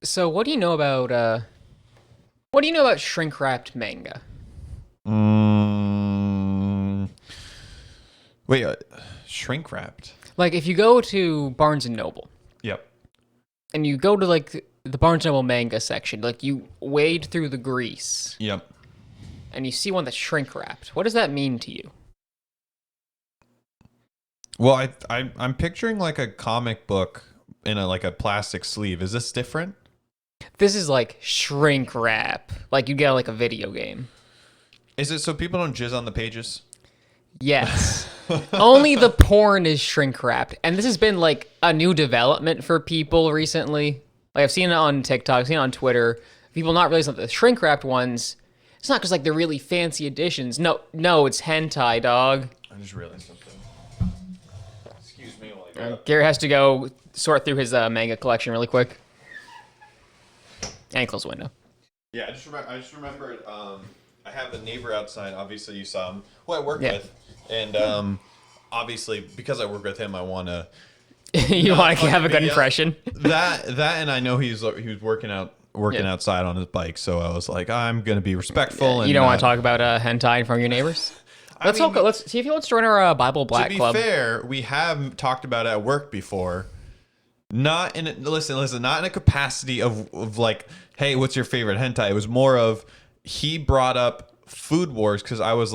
So what do you know about shrink-wrapped manga? Mm, wait, shrink wrapped. Like if you go to Barnes and Noble Yep. and you go to like the Barnes and Noble manga section, like you wade through the grease Yep. and you see one that's shrink-wrapped. What does that mean to you? Well, I'm picturing like a comic book in a plastic sleeve. Is this different? This is like shrink wrap, like you get like a video game. Is it so people don't jizz on the pages? Yes. Only the porn is shrink wrapped. And this has been like a new development for people recently. Like I've seen it on TikTok, I've seen it on Twitter. People not realizing that the shrink wrapped ones, it's not because like they're really fancy editions. No, it's hentai, dog. I just realized something. Excuse me while I go. Garrett has to go sort through his manga collection really quick. And close the window. Yeah, I just remembered. I have a neighbor outside. Obviously, you saw him. Who I work with, and obviously because I work with him, I want to. You want to have a good impression. That and I know he was working outside on his bike, so I was like, I'm gonna be respectful. And you don't want to talk about hentai in front of your neighbors. Let's see if he wants to join our Bible Black Club. To be fair, we have talked about it at work before. Not in a capacity of like, hey, what's your favorite hentai? It was more of he brought up Food Wars because I was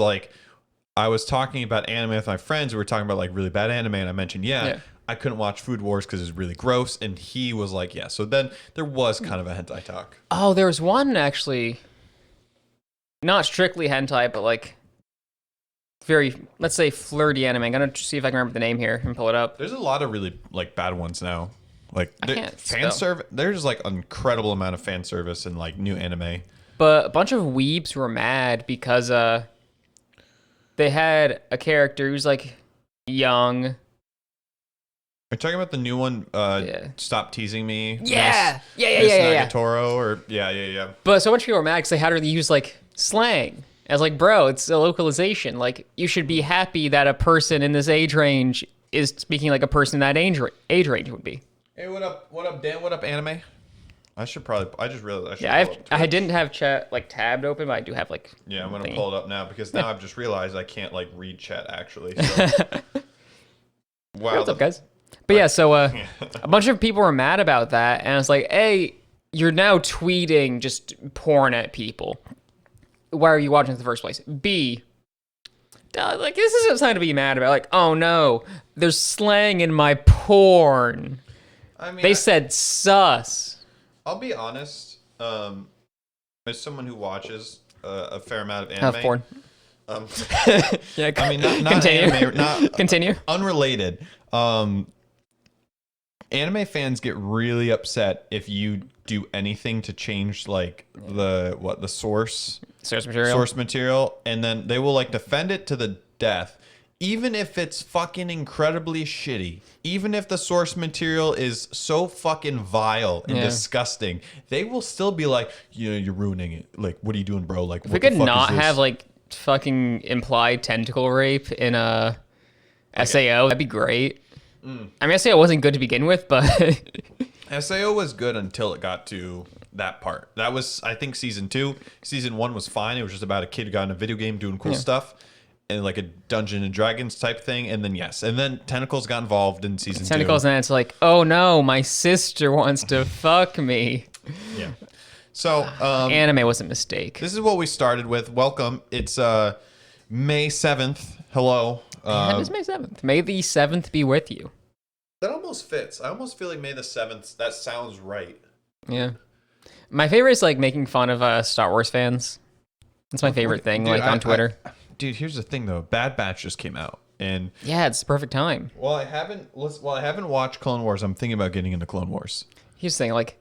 talking about anime with my friends. We were talking about like really bad anime, and I mentioned I couldn't watch Food Wars because it's really gross, and he was like, yeah. So then there was kind of a hentai talk. Oh, there was one actually, not strictly hentai, but like very, let's say, flirty anime. I'm gonna see if I can remember the name here and pull it up. There's a lot of really like bad ones now. Like fan service, there's like an incredible amount of fan service in like new anime. But a bunch of weebs were mad because they had a character who's like young. Are you talking about the new one? Stop teasing me. Yeah. Miss Nagatoro, or yeah. But so much people were mad because they had her use like slang. I was like, bro, it's a localization. Like, you should be happy that a person in this age range is speaking like a person in that age range would be. Hey, what up, Dan? What up, anime? I just realized I should. Yeah, I didn't have chat like tabbed open, but I do have like. Yeah, I'm gonna pull it up now because now I've just realized I can't like read chat actually. So. Wow. What's up, guys? But yeah, so a bunch of people were mad about that, and I was like, hey, you're now tweeting just porn at people. Why are you watching in the first place? B, like this isn't something to be mad about. Like, oh no, there's slang in my porn. I mean, they said sus. I'll be honest. As someone who watches a fair amount of anime, porn. Yeah, I mean, not continue. Anime, not continue. Unrelated. Anime fans get really upset if you do anything to change like the source material, and then they will like defend it to the death, even if it's fucking incredibly shitty, even if the source material is so fucking vile and disgusting, they will still be like, you're ruining it. Like, what are you doing, bro? Like, if we could not have like fucking implied tentacle rape in a SAO, that'd be great. I mean, SAO wasn't good to begin with, but SAO was good until it got to that part. That was, I think, season 2. Season 1 was fine. It was just about a kid who got in a video game doing cool stuff, and like a Dungeons and Dragons type thing. And then Tentacles got involved in season 2. Tentacles, and it's like, oh no, my sister wants to fuck me. Yeah. So anime was a mistake. This is what we started with. Welcome. It's May 7th. Hello. It is May 7th. May the 7th be with you. That almost fits. I almost feel like May the 7th. That sounds right. Yeah. My favorite is like making fun of Star Wars fans. That's my favorite thing, dude, like on Twitter. Dude, here's the thing though. Bad Batch just came out, and yeah, it's the perfect time. Well, I haven't watched Clone Wars. I'm thinking about getting into Clone Wars. Here's the thing, like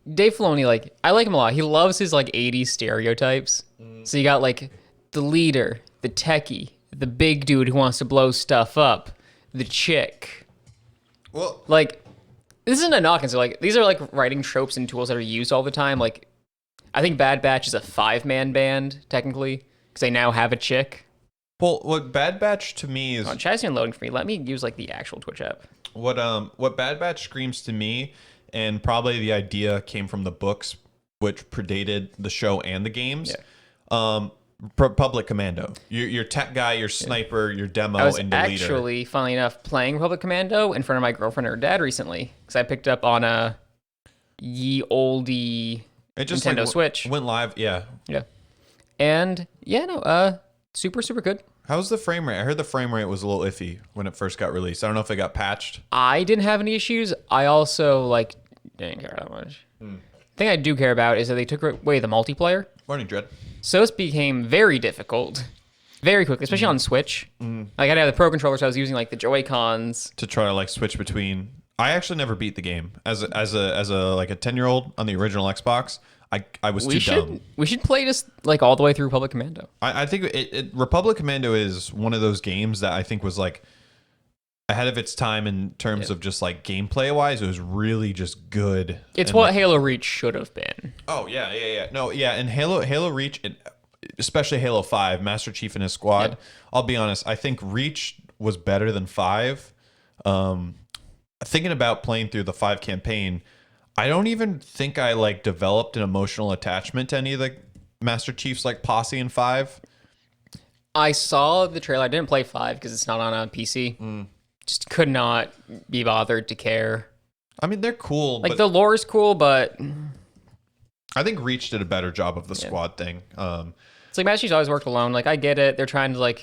Dave Filoni, like I like him a lot. He loves his like 80s stereotypes. So you got like the leader, the techie, the big dude who wants to blow stuff up, the chick. Well, like this isn't a knock, and so like these are like writing tropes and tools that are used all the time. Like I think Bad Batch is a 5-man band technically because they now have a chick. Well, what Bad Batch to me is chat's not loading for me. Let me use like the actual Twitch app. What Bad Batch screams to me and probably the idea came from the books, which predated the show and the games. Public Commando. Your tech guy, your sniper, your demo, I was and the leader. actually, funnily enough, playing Republic Commando in front of my girlfriend and her dad recently because I picked up on a ye olde Nintendo Switch. Went live, yeah. And super good. How's the frame rate? I heard the frame rate was a little iffy when it first got released. I don't know if it got patched. I didn't have any issues. I also didn't care that much. The thing I do care about is that they took away the multiplayer. Morning, Dread. So this became very difficult, very quickly, especially on Switch. Like I had to have the Pro Controller, so I was using the Joy-Cons to try to switch between. I actually never beat the game as a 10-year-old on the original Xbox. I was too dumb. We should play this all the way through Republic Commando. I think Republic Commando is one of those games that I think was ahead of its time in terms of just gameplay wise. It was really just good. It's what Halo Reach should have been. Oh yeah. No, yeah, and Halo Reach, especially Halo 5, Master Chief and his squad. I'll be honest, I think Reach was better than 5. Thinking about playing through the 5 campaign, I don't even think I developed an emotional attachment to any of the Master Chief's posse in 5. I saw the trailer. I didn't play 5 because it's not on a PC. Just could not be bothered to care. I mean, they're cool. The lore is cool, but I think Reach did a better job of the squad thing. It's Master Chief's always worked alone. I get it. They're trying to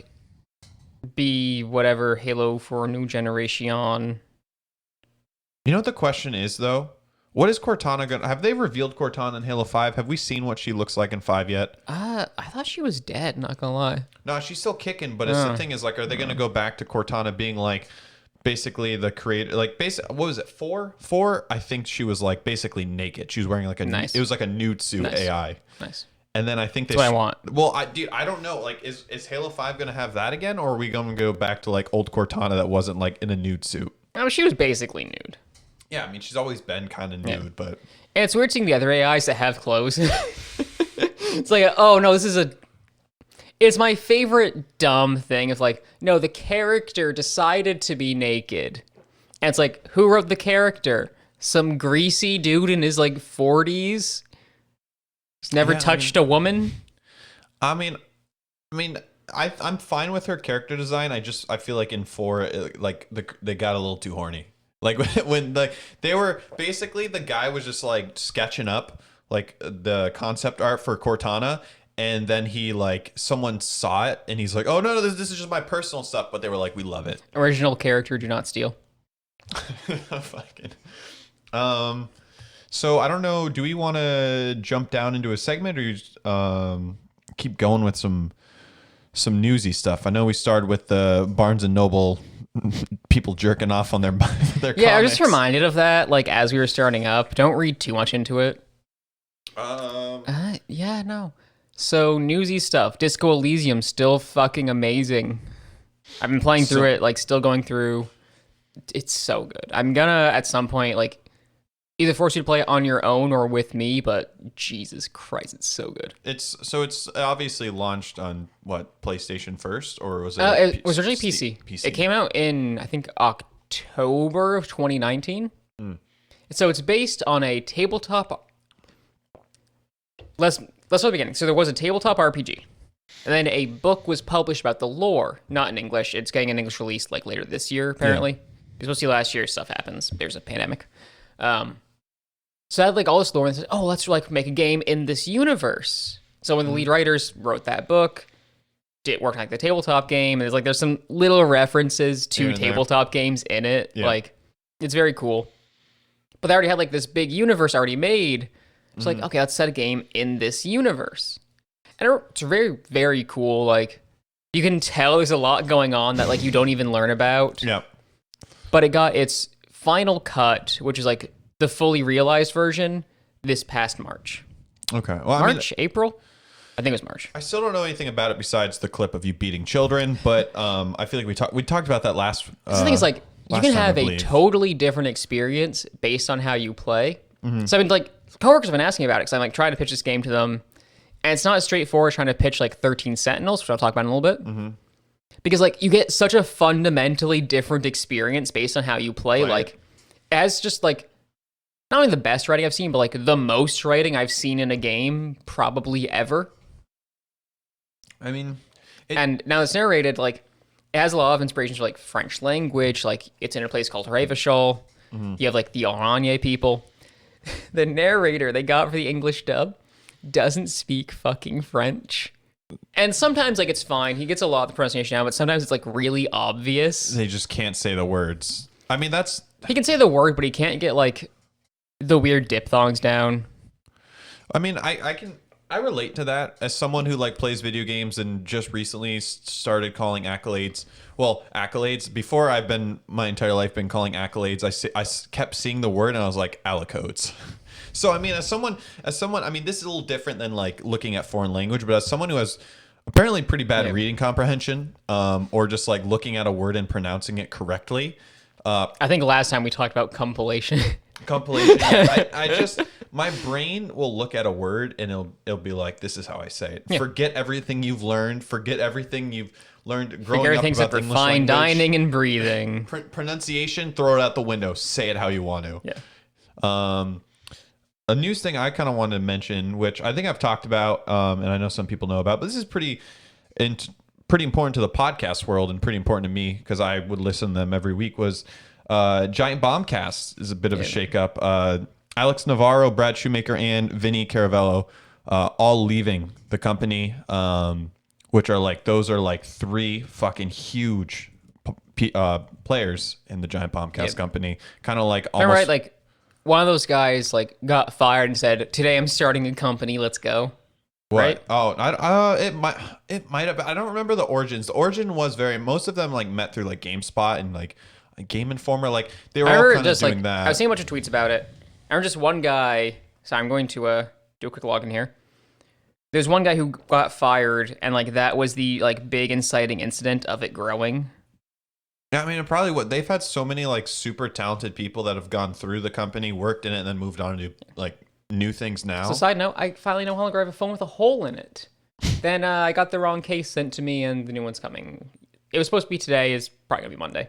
be whatever Halo for a new generation. You know what the question is though? What is Cortana gonna? Have they revealed Cortana in Halo 5? Have we seen what she looks like in 5 yet? I thought she was dead. Not gonna lie. No, she's still kicking. But it's the thing is, are they gonna go back to Cortana being basically the creator? What was it? 4? 4? I think she was basically naked. She was wearing a nice. It was a nude suit AI. Nice. And then I think that's what I want. Well, I don't know. Is Halo 5 gonna have that again, or are we gonna go back to old Cortana that wasn't in a nude suit? No, she was basically nude. Yeah, I mean, she's always been kind of nude, but... And it's weird seeing the other AIs that have clothes. It's oh, no, this is It's my favorite dumb thing of no, the character decided to be naked. And it's who wrote the character? Some greasy dude in his 40s? He's never touched a woman? I'm fine with her character design. I feel in 4, they got a little too horny. When they were basically, the guy was just sketching up the concept art for Cortana, and then he someone saw it and he's oh no, this is just my personal stuff, but they were we love it. Original character, do not steal. Fucking. So I don't know, do we want to jump down into a segment, or you just, keep going with some newsy stuff? I know we started with the Barnes and Noble people jerking off on their comics. I was just reminded of that as we were starting up. Don't read too much into it. No. So newsy stuff. Disco Elysium still fucking amazing. I've been playing through it, still going through. It's so good. I'm gonna at some point either force you to play it on your own or with me, but Jesus Christ, it's so good. It's obviously launched on what, PlayStation first, or was it? It was originally PC. It came out in I think October of 2019. So it's based on a tabletop. Let's start at the beginning. So there was a tabletop RPG, and then a book was published about the lore, not in English. It's getting an English release later this year, apparently. Yeah. Because we'll see last year stuff happens. There's a pandemic. So I had all this lore, and said, oh, let's make a game in this universe. So when the lead writers wrote that book, it worked the tabletop game, and there's some little references to tabletop games in it. Yeah. It's very cool. But they already had this big universe already made. It's okay, let's set a game in this universe. And it's very, very cool. You can tell there's a lot going on that you don't even learn about. Yeah. But it got its final cut, which is the fully realized version, this past March. Okay. Well, April? I think it was March. I still don't know anything about it besides the clip of you beating children, but I feel we talked about that last. The thing is, you can have a totally different experience based on how you play. So I've been coworkers have been asking about it, because I'm trying to pitch this game to them, and it's not as straightforward trying to pitch 13 Sentinels, which I'll talk about in a little bit. Because you get such a fundamentally different experience based on how you play. As just not only the best writing I've seen, but like the most writing I've seen in a game probably ever. I mean, and now it's narrated like it has a lot of inspirations for like French language. Like it's in a place called Revachol. You have like the Oranje people. The narrator they got for the English dub doesn't speak fucking French. And sometimes like it's fine. He gets a lot of the pronunciation out, but sometimes it's like really obvious. they just can't say the words. I mean, that's He can say the word, but he can't get like the weird diphthongs down. I mean, I relate to that as someone who like plays video games and just recently started calling accolades. Well, accolades. Before I've been my entire life been calling accolades. I kept seeing the word and I was like alicodes. So I mean, as someone, I mean, this is a little different than like looking at foreign language, but as someone who has apparently pretty bad reading comprehension, or just like looking at a word and pronouncing it correctly. I think last time we talked about compilation. Yeah, I just my brain will look at a word and it'll be like, this is how I say it. Yeah. Forget everything you've learned. Forget everything you've learned growing up about the English fine language. Dining and breathing. Pronunciation, throw it out the window. Say it how you want to. Yeah. A news thing I kind of wanted to mention, which I think I've talked about, and I know some people know about, but this is pretty important to the podcast world and pretty important to me because I would listen to them every week, was Giant Bombcast is a bit of a shakeup. Alex Navarro, Brad Shoemaker, and Vinny Caravello all leaving the company, which are like, those are like three fucking huge players in the Giant Bombcast company. Kind of like almost... Right, like one of those guys like got fired and said, "Today I'm starting a company. Let's go." What? Right? Oh, it might have. I don't remember the origins. The origin was most of them like met through like GameSpot and like Game Informer. Like they were all kind of doing that. I was seeing a bunch of tweets about it. I remember just one guy. So I'm going to do a quick login here. There's one guy who got fired, and like that was the like big inciting incident of it growing. Yeah, I mean, they've had so many like super talented people that have gone through the company, worked in it, and then moved on to like new things now. So side note, I finally no longer have a phone with a hole in it. Then I got the wrong case sent to me, and the new one's coming. It was supposed to be today. It's probably gonna be Monday.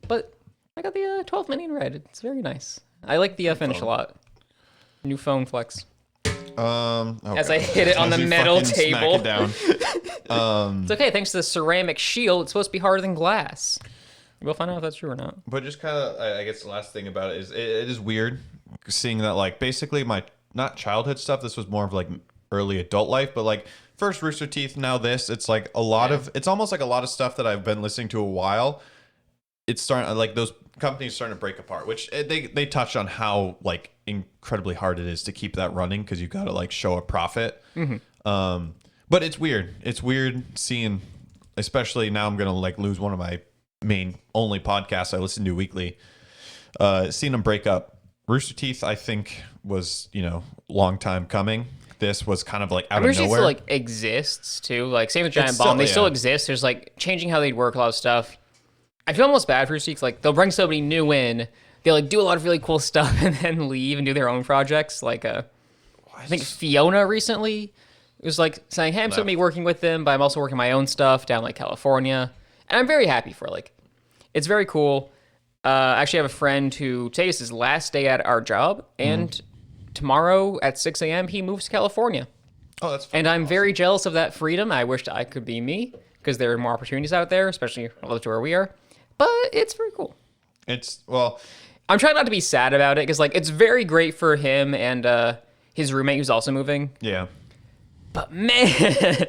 But I got the 12 mini in red. It's very nice. I like the finish a lot. New phone flex. As I hit it on the metal table. Smack it down. It's okay. Thanks to the ceramic shield, it's supposed to be harder than glass. We'll find out if that's true or not. But just kind of, I guess the last thing about it is it is weird seeing that like basically my not childhood stuff. This was more of like early adult life, but like first Rooster Teeth, now this. It's like a lot of. It's almost like a lot of stuff that I've been listening to a while. It's starting like those companies starting to break apart, which they touched on how like incredibly hard it is to keep that running because you got to like show a profit. Mm-hmm. But it's weird. It's weird seeing, especially now I'm gonna like lose one of my main only podcasts I listen to weekly. Seeing them break up. Rooster Teeth, I think, was long time coming. This was kind of like out of nowhere. Rooster Teeth like exists too. Like same with Giant Bomb, they still exist. There's like changing how they'd work a lot of stuff. I feel almost bad for Rooster Teeth. Like they'll bring somebody new in, they like do a lot of really cool stuff and then leave and do their own projects. Like I think Fiona recently was like saying, "Hey, I'm still gonna be working with them, but I'm also working my own stuff down like California." And I'm very happy for like, it's very cool. I actually have a friend who today is his last day at our job, and tomorrow at 6 a.m. he moves to California. Oh, that's and I'm very jealous of that freedom. I wish I could be me because there are more opportunities out there, especially relative to where we are. But it's very cool. I'm trying not to be sad about it because like it's very great for him and his roommate who's also moving. Yeah. But man,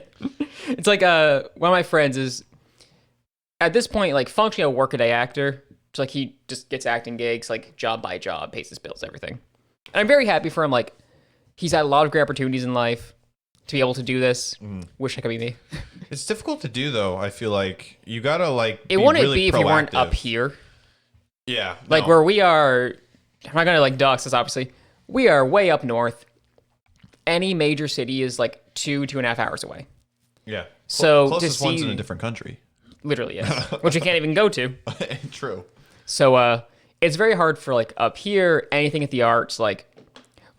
it's like one of my friends is at this point like functionally a workaday actor. So like he just gets acting gigs like job by job, pays his bills, everything. And I'm very happy for him. Like he's had a lot of great opportunities in life to be able to do this. Wish I could be me. It's difficult to do though. I feel like you gotta like. It wouldn't really be if proactive. you weren't up here. Yeah. Like where we are. I'm not gonna like dox this. Obviously, we are way up north. Any major city is like 2.5 hours away. Yeah. So closest one's in a different country. Literally, yes. Which you can't even go to. True. So it's very hard for like up here, anything at the arts, like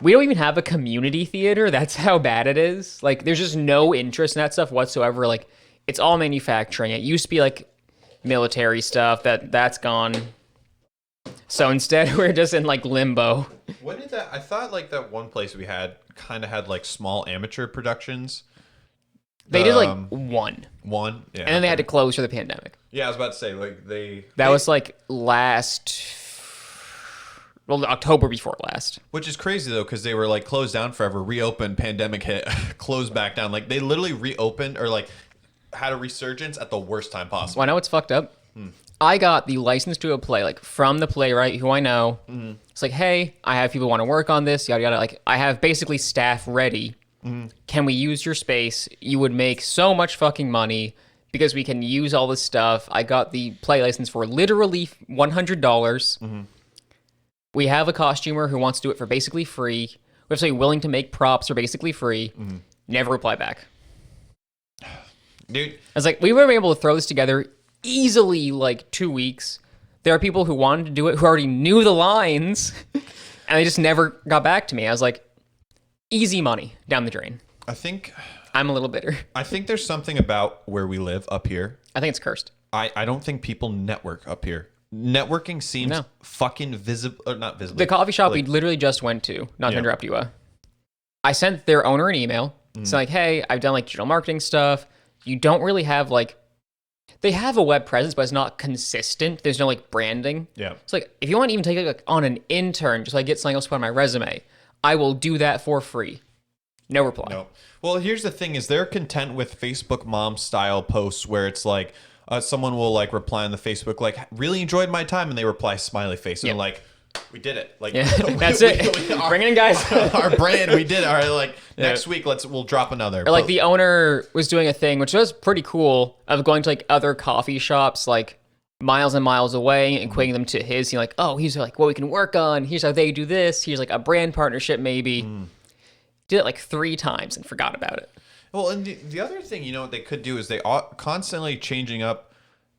we don't even have a community theater. That's how bad it is. Like there's just no interest in that stuff whatsoever. Like it's all manufacturing. It used to be like military stuff that's gone. So instead, we're just in like limbo. What did that? I thought like that one place we had kind of had like small amateur productions. They did like one, yeah, and then they had to close for the pandemic. Yeah, I was about to say like That was like October before last. Which is crazy though, because they were like closed down forever, reopened, pandemic hit, closed back down. Like they literally reopened or like had a resurgence at the worst time possible. Well, I know what's fucked up. I got the license to a play like from the playwright who I know. It's like, hey, I have people who want to work on this, yada yada. Like I have basically staff ready. Can we use your space? You would make so much fucking money because we can use all this stuff. I got the play license for literally $100. We have a costumer who wants to do it for basically free. We have somebody willing to make props for basically free. Never reply back. Dude, I was like, we were able to throw this together easily like 2 weeks. There are people who wanted to do it who already knew the lines and they just never got back to me. I was like, easy money down the drain. I'm a little bitter. I think there's something about where we live up here. I think it's cursed. I don't think people network up here. Networking seems fucking visible, or not visible. The coffee shop we literally just went to, not to interrupt you, I sent their owner an email. It's like, hey, I've done like digital marketing stuff. You don't really have like, they have a web presence, but it's not consistent. There's no like branding. Yeah. It's like, if you want to even take it like on an intern, just like get something else to put on my resume, I will do that for free. No reply. No. Well, here's the thing: is they're content with Facebook mom style posts where it's like someone will like reply on the Facebook like, "Really enjoyed my time," and they reply smiley face, and they're like, "We did it!" Like, that's it. Bring it in, guys. Our brand, we did it. All right, like next week, we'll drop another. Or like the owner was doing a thing which was pretty cool of going to like other coffee shops like miles and miles away and equating them to his. He's like, oh, here's like what we can work on. Here's how they do this. Here's like a brand partnership maybe. Did it like 3 times and forgot about it. Well, and the other thing, you know, what they could do is they are constantly changing up,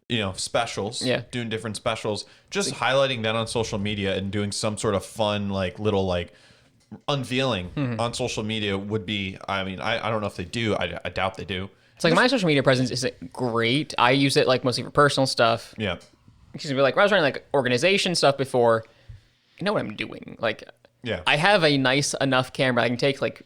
you know, specials, doing different specials, just highlighting that on social media and doing some sort of fun, like little like unveiling on social media would be, I mean, I don't know if they do. I doubt they do. It's like my social media presence isn't great. I use it like mostly for personal stuff. Yeah. Because like when I was running like organization stuff before, I know what I'm doing. Like, yeah, I have a nice enough camera. I can take like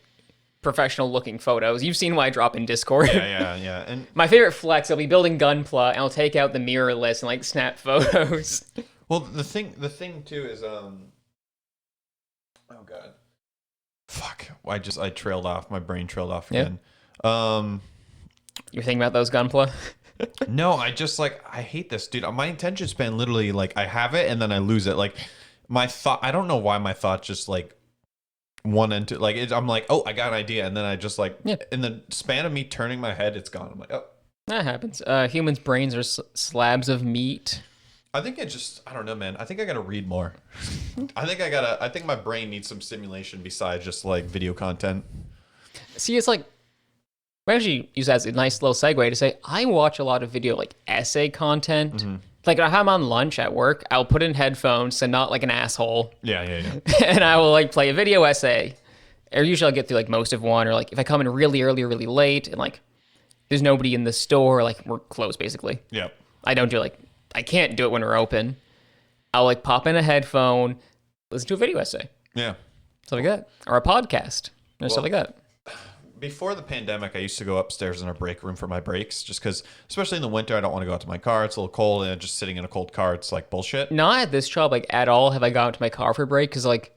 professional looking photos. You've seen what I drop in Discord. Yeah. And my favorite flex, I'll be building Gunpla and I'll take out the mirrorless and like snap photos. Well, the thing too is oh god, fuck. I trailed off. My brain trailed off again. You're thinking about those Gunpla? No, I just like I hate this, dude. My attention span literally like I have it and then I lose it. Like my thought, I don't know why my thoughts just like one into like I'm like, oh, I got an idea, and then I just like in the span of me turning my head, it's gone. I'm like, oh, that happens. Humans' brains are slabs of meat. I think I don't know, man. I think I gotta read more. I think my brain needs some stimulation besides just like video content. See, it's like we actually use that as a nice little segue to say I watch a lot of video like essay content. Like if I'm on lunch at work, I'll put in headphones and not like an asshole. Yeah. And I will like play a video essay. Or usually I'll get through like most of one. Or like if I come in really early or really late and like there's nobody in the store, like we're closed basically. Yeah. I can't do it when we're open. I'll like pop in a headphone, listen to a video essay. Yeah. Stuff like that. Or a podcast. Or stuff like that. Before the pandemic, I used to go upstairs in our break room for my breaks just because, especially in the winter, I don't want to go out to my car. It's a little cold, and just sitting in a cold car, it's like bullshit. Not at this job, like at all, have I gone to my car for a break because, like,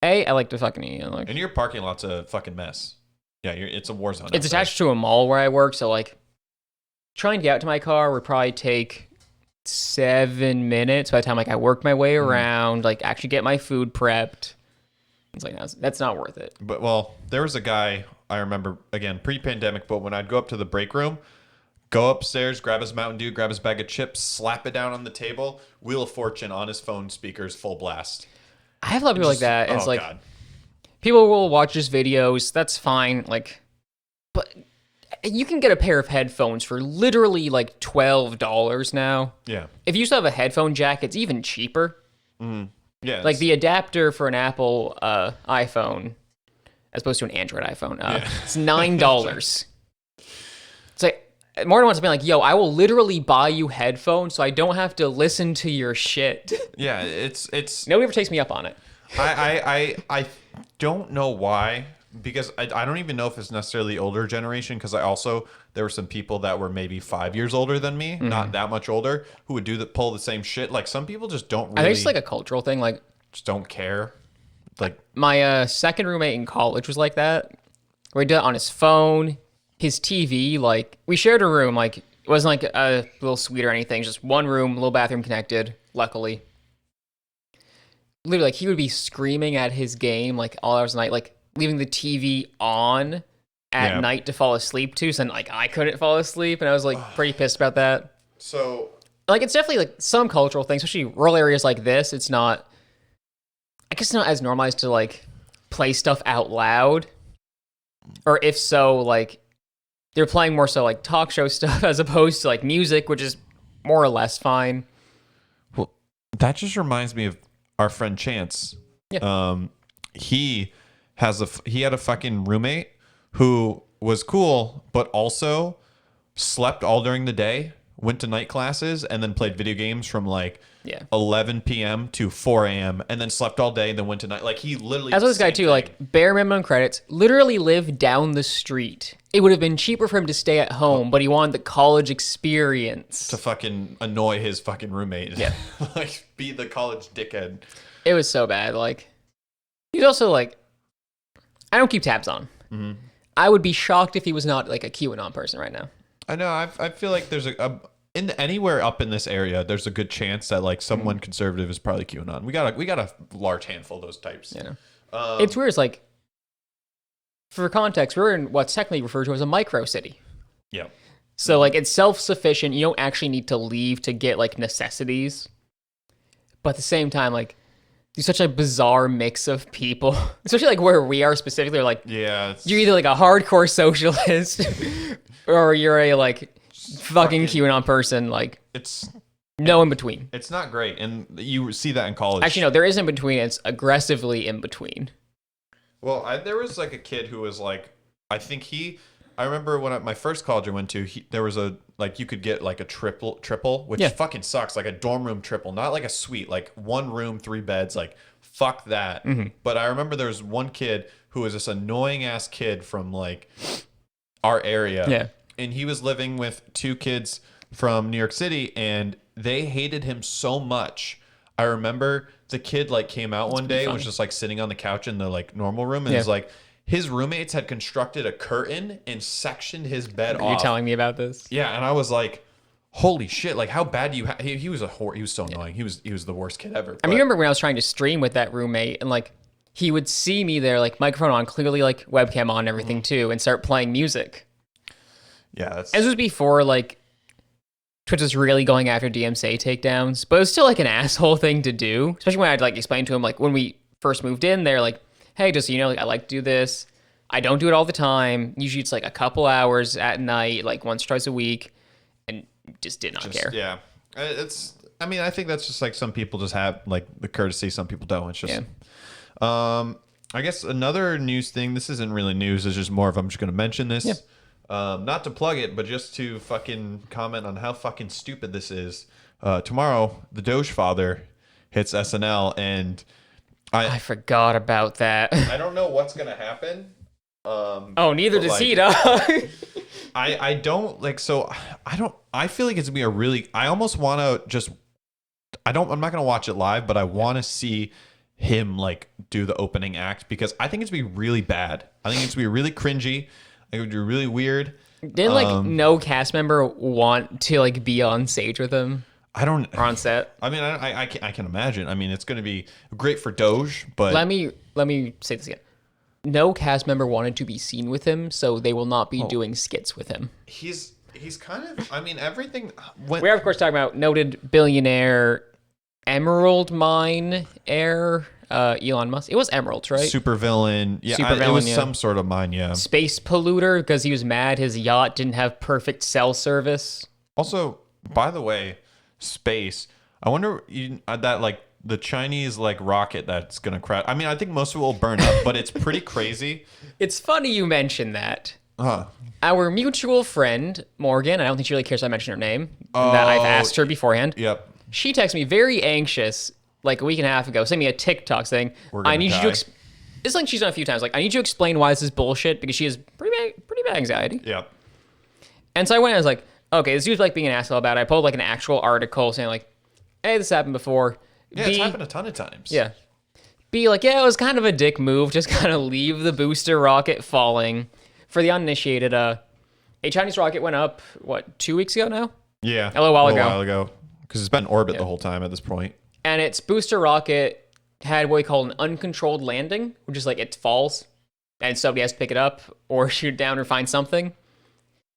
I like to fucking eat. Like, and your parking lot's a fucking mess. Yeah, it's a war zone. It's attached to a mall where I work, so like, trying to get out to my car would probably take 7 minutes by the time like I work my way around, like actually get my food prepped. It's like that's not worth it. But well, there was a guy I remember again pre-pandemic, but when I'd go up to the break room, go upstairs, grab his Mountain Dew, grab his bag of chips, slap it down on the table, Wheel of Fortune on his phone speakers, full blast. I have a lot of people like that. And it's like God. People will watch his videos. That's fine. Like, but you can get a pair of headphones for literally like $12 now. Yeah. If you still have a headphone jack, it's even cheaper. Yeah. Like the adapter for an Apple iPhone, as opposed to an Android iPhone, it's $9. It's like more than once, I've been like, yo, I will literally buy you headphones so I don't have to listen to your shit. Yeah, it's. Nobody ever takes me up on it. I don't know why, because I don't even know if it's necessarily the older generation, because there were some people that were maybe 5 years older than me, not that much older, who would pull the same shit. Like, some people just don't really. I think it's like a cultural thing. Like, just don't care. Like, my second roommate in college was like that, where he did it on his phone, his TV. Like, we shared a room. Like, it wasn't like a little suite or anything. Just one room, little bathroom connected. Luckily, literally, like, he would be screaming at his game like all hours of the night, like leaving the TV on at night to fall asleep to. So then, like, I couldn't fall asleep, and I was like pretty pissed about that. So, like, it's definitely like some cultural thing, especially rural areas like this. It's not. I guess it's not as normalized to like play stuff out loud, or if so, like they're playing more so like talk show stuff as opposed to like music, which is more or less fine. well, that just reminds me of our friend Chance. Yeah. He had a fucking roommate who was cool, but also slept all during the day, went to night classes, and then played video games from like 11 p.m. to 4 a.m. and then slept all day and then went to night. Like, he literally. As was this guy too, like bare minimum credits, literally lived down the street. It would have been cheaper for him to stay at home, but he wanted the college experience. To fucking annoy his fucking roommate. Yeah. Like, be the college dickhead. It was so bad. Like, he's also like, I don't keep tabs on him. Mm-hmm. I would be shocked if he was not like a QAnon person right now. I know. I feel like there's anywhere up in this area, there's a good chance that like someone conservative is probably QAnon. We got a large handful of those types. You know, it's weird. It's like, for context, we're in what's technically referred to as a micro city. Yeah. So like, it's self-sufficient. You don't actually need to leave to get like necessities. But at the same time, like, there's such a bizarre mix of people, especially like where we are specifically. Like, you're either like a hardcore socialist or you're a like fucking QAnon person. Like, it's no in between. It's not great, and you see that in college. Actually, no, there is in between. It's aggressively in between. Well, there was like a kid who was like, I remember when my first college I went to, there was a, like, you could get like a triple, which fucking sucks. Like a dorm room triple, not like a suite, like 1 room, 3 beds, like fuck that. Mm-hmm. But I remember there was one kid who was this annoying ass kid from like our area. Yeah. And he was living with 2 kids from New York City, and they hated him so much. I remember the kid like came out one day and was just like sitting on the couch in the like normal room, and was like, his roommates had constructed a curtain and sectioned his bed off. You're telling me about this? Yeah, and I was like, holy shit, like, how bad do you he was a whore. He was so annoying. He was the worst kid ever. I mean, you remember when I was trying to stream with that roommate, and like he would see me there, like microphone on, clearly like webcam on and everything too, and start playing music. Yeah, that's... This was before like Twitch was really going after DMCA takedowns, but it was still like an asshole thing to do, especially when I'd like explain to him, like when we first moved in, they're like, hey, just so you know, like, I like to do this. I don't do it all the time. Usually it's like a couple hours at night, like once, twice a week, and just did not care. Yeah. I mean, I think that's just like some people just have like the courtesy. Some people don't. It's just, I guess another news thing, this isn't really news. It's just more of, I'm just going to mention this. Yeah. Not to plug it, but just to fucking comment on how fucking stupid this is. Tomorrow, the Doge Father hits SNL, and I forgot about that. I don't know what's going to happen. Neither does he, dog. I don't like, so I feel like it's gonna be a really, I almost want to just, I'm not gonna watch it live, but I want to see him like do the opening act, because I think it's gonna be really bad. I think it's gonna be really cringy. I think it would be really weird. Didn't like no cast member want to like be on stage with him? Or on set. I mean, I can imagine. I mean, it's gonna be great for Doge, but let me say this again. No cast member wanted to be seen with him, so they will not be doing skits with him. He's kind of, I mean, everything. We are, of course, talking about noted billionaire, emerald mine heir, Elon Musk. It was emeralds, right? Supervillain. Yeah, it was some sort of mine, yeah. Space polluter, because he was mad his yacht didn't have perfect cell service. Also, by the way, space. I wonder that like the Chinese like rocket that's gonna crash. I mean, I think most of it will burn up, but it's pretty crazy. It's funny you mention that. Our mutual friend, Morgan, I don't think she really cares if I mention her name, that I've asked her beforehand. Yep. She texted me very anxious, like a week and a half ago, sent me a TikTok saying, I need you to... It's like she's done a few times. Like, I need you to explain why this is bullshit, because she has pretty bad anxiety. Yep. And so I went and I was like, okay, this dude's like being an asshole about it. I pulled like an actual article saying like, hey, this happened before. Yeah, it's happened a ton of times. Yeah. Be like, yeah, it was kind of a dick move. Just kind of leave the booster rocket falling. For the uninitiated, a Chinese rocket went up, 2 weeks ago now? Yeah. A little while ago. Because it's been in orbit the whole time at this point. And its booster rocket had what we call an uncontrolled landing, which is like it falls and somebody has to pick it up or shoot down or find something.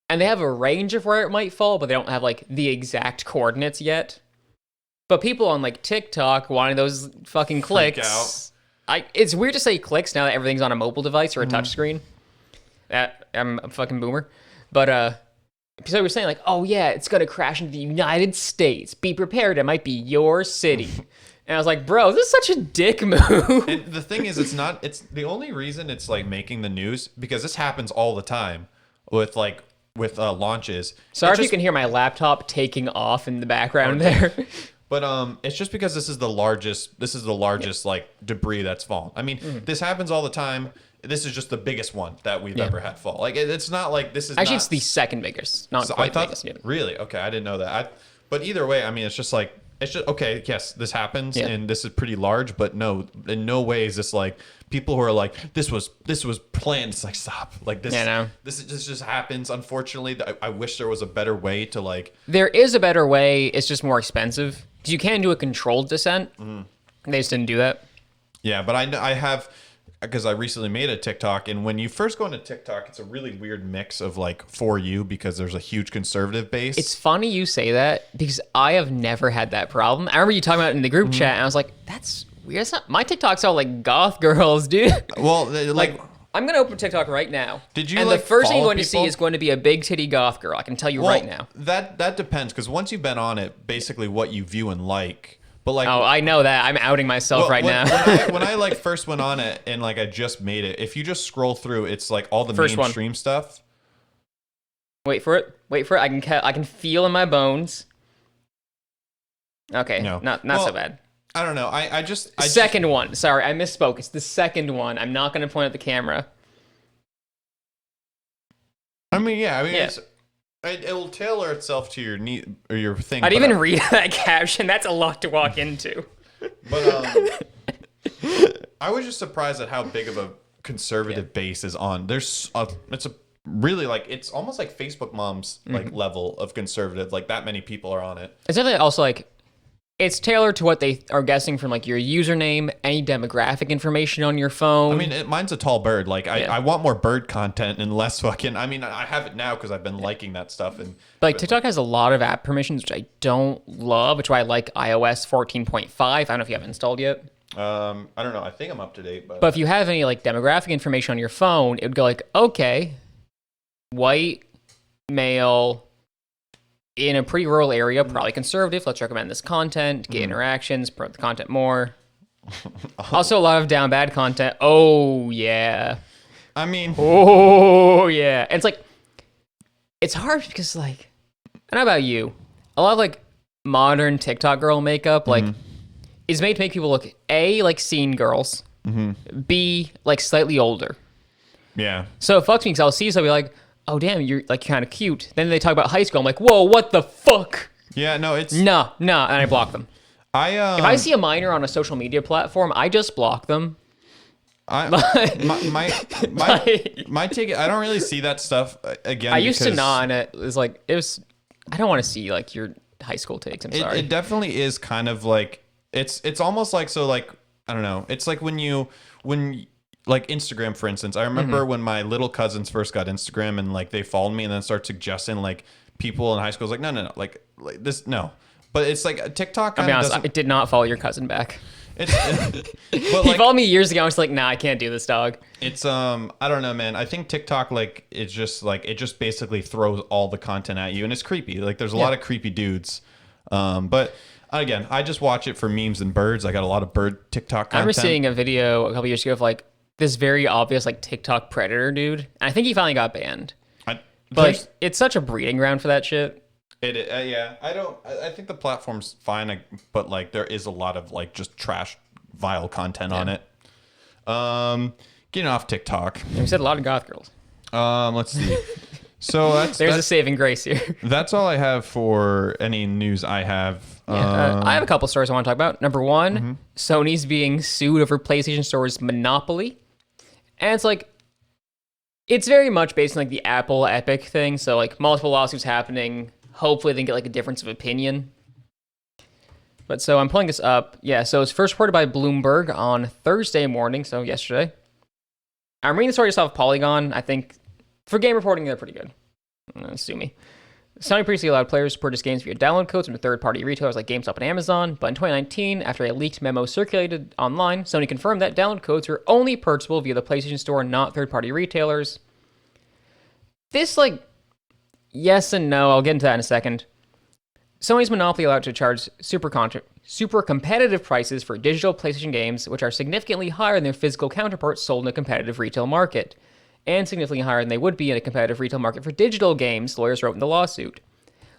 And they have a range of where it might fall, but they don't have like the exact coordinates yet. But people on like TikTok wanting those fucking clicks. It's weird to say clicks now that everything's on a mobile device or a touchscreen. I'm a fucking boomer. But so we're saying like, oh yeah, it's gonna crash into the United States. Be prepared, it might be your city. And I was like, bro, this is such a dick move. And the thing is, it's the only reason it's like making the news, because this happens all the time with launches. Sorry if you can hear my laptop taking off in the background there. But it's just because this is the largest like debris that's fallen. I mean, this happens all the time. This is just the biggest one that we've ever had fall. Like it's not like this is actually it's the second biggest, not quite the biggest. Really? Okay, I didn't know that. But either way, I mean, it's just okay. Yes, this happens, and this is pretty large. But no, in no way is this like people who are like this was planned. It's like stop. Like this. This just happens. Unfortunately, I wish there was a better way to like. There is a better way. It's just more expensive. Because you can do a controlled descent. They just didn't do that. Yeah, but I have. Because I recently made a TikTok, and when you first go into TikTok, it's a really weird mix of like For You, because there's a huge conservative base. It's funny you say that, because I have never had that problem. I remember you talking about it in the group chat, and I was like, that's weird. That's not, my TikTok's all like goth girls, dude. Well, like I'm going to open TikTok right now. Did you and like the first thing you're going people? to see is going to be a big titty goth girl. I can tell you right now. That depends, because once you've been on it, basically what you view and like. But like, oh, I know that. I'm outing myself now. when I like first went on it and like I just made it, if you just scroll through, it's like all the mainstream stuff. Wait for it. I can feel in my bones. Okay, no, not so bad. I don't know. I just second one. Sorry, I misspoke. It's the second one. I'm not going to point at the camera. I mean, it's. It will tailor itself to your need or your thing. I'd even read that caption. That's a lot to walk into. But I was just surprised at how big of a conservative base is on. It's a really like it's almost like Facebook moms like level of conservative. Like that many people are on it. It's definitely also like it's tailored to what they are guessing from like your username, any demographic information on your phone. I mean, mine's a tall bird. Like I want more bird content and less fucking. I mean, I have it now because I've been liking that stuff. And like TikTok has a lot of app permissions, which I don't love. Which is why I like iOS 14.5. I don't know if you have it installed yet. I don't know. I think I'm up to date. But if you have any like demographic information on your phone, it would go like, okay, white, male, in a pretty rural area, probably conservative. Let's recommend this content, get interactions, promote the content more. Also, a lot of down bad content. Oh, yeah. I mean... Oh, yeah. And it's like, it's hard because, like, I don't know about you. A lot of, like, modern TikTok girl makeup, like, is made to make people look, A, like scene girls, B, like, slightly older. Yeah. So it fucks me because I'll see somebody like, oh, damn, you're like kind of cute. Then they talk about high school. I'm like, whoa, what the fuck? Yeah, no, it's... No, and I block them. If I see a minor on a social media platform, I just block them. My take, I don't really see that stuff again. I used to not, and it was like, I don't want to see like your high school takes. I'm sorry. It definitely is kind of like, it's almost like, so like, I don't know. It's like when like Instagram, for instance, I remember when my little cousins first got Instagram and like they followed me and then started suggesting like people in high school was like, no, like this, no. But it's like TikTok. I'll be honest, I did not follow your cousin back. But he followed me years ago. I was like, nah, I can't do this, dog. It's I don't know, man. I think TikTok like it's just like it just basically throws all the content at you and it's creepy. Like there's a lot of creepy dudes. But again, I just watch it for memes and birds. I got a lot of bird TikTok content. I remember seeing a video a couple years ago of like this very obvious like TikTok predator dude. And I think he finally got banned. But like, it's such a breeding ground for that shit. Yeah. I think the platform's fine, but like there is a lot of like just trash, vile content on it. Getting off TikTok. We said a lot of goth girls. Let's see. So that's a saving grace here. That's all I have for any news I have. I have a couple stories I want to talk about. Number one, Sony's being sued over PlayStation Store's monopoly. And it's like, it's very much based on like the Apple Epic thing. So like multiple lawsuits happening. Hopefully they can get like a difference of opinion. But so I'm pulling this up. Yeah, so it's first reported by Bloomberg on Thursday morning, so yesterday. I'm reading the story just off Polygon. I think for game reporting, they're pretty good. Sue me. Sony previously allowed players to purchase games via download codes from third-party retailers like GameStop and Amazon, but in 2019, after a leaked memo circulated online, Sony confirmed that download codes were only purchasable via the PlayStation Store, not third-party retailers. This, like, yes and no. I'll get into that in a second. Sony's monopoly allowed to charge super competitive prices for digital PlayStation games, which are significantly higher than their physical counterparts sold in a competitive retail market, and significantly higher than they would be in a competitive retail market for digital games, lawyers wrote in the lawsuit.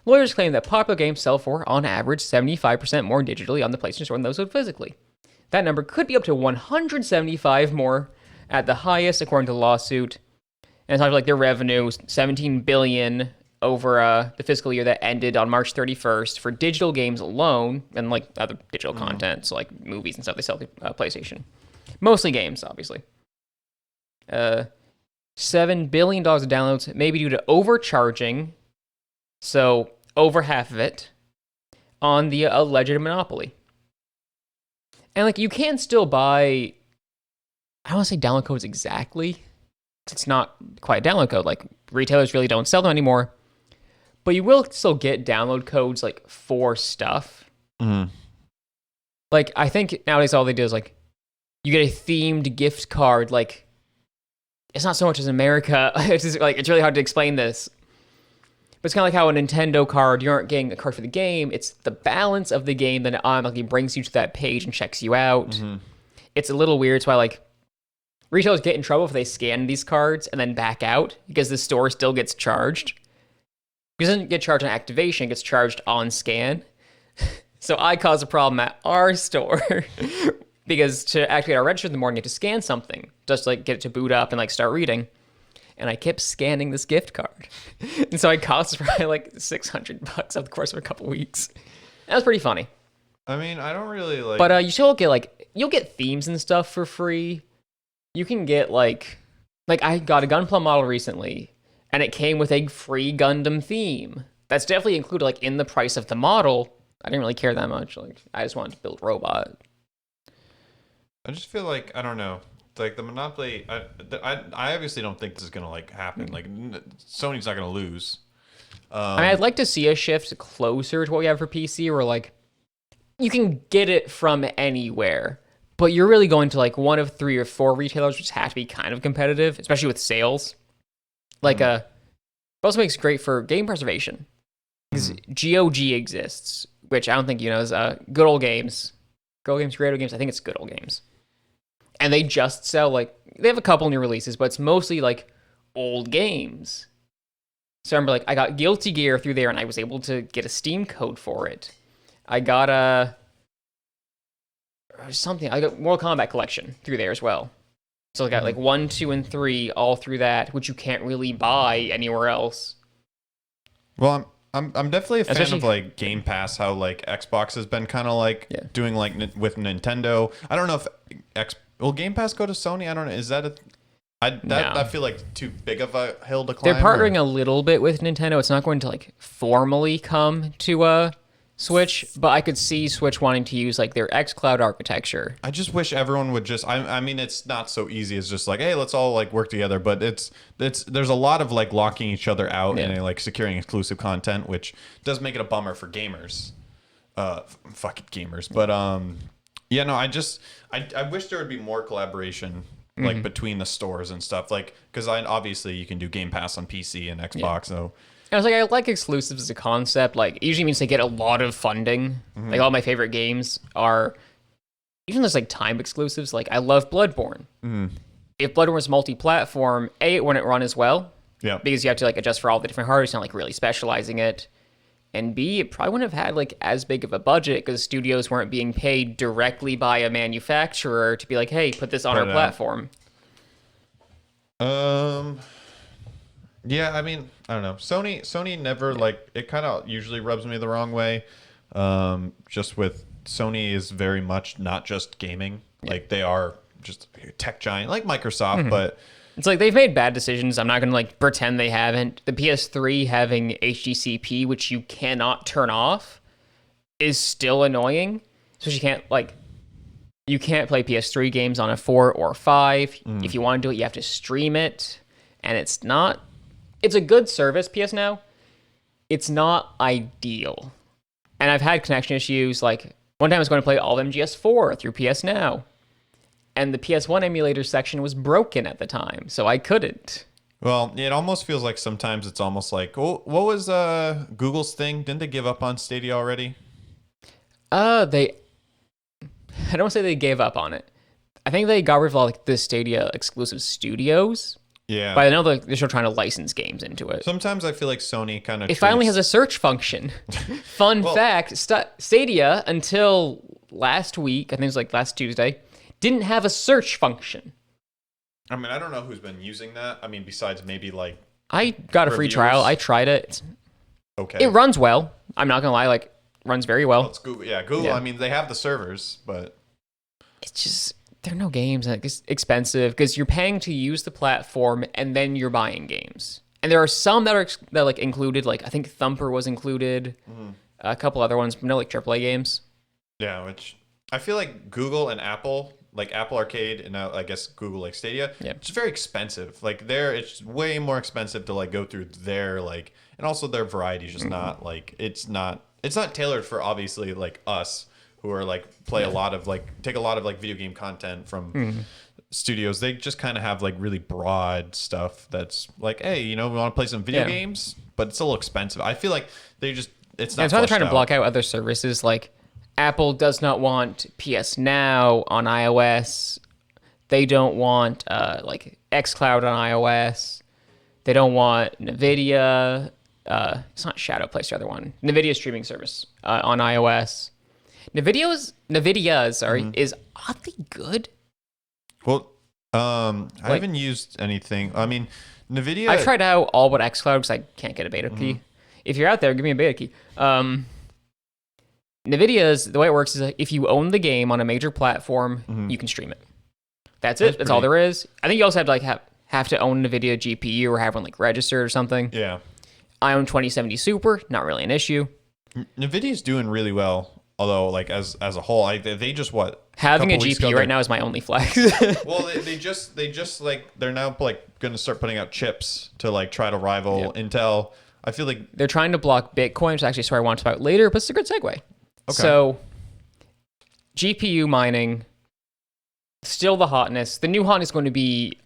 Lawyers claim that popular games sell for, on average, 75% more digitally on the PlayStation Store than those sold physically. That number could be up to 175 more at the highest, according to the lawsuit. And it's like their revenue, $17 billion over the fiscal year that ended on March 31st for digital games alone, and like other digital content, so like movies and stuff they sell to PlayStation. Mostly games, obviously. $7 billion of downloads, maybe due to overcharging, so over half of it, on the alleged monopoly. And like you can still buy, I don't want to say download codes exactly, it's not quite a download code, like retailers really don't sell them anymore. But you will still get download codes like for stuff. Like I think nowadays all they do is like you get a themed gift card. Like it's not so much as America. It's just, like it's really hard to explain this. But it's kind of like how a Nintendo card, you aren't getting a card for the game. It's the balance of the game that automatically brings you to that page and checks you out. It's a little weird. It's why like retailers get in trouble if they scan these cards and then back out because the store still gets charged. It doesn't get charged on activation, it gets charged on scan. So I caused a problem at our store because to activate our register in the morning, you have to scan something just like get it to boot up and like start reading. And I kept scanning this gift card. And so I cost probably like $600 over the course of a couple weeks. That was pretty funny. I mean, I don't really like... But you still get like, you'll get themes and stuff for free. You can get like I got a Gunpla model recently. And it came with a free Gundam theme. That's definitely included like in the price of the model. I didn't really care that much. Like I just wanted to build a robot. I just feel like I don't know. Like the monopoly. I obviously don't think this is gonna like happen. Like Sony's not gonna lose. I mean, I'd like to see a shift closer to what we have for PC, where like you can get it from anywhere, but you're really going to like one of 3 or 4 retailers, which have to be kind of competitive, especially with sales. Like, it also makes it great for game preservation. Because GOG exists, which I don't think you know is Good Old Games. Good Old Games, Great Old Games. I think it's Good Old Games. And they just sell, like, they have a couple new releases, but it's mostly, like, old games. So I remember, like, I got Guilty Gear through there, and I was able to get a Steam code for it. I got I got Mortal Kombat Collection through there as well. So I got like 1, 2, and 3 all through that, which you can't really buy anywhere else. Well, I'm definitely a fan of like Game Pass. How like Xbox has been kind of like doing like with Nintendo. I don't know if will Game Pass go to Sony? I don't know. Is that I feel like too big of a hill to climb. They're partnering a little bit with Nintendo. It's not going to like formally come to Switch, but I could see Switch wanting to use like their xCloud architecture. I just wish everyone would just I mean it's not so easy as just like, hey, let's all like work together, but it's there's a lot of like locking each other out and like securing exclusive content, which does make it a bummer for gamers. Fucking gamers. But yeah, no, I wish there would be more collaboration like between the stores and stuff, like because obviously you can do Game Pass on PC and Xbox, so I was like, I like exclusives as a concept. Like, it usually means they get a lot of funding. Like, all my favorite games are, even those, like, time exclusives. Like, I love Bloodborne. if Bloodborne was multi-platform, it wouldn't run as well. Yeah. Because you have to like adjust for all the different hardware, it's not like really specializing it. And B, it probably wouldn't have had like as big of a budget because studios weren't being paid directly by a manufacturer to be like, hey, put this on our platform. Yeah, I mean, I don't know. Sony never like it. Kind of usually rubs me the wrong way. Just with Sony is very much not just gaming. Like they are just a tech giant, like Microsoft, but. It's like they've made bad decisions. I'm not going to like pretend they haven't. The PS3 having HDCP, which you cannot turn off, is still annoying. So you can't play PS3 games on a 4 or 5. If you want to do it, you have to stream it. And it's a good service, PS Now. It's not ideal. And I've had connection issues. Like one time I was going to play all of MGS4 through PS Now. And the PS1 emulator section was broken at the time, so I couldn't. Well, it almost feels like sometimes it's almost like, what was Google's thing? Didn't they give up on Stadia already? I don't want to say they gave up on it. I think they got rid of all like the Stadia exclusive studios. Yeah. But I know they're still trying to license games into it. Sometimes I feel like Sony kind of... It finally has a search function. Fun fact, Stadia, until last week, I think it was like last Tuesday, didn't have a search function. I mean, I don't know who's been using that. I mean, besides maybe like... I got a free trial. I tried it. Okay. It runs well. I'm not going to lie. Like, runs very well. It's Google. Yeah, Google. Yeah. I mean, they have the servers, but... It's just... There are no games. Like, it's expensive because you're paying to use the platform and then you're buying games. And there are some that are like included. Like, I think Thumper was included. A couple other ones. But no, like, AAA games. Yeah, which... I feel like Google and Apple... Like Apple Arcade and now I guess Google like Stadia, it's very expensive. Like it's way more expensive to like go through their like, and also their variety is just not like it's not tailored for obviously like us who are like take a lot of like video game content from studios. They just kind of have like really broad stuff that's like, hey, we want to play some video games, but it's a little expensive. I feel like it's not. It's how they're trying to block out other services like. Apple does not want PS Now on iOS. They don't want like xCloud on iOS. They don't want NVIDIA. It's not Shadowplay, the other one. NVIDIA streaming service on iOS. NVIDIA is oddly good. Well, I haven't used anything. I mean, NVIDIA... I've tried out all but xCloud because I can't get a beta key. If you're out there, give me a beta key. NVIDIA's, the way it works is that if you own the game on a major platform, you can stream it. That's it. That's all there is. I think you also have to like have to own NVIDIA GPU or have one like registered or something. Yeah. I own 2070 Super. Not really an issue. NVIDIA's doing really well. Although, like as a whole, they just having a GPU right now is my only flex. Well, they just like they're now like going to start putting out chips to like try to rival Intel. I feel like they're trying to block Bitcoin, which is actually a story I want to talk about later, but it's a good segue. Okay. So, GPU mining, still the hotness. The new hotness is going to be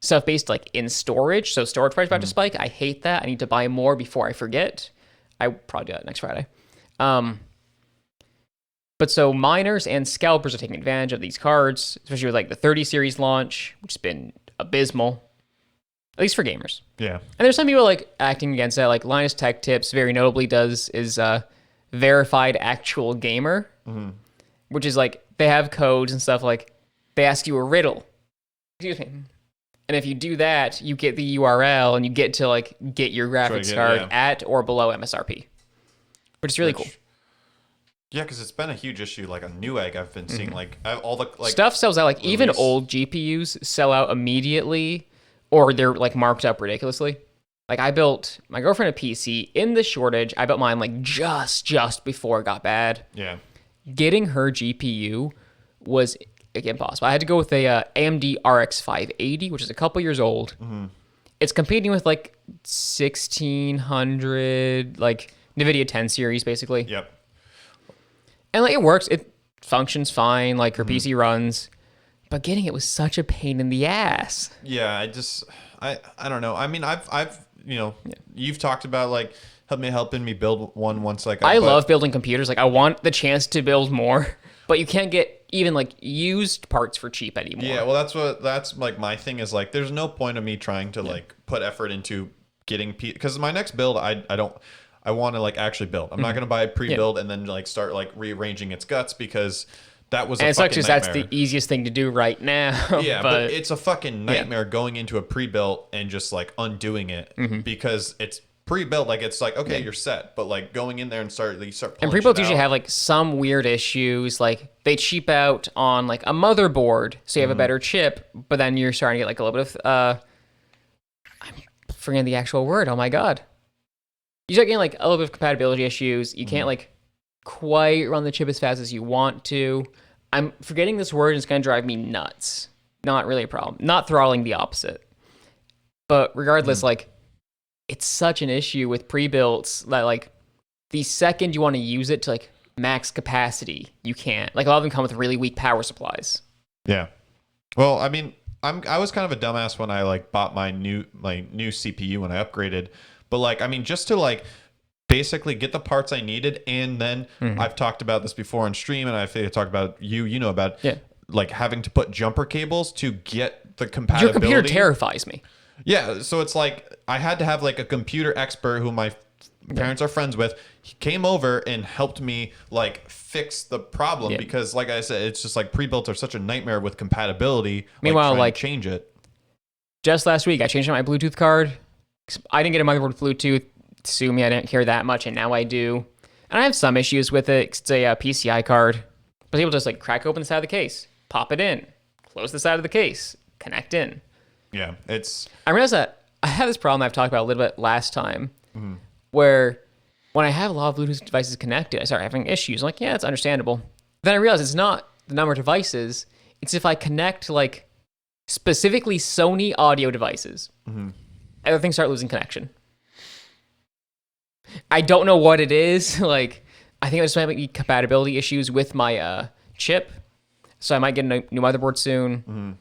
stuff based like in storage. So storage price about to spike. I hate that. I need to buy more before I forget. I probably do that next Friday. But so miners and scalpers are taking advantage of these cards, especially with like the 30 series launch, which has been abysmal, at least for gamers. Yeah. And there's some people like acting against that. Like Linus Tech Tips very notably is verified actual gamer, which is like they have codes and stuff like they ask you a riddle. Excuse me. And if you do that, you get the URL and you get to like get your graphics card at or below MSRP, which is really cool. Yeah, because it's been a huge issue. Like on Newegg, I've been seeing like all the like stuff sells out. Like even old GPUs sell out immediately, or they're like marked up ridiculously. Like I built my girlfriend a PC in the shortage. I built mine like just before it got bad. Yeah. Getting her GPU was impossible. I had to go with a AMD RX 580, which is a couple years old. It's competing with like 1600, like NVIDIA 10 series, basically. Yep. And like it works. It functions fine. Like her PC runs. But getting it was such a pain in the ass. Yeah, I don't know. I mean, I've you've talked about like helping me build one once like I love building computers. Like I want the chance to build more, but you can't get even like used parts for cheap anymore. Yeah, well, that's like my thing is like, there's no point of me trying to like put effort into getting because my next build, I want to like actually build. I'm not gonna buy a pre-build and then like start like rearranging its guts because that was a fucking nightmare. That's the easiest thing to do right now. Yeah, but it's a fucking nightmare going into a pre-built and just like undoing it because it's pre-built. Like it's like, okay, you're set, but like going in there and start and pre-builds usually have like some weird issues. Like they cheap out on like a motherboard, so you have a better chip, but then you're starting to get like a little bit of I'm forgetting the actual word. Oh my god, you start getting like a little bit of compatibility issues. You can't like quite run the chip as fast as you want to. I'm forgetting this word. It's gonna drive me nuts. Not really a problem. Not throttling, the opposite. But regardless, like it's such an issue with pre-builts that like the second you want to use it to like max capacity, you can't. Like a lot of them come with really weak power supplies. Yeah. Well, I mean, I was kind of a dumbass when I like bought my new CPU when I upgraded, but like I mean, just to like basically get the parts I needed, and then I've talked about this before on stream, and I think I talked about you know about like having to put jumper cables to get the compatibility. Your computer terrifies me. Yeah, so it's like I had to have like a computer expert who my parents are friends with. He came over and helped me like fix the problem because, like I said, it's just like pre-built are such a nightmare with compatibility. Meanwhile, like change it. Just last week, I changed out my Bluetooth card. I didn't get a motherboard with Bluetooth. Sue me, I didn't care that much, and now I do. And I have some issues with it. It's a PCI card, but people just like crack open the side of the case, pop it in, close the side of the case, connect in. Yeah, I realized that I have this problem I've talked about a little bit last time, where when I have a lot of Bluetooth devices connected, I start having issues. I'm like, yeah, it's understandable. Then I realize it's not the number of devices. It's if I connect like specifically Sony audio devices, other things start losing connection. I don't know what it is. Like, I think I just might be compatibility issues with my chip, so I might get a new motherboard soon.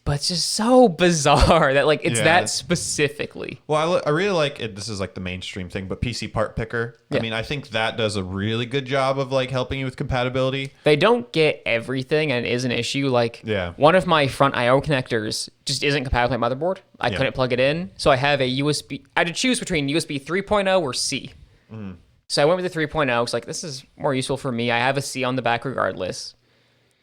But it's just so bizarre that like it's that specifically. Well, I really like it. This is like the mainstream thing, but PC Part Picker. I mean, I think that does a really good job of like helping you with compatibility. They don't get everything, and it is an issue. Like one of my front I/O connectors just isn't compatible with my motherboard. I couldn't plug it in, so I have a USB. I had to choose between USB 3.0 or C. So I went with the 3.0 because like this is more useful for me. I have a C on the back regardless.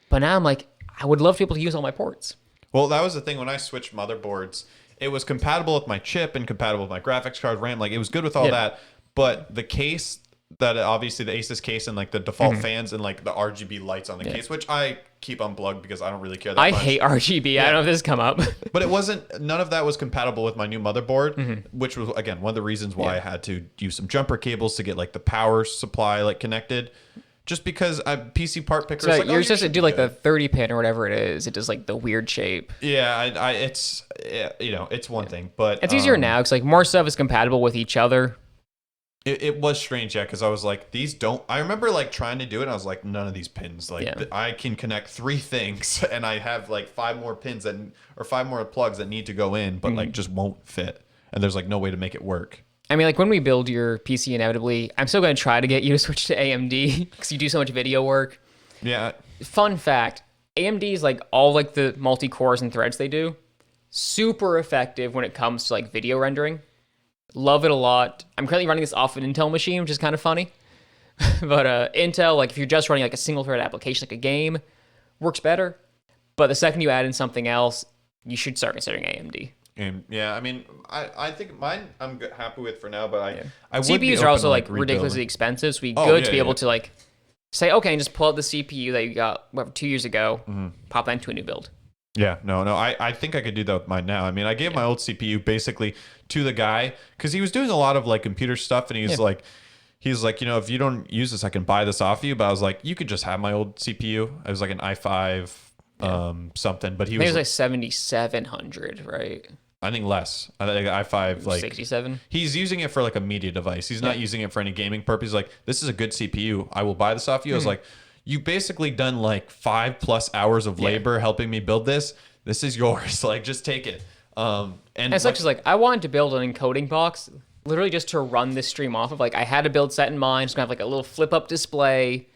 But now I'm like, I would love to be able to use all my ports. Well, that was the thing when I switched motherboards. It was compatible with my chip and compatible with my graphics card, RAM. Like it was good with all that. But the case, that obviously the Asus case and like the default fans and like the RGB lights on the case, which I keep unplugged because I don't really care that much. I hate RGB. I don't know if this has come up. But it wasn't, none of that was compatible with my new motherboard, which was, again, one of the reasons why I had to use some jumper cables to get like the power supply like connected. Just because PC Part Picker. So like, you're supposed to do like the 30 pin or whatever it is. It does like the weird shape. Yeah, it's you know, it's one thing, but it's easier now because like more stuff is compatible with each other. It was strange, because I was like, these don't. I remember like trying to do it, and I was like, none of these pins. Like I can connect 3 things, and I have like 5 more pins or 5 more plugs that need to go in, but like just won't fit, and there's like no way to make it work. I mean, like when we build your PC inevitably, I'm still going to try to get you to switch to AMD because you do so much video work. Yeah. Fun fact, AMD is like all like the multi-cores and threads they do. Super effective when it comes to like video rendering. Love it a lot. I'm currently running this off an Intel machine, which is kind of funny. But Intel, like if you're just running like a single thread application, like a game, works better. But the second you add in something else, you should start considering AMD. And yeah, I mean, I think mine I'm happy with for now, but I would CPUs are also like ridiculously expensive, so it'd be good to be able to like say, okay, and just pull out the CPU that you got 2 years ago, pop that into a new build. Yeah, no, I think I could do that with mine now. I mean, I gave my old CPU basically to the guy because he was doing a lot of like computer stuff, and he's like, you know, if you don't use this, I can buy this off you. But I was like, you could just have my old CPU. It was like an i5 something, but he was like 7700, right? I think less. I think i5 like 67. He's using it for like a media device. He's not using it for any gaming purpose. He's like, this is a good CPU. I will buy this off you. I was like, you basically done like 5+ hours of labor helping me build this. This is yours. Like, just take it. And it's like, like I wanted to build an encoding box literally just to run this stream off of. Like I had a build set in mind. Just gonna have like a little flip up display,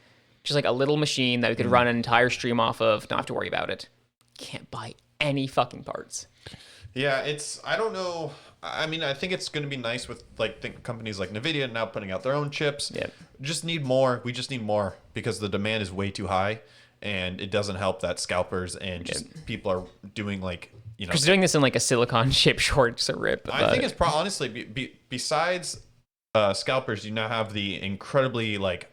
just like a little machine that we could run an entire stream off of, not have to worry about it. Can't buy any fucking parts. Yeah, I don't know. I mean, I think it's going to be nice with like companies like Nvidia now putting out their own chips. Yep. Just need more. We just need more because the demand is way too high, and it doesn't help that scalpers and just people are doing like, you know. Because doing this in like a silicon chip short's a rip. I think it's honestly besides scalpers, you now have the incredibly like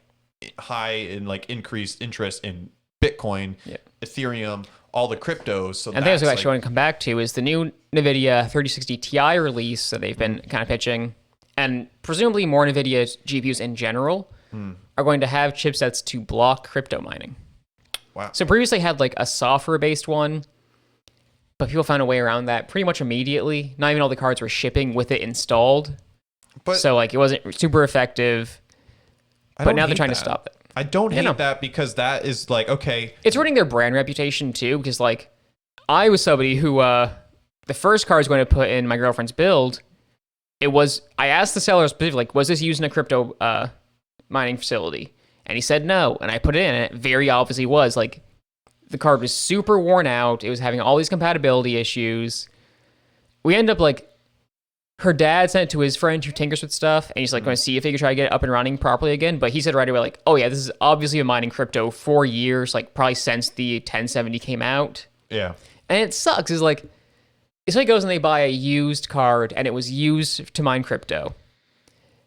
high and like increased interest in Bitcoin, Ethereum, all the cryptos. So I think that's what I actually want to come back to is the new NVIDIA 3060 Ti release that they've been kind of pitching, and presumably more NVIDIA GPUs in general are going to have chipsets to block crypto mining. Wow. So previously had like a software-based one, but people found a way around that pretty much immediately. Not even all the cards were shipping with it installed. But so like it wasn't super effective. But now they're trying to stop it. I don't hate that because that is like, okay. It's ruining their brand reputation too, because like I was somebody who the first car I was going to put in my girlfriend's build, I asked the seller specifically, like, was this used in a crypto mining facility? And he said no. And I put it in, and it very obviously was. Like, the card was super worn out. It was having all these compatibility issues. We end up like, her dad sent it to his friend who tinkers with stuff, and he's like going to see if he could try to get it up and running properly again. But he said right away, like, oh yeah, this is obviously been mining crypto for years, like probably since the 1070 came out. Yeah. And it sucks. It's like somebody goes and they buy a used card and it was used to mine crypto.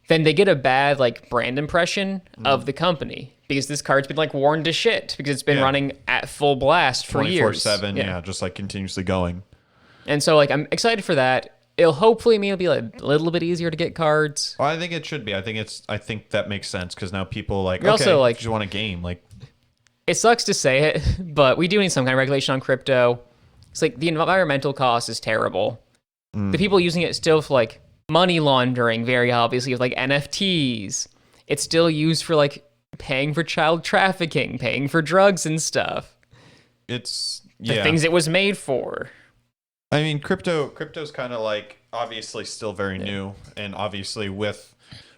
Then they get a bad like brand impression of the company because this card's been like worn to shit because it's been running at full blast for years. 24/7, just like continuously going. And so like I'm excited for that. It'll hopefully maybe be a little bit easier to get cards. Well, I think it should be. I think that makes sense because now people like also like just want a game. Like, it sucks to say it, but we do need some kind of regulation on crypto. It's like the environmental cost is terrible. The people using it still for like money laundering, very obviously with like NFTs. It's still used for like paying for child trafficking, paying for drugs and stuff. It's the things it was made for. I mean, crypto's kind of like obviously still very new, and obviously with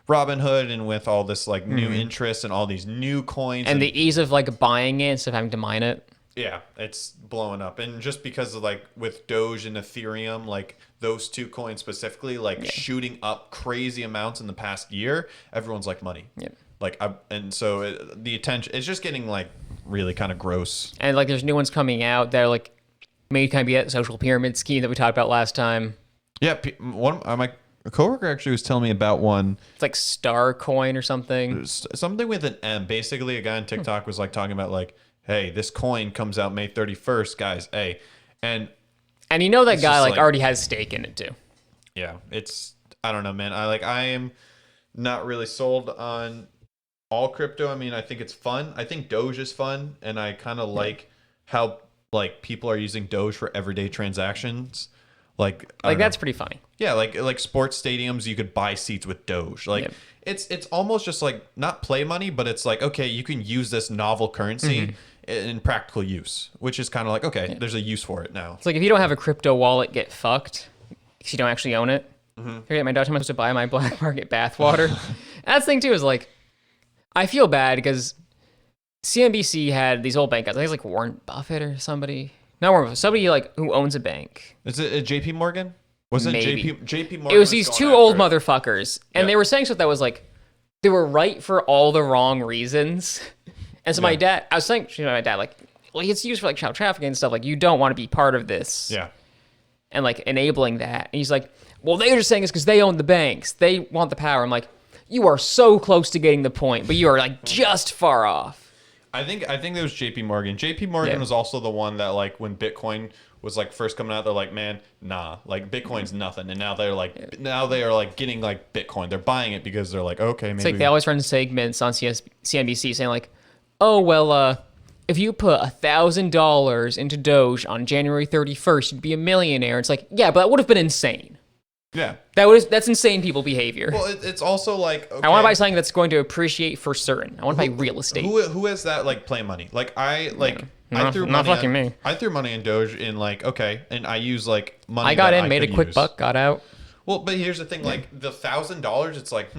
Robinhood and with all this like new interest and all these new coins and the ease of like buying it instead of having to mine it. Yeah, it's blowing up, and just because of like with Doge and Ethereum, like those two coins specifically, like shooting up crazy amounts in the past year, everyone's like money. Yeah, like and so the attention it's just getting like really kind of gross. And like there's new ones coming out that are like. Maybe kind of be that social pyramid scheme that we talked about last time. Yeah, my coworker actually was telling me about one. It's like Star Coin or something. Something with an M. Basically, a guy on TikTok was like talking about like, hey, this coin comes out May 31st, guys. Hey, and you know that guy like already has stake in it too. Yeah, I don't know, man. I am not really sold on all crypto. I mean, I think it's fun. I think Doge is fun, and I kind of like how. Like people are using Doge for everyday transactions, like that's pretty funny. Yeah, like sports stadiums, you could buy seats with Doge. Like it's almost just like not play money, but it's like okay, you can use this novel currency in practical use, which is kind of like okay, there's a use for it now. It's like if you don't have a crypto wallet, get fucked because you don't actually own it. Here, my daughter supposed to buy my black market bathwater. That's the thing too is like I feel bad because. CNBC had these old bank guys. I think it's like Warren Buffett or somebody. Not Warren Buffett. Somebody like who owns a bank. Is it JP Morgan? Wasn't JP Morgan? It was these two old motherfuckers. And they were saying stuff that was like, they were right for all the wrong reasons. And so my dad, I was saying to my dad, like, well, it's used for like child trafficking and stuff. Like, you don't want to be part of this. Yeah. And like enabling that. And he's like, well, they're just saying it's because they own the banks. They want the power. I'm like, you are so close to getting the point, but you are like just far off. I think there was JP Morgan. JP Morgan was also the one that like when Bitcoin was like first coming out, they're like, man, nah, like Bitcoin's nothing. And now they're like now they are like getting like Bitcoin. They're buying it because they're like, okay, maybe. It's like they always run segments on CNBC saying like, oh well, if you put $1,000 into Doge on January 31st, you'd be a millionaire. It's like, yeah, but that would have been insane. Yeah, that's insane people behavior. Well, it's also like okay, I want to buy something that's going to appreciate for certain. I want to buy real estate. Who has that like play money? Like I threw money. I threw money in Doge in like okay, and I use like money. I got in, made a quick buck, got out. Well, but here's the thing: like the $1,000, it's like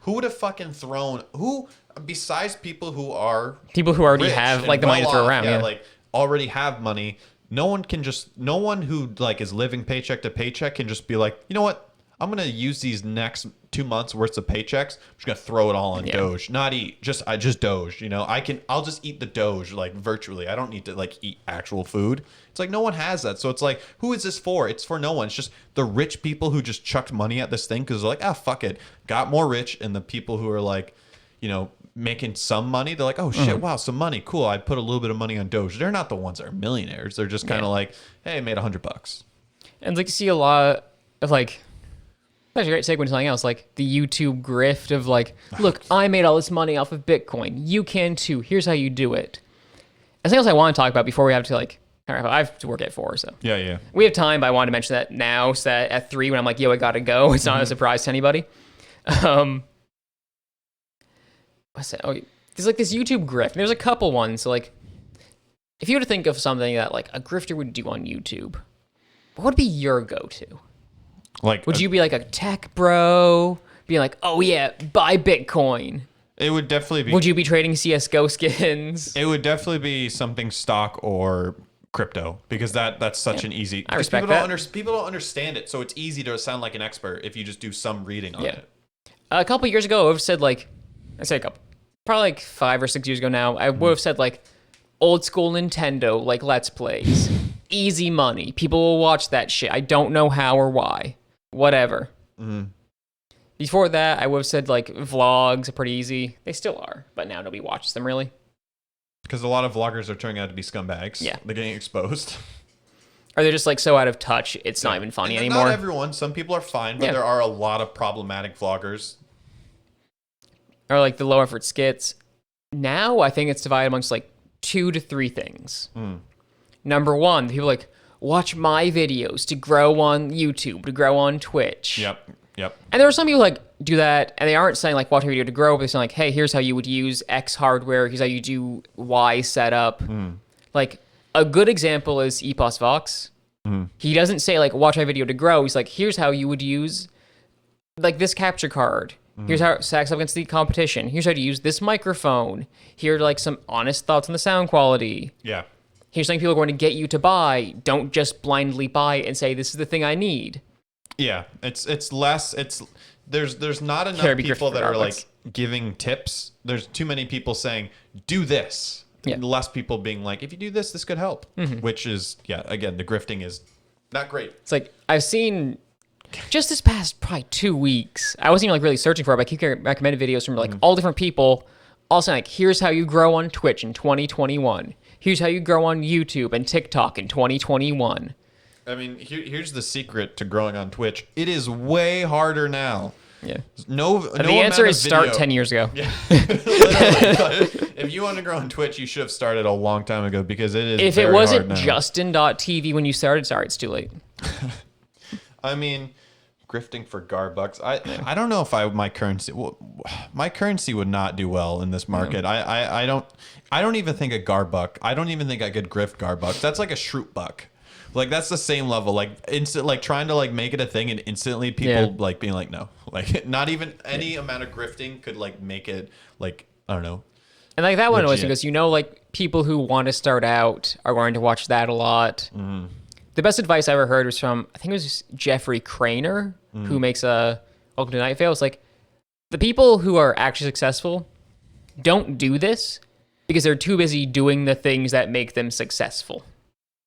who would have fucking thrown who? besides people who already rich have and like the money to well throw off, around. Yeah. like already have money. No one who like is living paycheck to paycheck can just be like, you know what? I'm gonna use these next 2 months worth of paychecks. I'm just gonna throw it all on Doge. Not eat, just Doge. You know, I'll just eat the Doge like virtually. I don't need to like eat actual food. It's like no one has that. So it's like, who is this for? It's for no one. It's just the rich people who just chucked money at this thing because they're like, ah, fuck it, got more rich, and the people who are like, you know, making some money, they're like, oh shit, wow, some money, cool. I put a little bit of money on Doge. They're not the ones that are millionaires. They're just kind of like, hey, I made $100. And like you see a lot of like. That's a great segue to something else, like the YouTube grift of like, look, I made all this money off of Bitcoin. You can too. Here's how you do it. Something else I want to talk about before we have to like, all right, I have to work at 4, so. Yeah. We have time, but I wanted to mention that now, so that at 3 when I'm like, yo, I gotta go, it's not a surprise to anybody. What's that? Oh, there's like this YouTube grift. There's a couple ones, so like, if you were to think of something that like a grifter would do on YouTube, what would be your go-to? Like, would you be like a tech bro, being like, oh yeah, buy Bitcoin? It would definitely be. Would you be trading CS:GO skins? It would definitely be something stock or crypto because that's such an easy. I respect people that. People don't understand it, so it's easy to sound like an expert if you just do some reading on it. A couple years ago, I've said like, I say a couple, probably like 5 or 6 years ago now, I would have said like, old school Nintendo, like Let's Plays, easy money. People will watch that shit. I don't know how or why. Whatever. Before that, I would have said like vlogs are pretty easy. They still are, but now nobody watches them really. Because a lot of vloggers are turning out to be scumbags. Yeah. They're getting exposed. Or they're just like so out of touch, it's not even funny anymore. Not everyone. Some people are fine, but there are a lot of problematic vloggers. Or like the low effort skits. Now I think it's divided amongst like 2 to 3 things. Number 1, people like, watch my videos to grow on YouTube, to grow on Twitch. Yep. And there are some people like do that, and they aren't saying like watch a video to grow, but they're saying like, hey, here's how you would use X hardware, here's how you do Y setup. Like a good example is Epos Vox. He doesn't say like watch my video to grow. He's like, here's how you would use like this capture card. Here's how it stacks up against the competition. Here's how to use this microphone. Here are like some honest thoughts on the sound quality. Yeah. Here's something people are going to get you to buy. Don't just blindly buy it and say, this is the thing I need. Yeah. There's not enough people that are like giving tips. There's too many people saying, do this. Yeah. Less people being like, if you do this, this could help. Which is, again, the grifting is not great. It's like, I've seen, just this past probably 2 weeks, I wasn't even like really searching for it, but I keep getting recommended videos from like all different people. All saying like, here's how you grow on Twitch in 2021. Here's how you grow on YouTube and TikTok in 2021. I mean, here's the secret to growing on Twitch. It is way harder now. Yeah. The answer is start 10 years ago. Yeah. Literally. If you want to grow on Twitch, you should have started a long time ago because it is. If very it wasn't hard now. Justin.tv when you started, sorry, it's too late. I mean, grifting for Garbucks. I don't know if my currency would not do well in this market. I don't even think a Garbuck. I don't even think I could grift Garbucks. That's like a Shrootbuck. Like that's the same level. Like instant, like trying to like make it a thing, and instantly people like being like no, like not even any amount of grifting could like make it like I don't know. And like that one was because like people who want to start out are going to watch that a lot. The best advice I ever heard was from I think it was Jeffrey Craner who makes a Welcome to Night Vale. It's like the people who are actually successful don't do this because they're too busy doing the things that make them successful.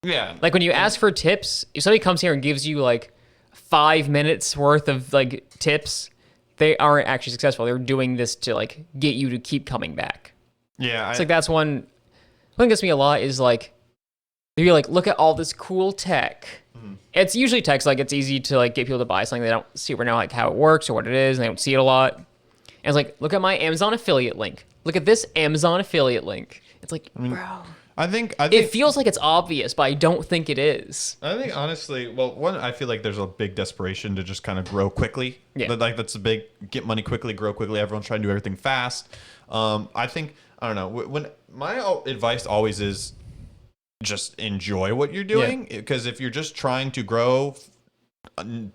Yeah. Like when you ask for tips, if somebody comes here and gives you like 5 minutes worth of like tips, they aren't actually successful. They're doing this to like get you to keep coming back. Yeah. It's like that's one thing that gets me a lot is like, you're like, look at all this cool tech. It's usually tech, so like it's easy to like get people to buy something they don't super know like how it works or what it is, and they don't see it a lot. And it's like, look at my Amazon affiliate link. Look at this Amazon affiliate link. It's like, bro. I think it feels like it's obvious, but I don't think it is. I think honestly, well, one, I feel like there's a big desperation to just kind of grow quickly. Yeah. Like that's a big get money quickly, grow quickly. Everyone's trying to do everything fast. I think I don't know. When my advice always is just enjoy what you're doing, because if you're just trying to grow,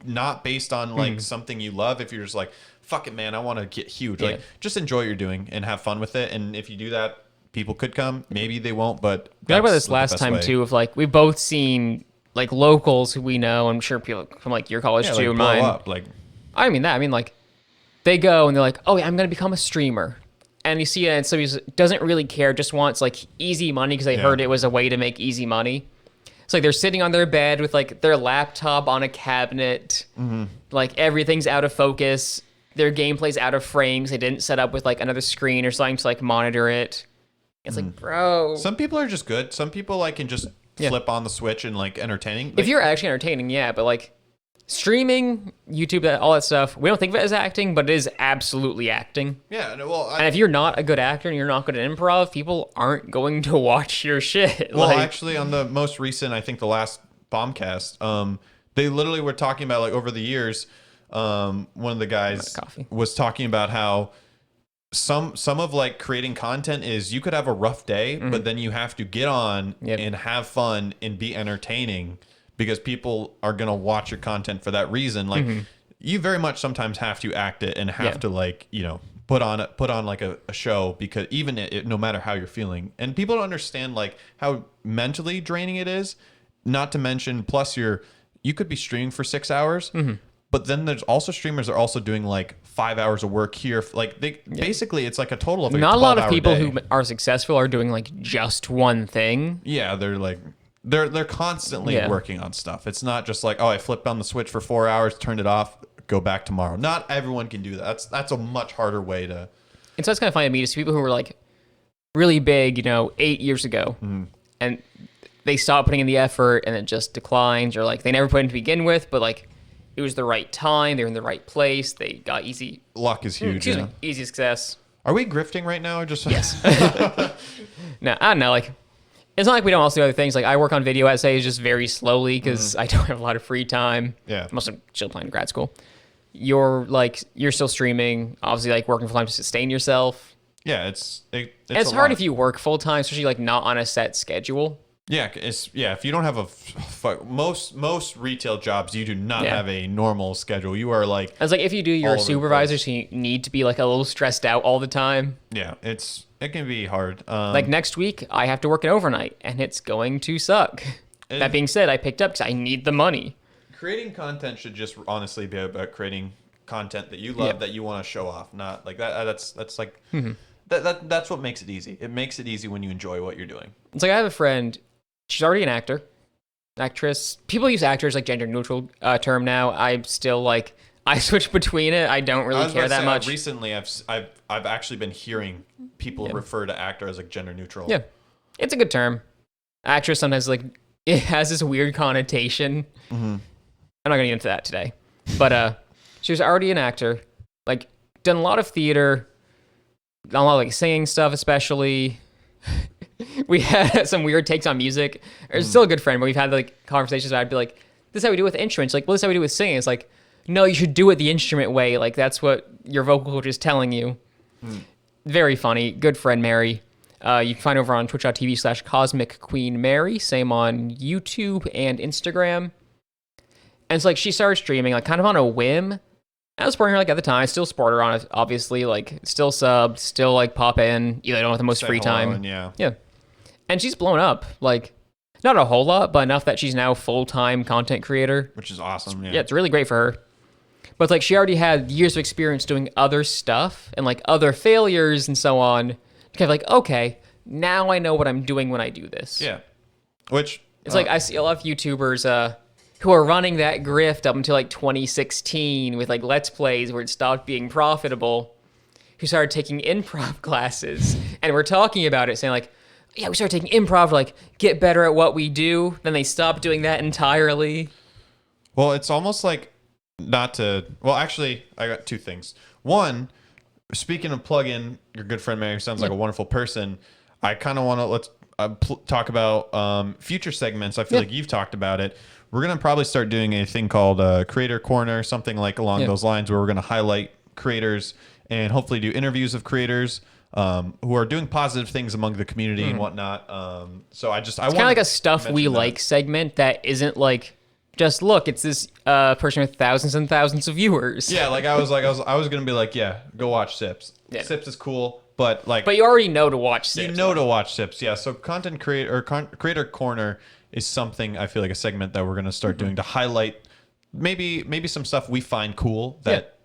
not based on like something you love, if you're just like fuck it, man, I want to get huge. Yeah. Like, just enjoy what you're doing and have fun with it. And if you do that, people could come. Maybe they won't, but We talked about that's this the last best time way. too. Of like we've both seen like locals who we know. I'm sure people from like your college Yeah, too, like, and blow mine. up. Like, I mean that. I mean like they go and they're like, oh, yeah, I'm gonna become a streamer, and you see it, and so he doesn't really care, just wants like easy money because they Yeah. heard it was a way to make easy money. It's like they're sitting on their bed with like their laptop on a cabinet, like everything's out of focus. Their gameplay's out of frames. They didn't set up with like another screen or something to like monitor it. It's like, bro. some people are just good. Some people like can just Yeah. flip on the switch and like entertaining. If you're actually entertaining, yeah, but like streaming, YouTube, all that stuff, we don't think of it as acting, but it is absolutely acting. yeah, no, well, And if you're not a good actor and you're not good at improv, people aren't going to watch your shit. well, like, actually, on the most recent, I think the last Bombcast, they literally were talking about like over the years. One of the guys Coffee. was talking about how some of like creating content is you could have a rough day, but then you have to get on Yep. and have fun and be entertaining because people are gonna watch your content for that reason. Like you very much sometimes have to act it and have Yeah. to like put on like a show because even no matter how you're feeling, and people don't understand like how mentally draining it is. Not to mention, plus you could be streaming for 6 hours. But then there's also streamers that are also doing like 5 hours of work here. Like basically it's like a total of like not a lot of 12-hour people day. who are successful are doing like just one thing. Yeah, they're like they're constantly Yeah. working on stuff. It's not just like, oh, I flipped on the switch for 4 hours, turned it off, go back tomorrow. Not everyone can do that. That's a much harder way to. And so it's kind of funny to me to see people who were like really big, 8 years ago, and they stopped putting in the effort and it just declines, or like they never put in to begin with, but like it was the right time, they were in the right place, they got easy, Luck is huge. excuse Yeah. me, easy success. Are we grifting right now or just? Yes. No, I don't know. Like, it's not like we don't also do other things. Like, I work on video essays just very slowly because I don't have a lot of free time. Yeah. I'm also still playing grad school. You're still streaming, obviously, like working full time to sustain yourself. Yeah, it's And it's a hard lot. if you work full time, especially like not on a set schedule. Yeah, if you don't have most retail jobs, you do not Yeah. have a normal schedule. You are like, It's like if you do, you're All a over the supervisor, place. so you need to be like a little stressed out all the time. yeah, it can be hard. Like next week, I have to work an overnight, and it's going to suck. And- That being said, I picked up because I need the money. creating content should just honestly be about creating content that you love, Yep. that you want to show off. Not like that. That's like that's what makes it easy. It makes it easy when you enjoy what you're doing. It's like I have a friend. She's already an actress. People use actors like gender neutral term now. I'm still like I switch between it. I don't I really was care about to that say, much. Recently, I've actually been hearing people refer to actor as like gender neutral. Yeah, it's a good term. Actress sometimes like it has this weird connotation. I'm not gonna get into that today, but she was already an actor. Like done a lot of theater, done a lot of like singing stuff, especially. We had some weird takes on music. It's still a good friend, but we've had like conversations about I'd be like, this is how we do it with instruments. Like, well, this is how we do it with singing. It's like, no, you should do it the instrument way. Like, that's what your vocal coach is telling you. Very funny. Good friend, Mary. You can find her over on twitch.tv/Cosmic Queen Mary. Same on YouTube and Instagram. And it's like she started streaming, like kind of on a whim. I was supporting her like at the time. I still support her on it, obviously. Like, still subbed, still like pop in. You know, I don't have the most Say free hello time. and yeah. Yeah. And she's blown up. Like, not a whole lot, but enough that she's now full-time content creator. Which is awesome. Yeah, it's really great for her. But it's like she already had years of experience doing other stuff and like other failures and so on. Kind of like, okay, now I know what I'm doing when I do this. Yeah. Which It's like I see a lot of YouTubers who are running that grift up until like 2016 with like Let's Plays where it stopped being profitable, who started taking improv classes. And we're talking about it, saying like, yeah, we started taking improv to like get better at what we do. Then they stopped doing that entirely. well, it's almost like not to. Well, actually, I got two things. One, speaking of plug-in, your good friend Mary sounds like a wonderful person. I kind of want to let's talk about future segments. I feel like you've talked about it. We're gonna probably start doing a thing called Creator Corner, something like along those lines, where we're gonna highlight creators and hopefully do interviews of creators who are doing positive things among the community and whatnot. So I want Kind of like a stuff we like segment that isn't like just look, it's this person with thousands and thousands of viewers. Yeah, like I was gonna be like, yeah, go watch Sips. Yeah. Sips is cool, but like, But you already know to watch Sips. you know to watch Sips. Yeah, so content creator creator corner is something I feel like a segment that we're gonna start doing to highlight maybe some stuff we find cool that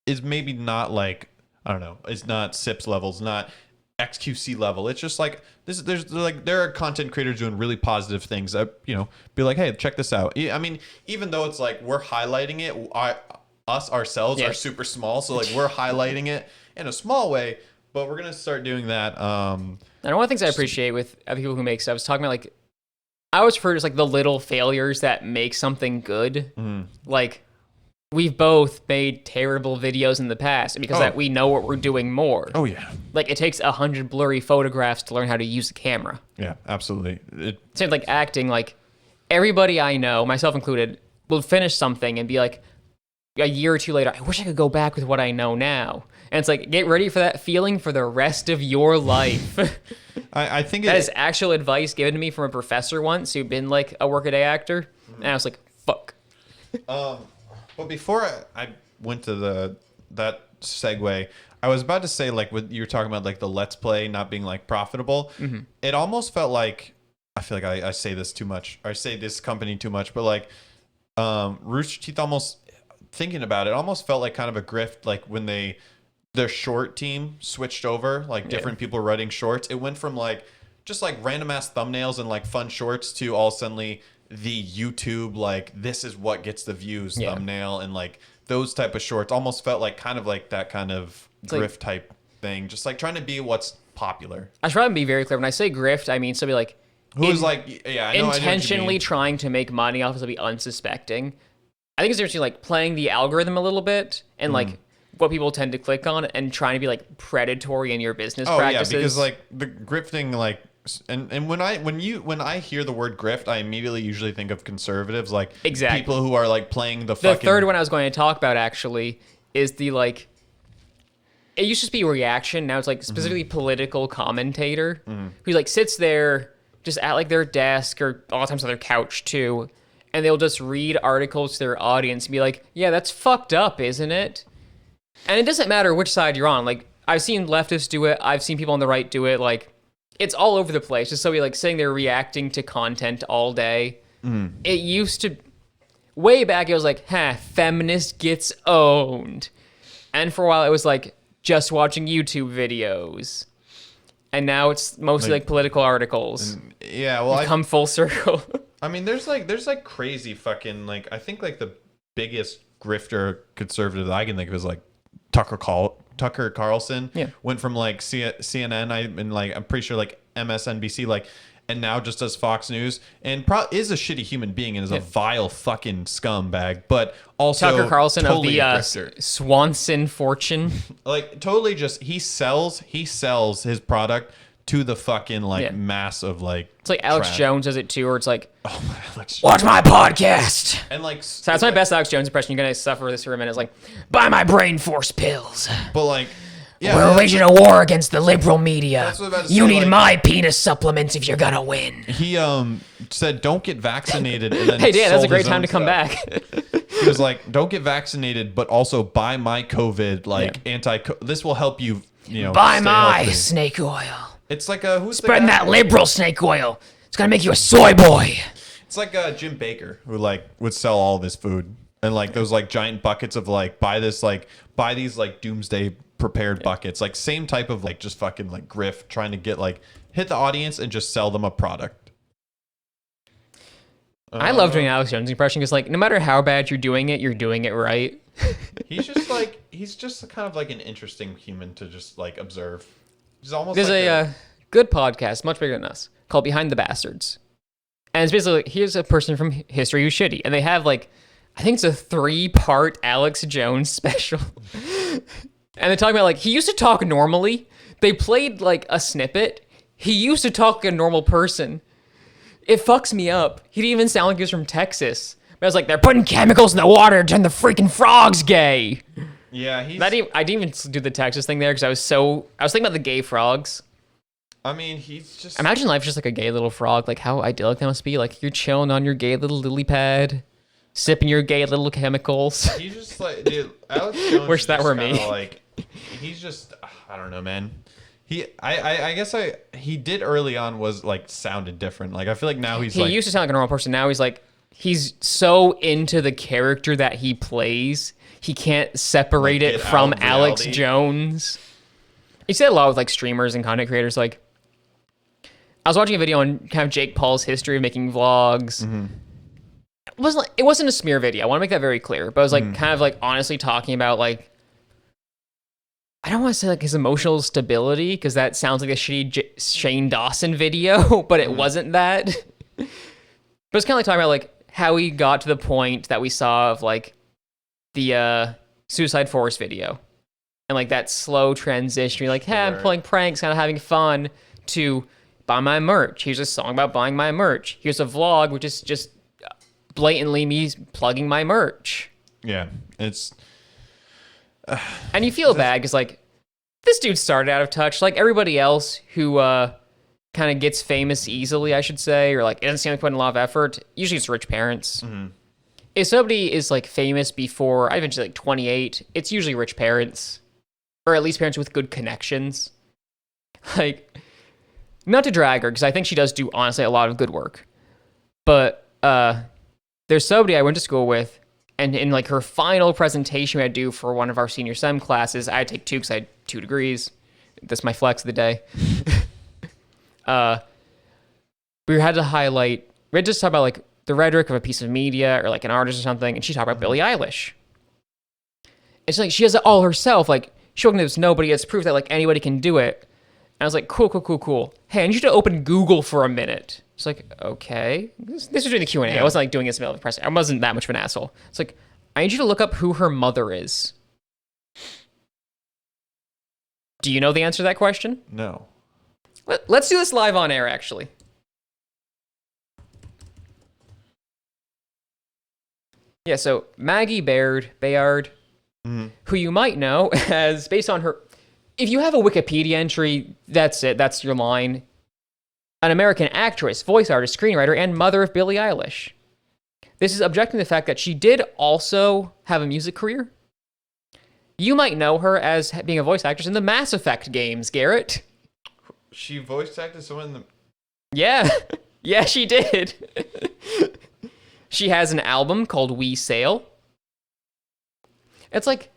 is maybe not like, I don't know, it's not Sips levels, not XQC level. It's just like there are content creators doing really positive things that, you know, be like, hey, check this out. I mean, even though it's like we're highlighting it, us ourselves are super small, so like we're highlighting it in a small way, but we're gonna start doing that. And one of the things I appreciate with people who make stuff is talking about, like, I always refer to as like the little failures that make something good. Like, we've both made terrible videos in the past, and because of that, we know what we're doing more. Oh yeah. Like, it takes 100 blurry photographs to learn how to use the camera. Yeah, absolutely. Same like acting. Like, everybody I know, myself included, will finish something and be like, a year or two later, I wish I could go back with what I know now. And it's like, get ready for that feeling for the rest of your life. I think that is actual advice given to me from a professor once who'd been like a workaday actor. And I was like, fuck. But before I went to that segue, I was about to say, like, what you were talking about, like the Let's Play not being like profitable. It almost felt like, I feel like I say this too much, or I say this company too much, but like Rooster Teeth, almost thinking about it, almost felt like kind of a grift, like when their short team switched over, like different people writing shorts. It went from like just like random ass thumbnails and like fun shorts to all suddenly the YouTube, like, this is what gets the views thumbnail, and like those type of shorts almost felt like kind of like that kind of grift type thing, just like trying to be what's popular. I should probably be very clear. When I say grift, I mean somebody like who's like, yeah, I know, intentionally trying to make money off of somebody unsuspecting. I think it's actually like playing the algorithm a little bit and like what people tend to click on and trying to be like predatory in your business practices. Yeah, because like the grifting, like, and when I hear the word grift, I immediately usually think of conservatives, like people who are like playing the third one I was going to talk about actually is the like, it used to be reaction, now it's like specifically political commentator who like sits there just at like their desk or a lot of times on their couch too, and they'll just read articles to their audience and be like, yeah, that's fucked up, isn't it? And it doesn't matter which side you're on. Like, I've seen leftists do it. I've seen people on the right do it. Like, it's all over the place. Just so we like sitting there reacting to content all day. It used to, way back, it was like, feminist gets owned. And for a while, it was like just watching YouTube videos. And now it's mostly like political articles. Yeah, well, come full circle. I mean, there's like crazy fucking, like, I think like the biggest grifter conservative that I can think of is like Tucker Carlson. Went from like CNN, and like I'm pretty sure like MSNBC, like, and now just does Fox News, and is a shitty human being and is a vile fucking scumbag, but also Tucker Carlson totally of the Swanson fortune. Like, totally just he sells his product to the fucking like mass of like, it's like Alex trash. Jones does it too, where it's like, Alex watch my podcast, and like, so that's my best Alex Jones impression. You're gonna suffer this for a minute. It's like, buy my brain force pills. But like, we're waging a war against the liberal media. You need like, my penis supplements if you're gonna win. He said, don't get vaccinated, and then hey Dan, that's a great time to come back. He was like, don't get vaccinated, but also buy my COVID, like this will help you, buy my snake oil. It's like who's spreading that liberal snake oil? It's gonna make you a soy boy. It's like Jim Baker, who like would sell all of his food, and like those like giant buckets of like buy these like doomsday prepared buckets, like same type of like just fucking like grift, trying to get like hit the audience and just sell them a product. I love doing Alex Jones impression because like no matter how bad you're doing it right. he's just kind of like an interesting human to just like observe. There's a good podcast, much bigger than us, called Behind the Bastards. And it's basically, here's a person from history who's shitty. And they have like, I think it's a 3-part Alex Jones special. And they're talking about like, he used to talk normally. They played like a snippet. He used to talk like a normal person. It fucks me up. He didn't even sound like he was from Texas. But I was like, they're putting chemicals in the water to turn the freaking frogs gay. Yeah, I didn't even do the Texas thing there because I was thinking about the gay frogs. I mean, he's just... Imagine life just like a gay little frog. Like, how idyllic that must be. Like, you're chilling on your gay little lily pad. sipping your gay little chemicals. He's just like, dude, Alex Jones. Wish that were me. Like, he's just, I don't know, man. I guess he did early on was like sounded different. Like I feel like now he used to sound like a normal person. Now he's so into the character that he plays, he can't separate it from Alex Jones. You see that a lot with like streamers and content creators. Like, I was watching a video on kind of Jake Paul's history of making vlogs. Mm-hmm. It wasn't a smear video. I want to make that very clear. But it was like kind of like honestly talking about like, I don't want to say like his emotional stability because that sounds like a shitty Shane Dawson video, but it wasn't that. But it's kind of like talking about like how he got to the point that we saw of like the Suicide Forest video. And like that slow transition, you're like, hey, I'm playing pranks, kind of having fun, to buy my merch. Here's a song about buying my merch. Here's a vlog, which is just blatantly me plugging my merch. Yeah, it's... and you feel bad because like this dude started out of touch like everybody else who kind of gets famous easily, I should say, or like it doesn't seem like putting a lot of effort. Usually it's rich parents. Mm-hmm. If somebody is like famous before I eventually like 28, it's usually rich parents, or at least parents with good connections. Like, not to drag her because I think she does do honestly a lot of good work, but there's somebody I went to school with. And in like her final presentation we had to do for one of our senior SEM classes, I had to take 2 because I had 2 degrees. That's my flex of the day. We had to talk about like the rhetoric of a piece of media or like an artist or something, and she talked about Billie Eilish. It's like she does it all herself. Like she wasn't there's nobody. It's proof that like anybody can do it. And I was like, cool. Hey, I need you to open Google for a minute. It's like, okay. This was during the Q&A. Yeah. I wasn't like doing this in the middle of the press. I wasn't that much of an asshole. It's like, I need you to look up who her mother is. Do you know the answer to that question? No. Let's do this live on air, actually. Yeah, so Maggie Bayard, who you might know as, based on her... If you have a Wikipedia entry, that's it. That's your line. An American actress, voice artist, screenwriter, and mother of Billie Eilish. This is objecting to the fact that she did also have a music career. You might know her as being a voice actress in the Mass Effect games, Garrett. She voice acted someone in the... Yeah. Yeah, she did. She has an album called We Sail. It's like...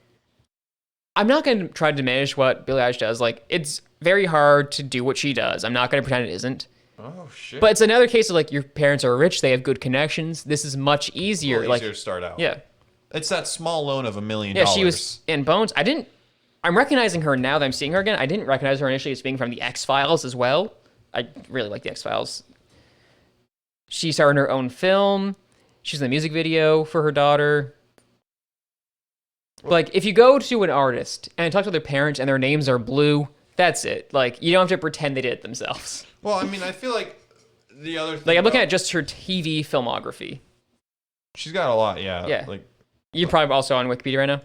I'm not going to try to diminish what Billie Eilish does. Like, it's very hard to do what she does. I'm not going to pretend it isn't. Oh, shit. But it's another case of, like, your parents are rich. They have good connections. This is much easier. Easier to start out. Yeah. It's that small loan of $1 million. Yeah, she was in Bones. I'm recognizing her now that I'm seeing her again. I didn't recognize her initially as being from the X-Files as well. I really like the X-Files. She starred in her own film. She's in the music video for her daughter. Like, if you go to an artist and talk to their parents and their names are blue, that's it. Like, you don't have to pretend they did it themselves. Well, I mean, I feel like the other thing... Like, I'm looking at just her TV filmography. She's got a lot, yeah. Yeah. Like, you're probably also on Wikipedia right now?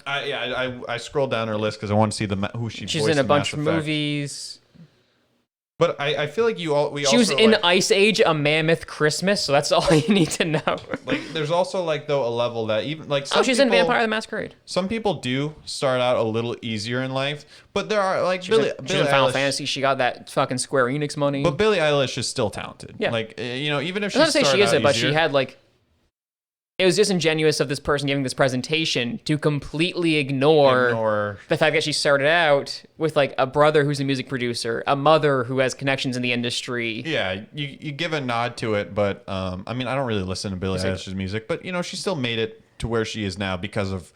I scrolled down her list because I want to see who she voiced. She's in a bunch of movies. But I feel like she was in Ice Age, A Mammoth Christmas, so that's all you need to know. Like, there's also like though a level that even like she's in Vampire the Masquerade. Some people do start out a little easier in life, but there are like she's in Final Fantasy. She got that fucking Square Enix money. But Billie Eilish is still talented. Yeah, like even if she started out easier, but she had like. It was disingenuous of this person giving this presentation to completely ignore the fact that she started out with like a brother who's a music producer, a mother who has connections in the industry. Yeah, you give a nod to it, but I mean, I don't really listen to Billie Eilish's music, but she still made it to where she is now because of,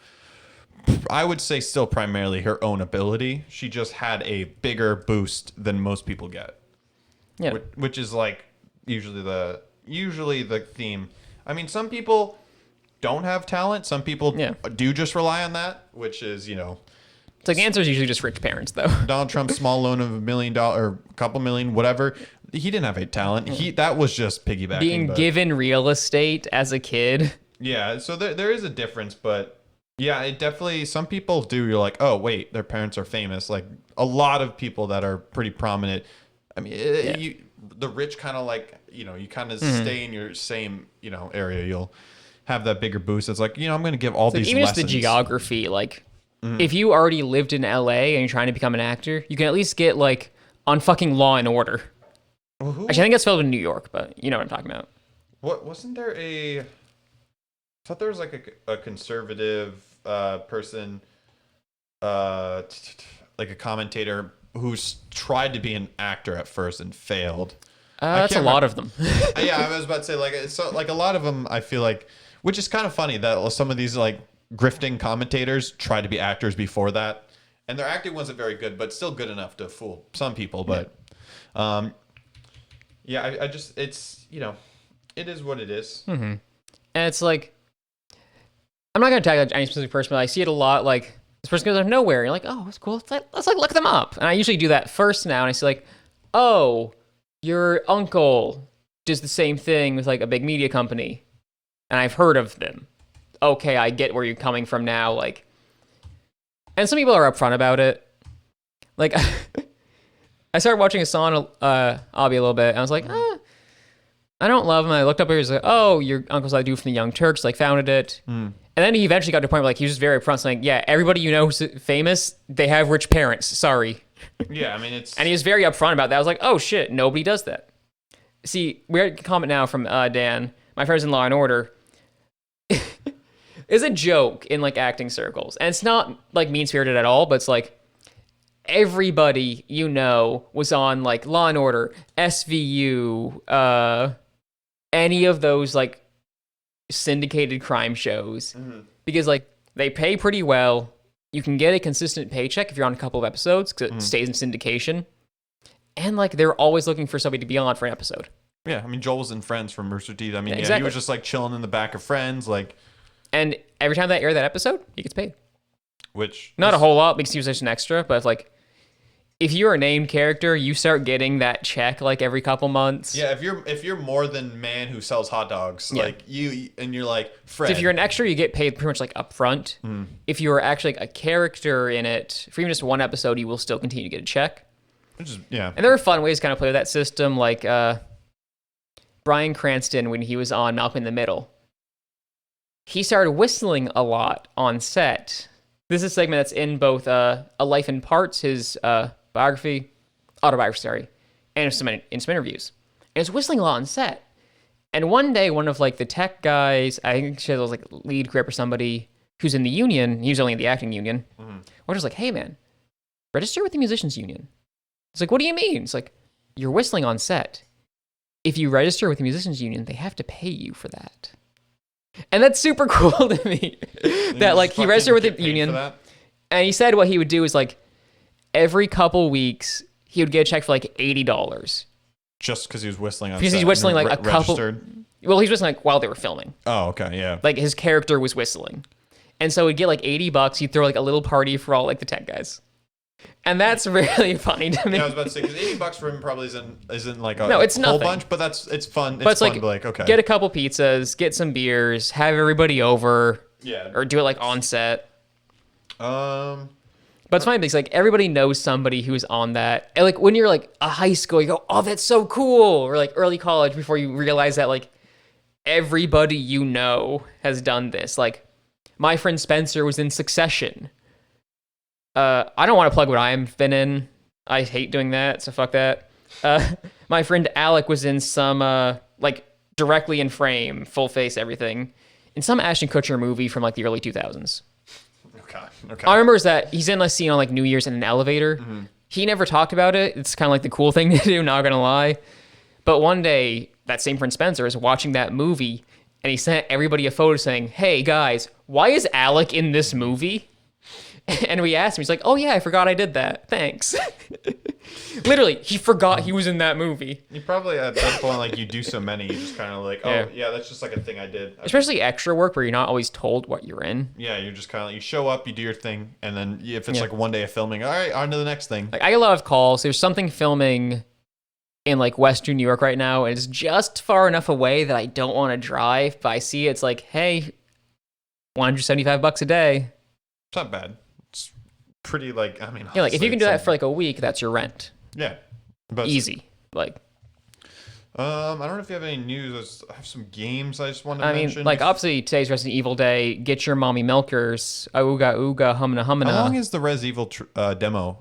I would say, still primarily her own ability. She just had a bigger boost than most people get. Yeah, which is like usually the theme. I mean, some people don't have talent. Some people do just rely on that, which is, It's like the answer is usually just rich parents, though. Donald Trump's small loan of $1 million or a couple million, whatever. He didn't have a talent. That was just piggybacking. Being given real estate as a kid. Yeah, so there is a difference, but yeah, it definitely, some people do. You're like, oh, wait, their parents are famous. Like a lot of people that are pretty prominent. I mean, the rich kind of like, you kind of stay in your same, area. have that bigger boost. It's like, I'm going to give all these even lessons. just the geography, like if you already lived in LA and you're trying to become an actor, you can at least get like on fucking Law and Order. Actually, I think that's filmed in New York, but you know what I'm talking about. What wasn't there I thought there was like a conservative person, like a commentator who's tried to be an actor at first and failed. That's a lot of them. Yeah, I was about to say like so like a lot of them. I feel like, which is kind of funny that some of these like grifting commentators tried to be actors before that, and their acting wasn't very good, but still good enough to fool some people. But I just it's it is what it is. Mm-hmm. And it's like, I'm not gonna tag any specific person, but I see it a lot. Like this person goes out of nowhere. You're like, oh, that's cool. Let's look them up. And I usually do that first now. And I see like, oh, your uncle does the same thing with like a big media company, and I've heard of them. Okay, I get where you're coming from now. Like, and some people are upfront about it. Like, I started watching Hassan Abi a little bit, and I was like, I don't love him. And I looked up here, he was like, oh, your uncle's that dude from the Young Turks, like founded it. And then he eventually got to a point where like he was just very upfront saying, yeah, everybody you know who's famous, they have rich parents. Sorry. Yeah, I mean, and he was very upfront about that. I was like, oh shit, nobody does that. See, we had a comment now from Dan, my friends in Law and Order. It's a joke in like acting circles, and it's not like mean-spirited at all, but it's like everybody you know was on like Law and Order, SVU, any of those like syndicated crime shows, because like they pay pretty well. You can get a consistent paycheck if you're on a couple of episodes because it stays in syndication. And like they're always looking for somebody to be on for an episode. Yeah, I mean Joel was in Friends from Rooster Teeth. I mean, exactly. He was just like chilling in the back of Friends, like. And every time they air that episode, he gets paid. Which not a whole lot because he was just an extra, but it's like if you're a named character, you start getting that check like every couple months. Yeah, if you're more than man who sells hot dogs, like you're like Fred. So if you're an extra, you get paid pretty much like upfront. If you're actually like a character in it, for even just one episode, you will still continue to get a check. Which is, yeah. And there are fun ways to kind of play with that system, like Bryan Cranston when he was on Malcolm in the Middle. He started whistling a lot on set. This is a segment that's in both A Life in Parts, his autobiography, and in some interviews. And he's whistling a lot on set. And one day, one of like the tech guys, I think she was like lead grip or somebody who's in the union, he was only in the acting union, was like, hey man, register with the musicians union. It's like, what do you mean? It's like, you're whistling on set. If you register with the musicians union, they have to pay you for that. And that's super cool to me. That like he registered with the union, and he said what he would do is like every couple weeks he would get a check for like $80. Just because he was whistling on set. Because he's whistling like a couple. Well, he's whistling like while they were filming. Oh, okay, yeah. Like his character was whistling, and so he'd get like $80. He'd throw like a little party for all like the tech guys. And that's really funny to me. Yeah, I was about to say, because $80 for him probably isn't like a it's whole nothing. bunch, but it's fun. It's fun like, to be like, okay. Get a couple pizzas, get some beers, have everybody over. Yeah. Or do it like on set. But it's funny because like everybody knows somebody who's on that. And like when you're like a high school, you go, oh, that's so cool. Or like early college before you realize that like everybody you know has done this. Like my friend Spencer was in Succession. I don't want to plug what I've been in. I hate doing that, so fuck that. My friend Alec was in some, like, directly in frame, full face, everything, in some Ashton Kutcher movie from, like, the early 2000s. Okay. I remember is that he's in a scene on, like, New Year's in an elevator. He never talked about it. It's kind of like the cool thing to do, not gonna lie. But one day, that same friend Spencer is watching that movie, and he sent everybody a photo saying, hey, guys, why is Alec in this movie? And we asked him, he's like, oh yeah, I forgot I did that. Thanks. Literally, he forgot he was in that movie. You probably at that point, like you do so many, you just kind of like, oh yeah, that's just like a thing I did. Especially extra work where you're not always told what you're in. Yeah, you're just kind of like, you show up, you do your thing, and then if it's like one day of filming, all right, on to the next thing. Like I get a lot of calls. There's something filming in like Western New York right now, and it's just far enough away that I don't want to drive, but I see it's like, hey, $175 a day. It's not bad. Pretty like, I mean, yeah, like if you can do that for like a week, that's your rent. Yeah, easy. Like I don't know if you have any news. I have some games I just wanted to I mean, mention. like, obviously, today's Resident Evil Day. Get your mommy milkers. Ooga ooga humna humna. How long is the Res Evil demo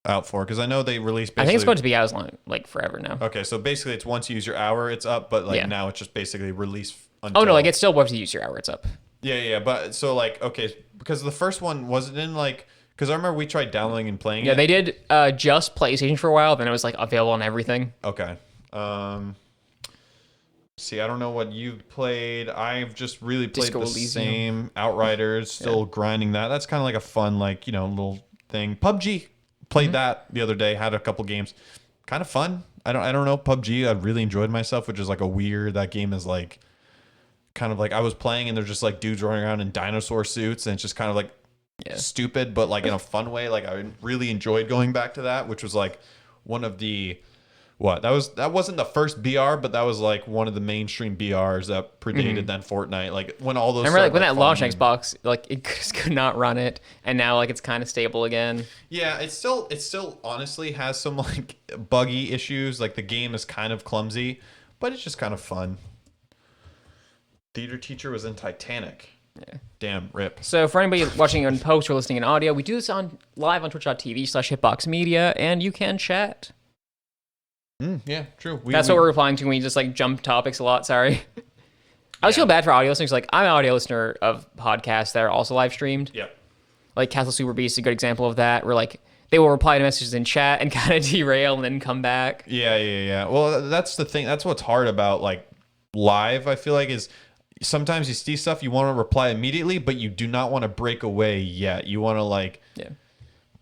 out for? Because I know they released basically... I think it's going to be out as long, like, forever now. Okay, so basically it's once you use your hour, it's up, but like Yeah. now it's just basically released until... Oh, no, like, it's still worth to use your hour. It's up. Yeah, but so like, okay, because the first one wasn't in like... Because I remember we tried downloading and playing it. Yeah, they did just PlayStation for a while, then it was, like, available on everything. Okay. See, I don't know what you've played. I've just really played Disco the Elysium. same Outriders, still grinding that. That's kind of like a fun, like, you know, little thing. PUBG, played that the other day, had a couple games. Kind of fun. I don't know, PUBG, I really enjoyed myself, which is like a weird, that game is like, kind of like, I was playing and there's just like dudes running around in dinosaur suits and it's just kind of like stupid, but like in a fun way. Like I really enjoyed going back to that, which was like one of the... That wasn't the first BR, but that was like one of the mainstream BRs that predated then Fortnite. Like when all those... I remember, like, when that launched Xbox, like, it just could not run it, and now, like, it's kind of stable again. Yeah, it still honestly has some like buggy issues. Like the game is kind of clumsy, but it's just kind of fun. Theater teacher was in Titanic. Yeah. Damn, rip. So for anybody watching in post or listening in audio, we do this live on twitch.tv/hitboxmedia, and you can chat. Yeah, true. That's what we're replying to when we just like jump topics a lot. Sorry. I always feel bad for audio listeners. Like, I'm an audio listener of podcasts that are also live streamed. Yep. Like Castle Super Beast is a good example of that, where like they will reply to messages in chat and kind of derail and then come back. Yeah. Well, that's the thing. That's what's hard about like live, I feel like, is sometimes you see stuff you want to reply immediately, but you do not want to break away yet. You want to like... Yeah.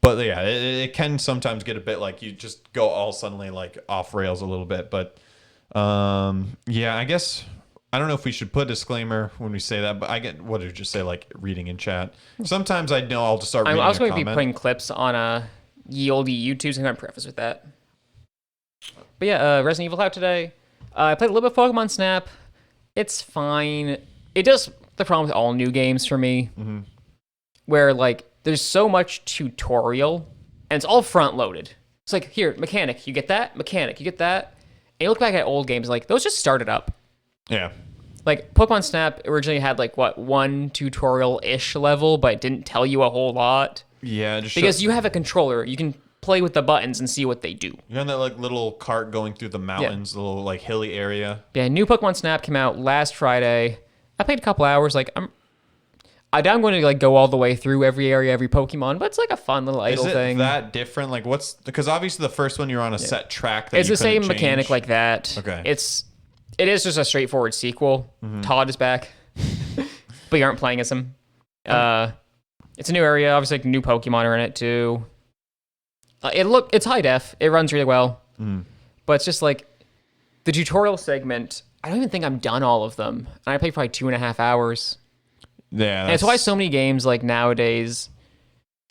But yeah, it can sometimes get a bit like you just go all suddenly like off rails a little bit. But yeah, I guess I don't know if we should put a disclaimer when we say that, but I get, what did you just say, like reading in chat? Sometimes I know I'll just start reading I was going to be comment. putting clips on ye olde YouTube, so I'm going to preface with that. But yeah, Resident Evil out today. I played a little bit of Pokemon Snap. It's fine. It does the problem with all new games for me, where like there's so much tutorial, and it's all front loaded. It's like, here, mechanic, you get that? Mechanic, you get that? And you look back at old games, like, those just started up. Yeah. Like, Pokemon Snap originally had, like, what, one tutorial-ish level, but it didn't tell you a whole lot. Yeah. Just because you have a controller. You can play with the buttons and see what they do. You're on that, like, little cart going through the mountains, the little, like, hilly area. Yeah, new Pokemon Snap came out last Friday. I played a couple hours. Like, I doubt I'm going to like go all the way through every area, every Pokemon, but it's like a fun little idle thing. Is it that different? Like, because obviously the first one you're on a set track. That it's you the same couldn't mechanic change. like that. Okay. It is just a straightforward sequel. Todd is back, but you aren't playing as him. It's a new area. Obviously, like, new Pokemon are in it too. It's high def. It runs really well, but it's just like the tutorial segment. I don't even think I'm done all of them, and I played probably 2.5 hours. Yeah, and it's why so many games like nowadays,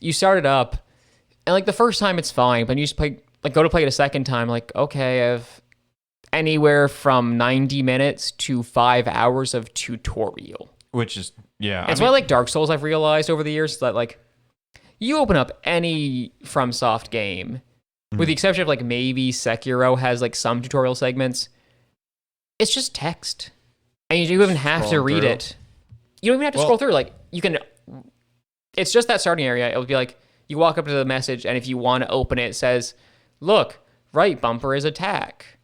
you start it up, and like the first time it's fine, but you just go to play it a second time, like, okay, I have anywhere from 90 minutes to 5 hours of tutorial. Which is, yeah. It's why like Dark Souls, I've realized over the years that like you open up any FromSoft game, with the exception of like maybe Sekiro has like some tutorial segments, it's just text, and you don't even have to read it. You don't even have to scroll through. Like, you can... It's just that starting area. It'll be like, you walk up to the message, and if you want to open it, it says, look, right bumper is attack.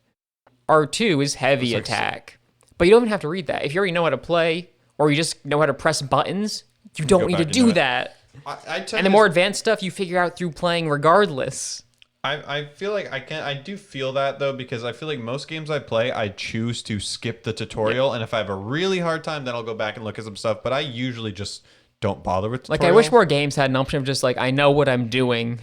R2 is heavy attack. But you don't even have to read that. If you already know how to play, or you just know how to press buttons, you don't need to do that. And the more advanced stuff you figure out through playing regardless. I feel like I do feel that though, because I feel like most games I play, I choose to skip the tutorial, and if I have a really hard time, then I'll go back and look at some stuff, but I usually just don't bother with tutorial. Like, I wish more games had an option of just like, I know what I'm doing.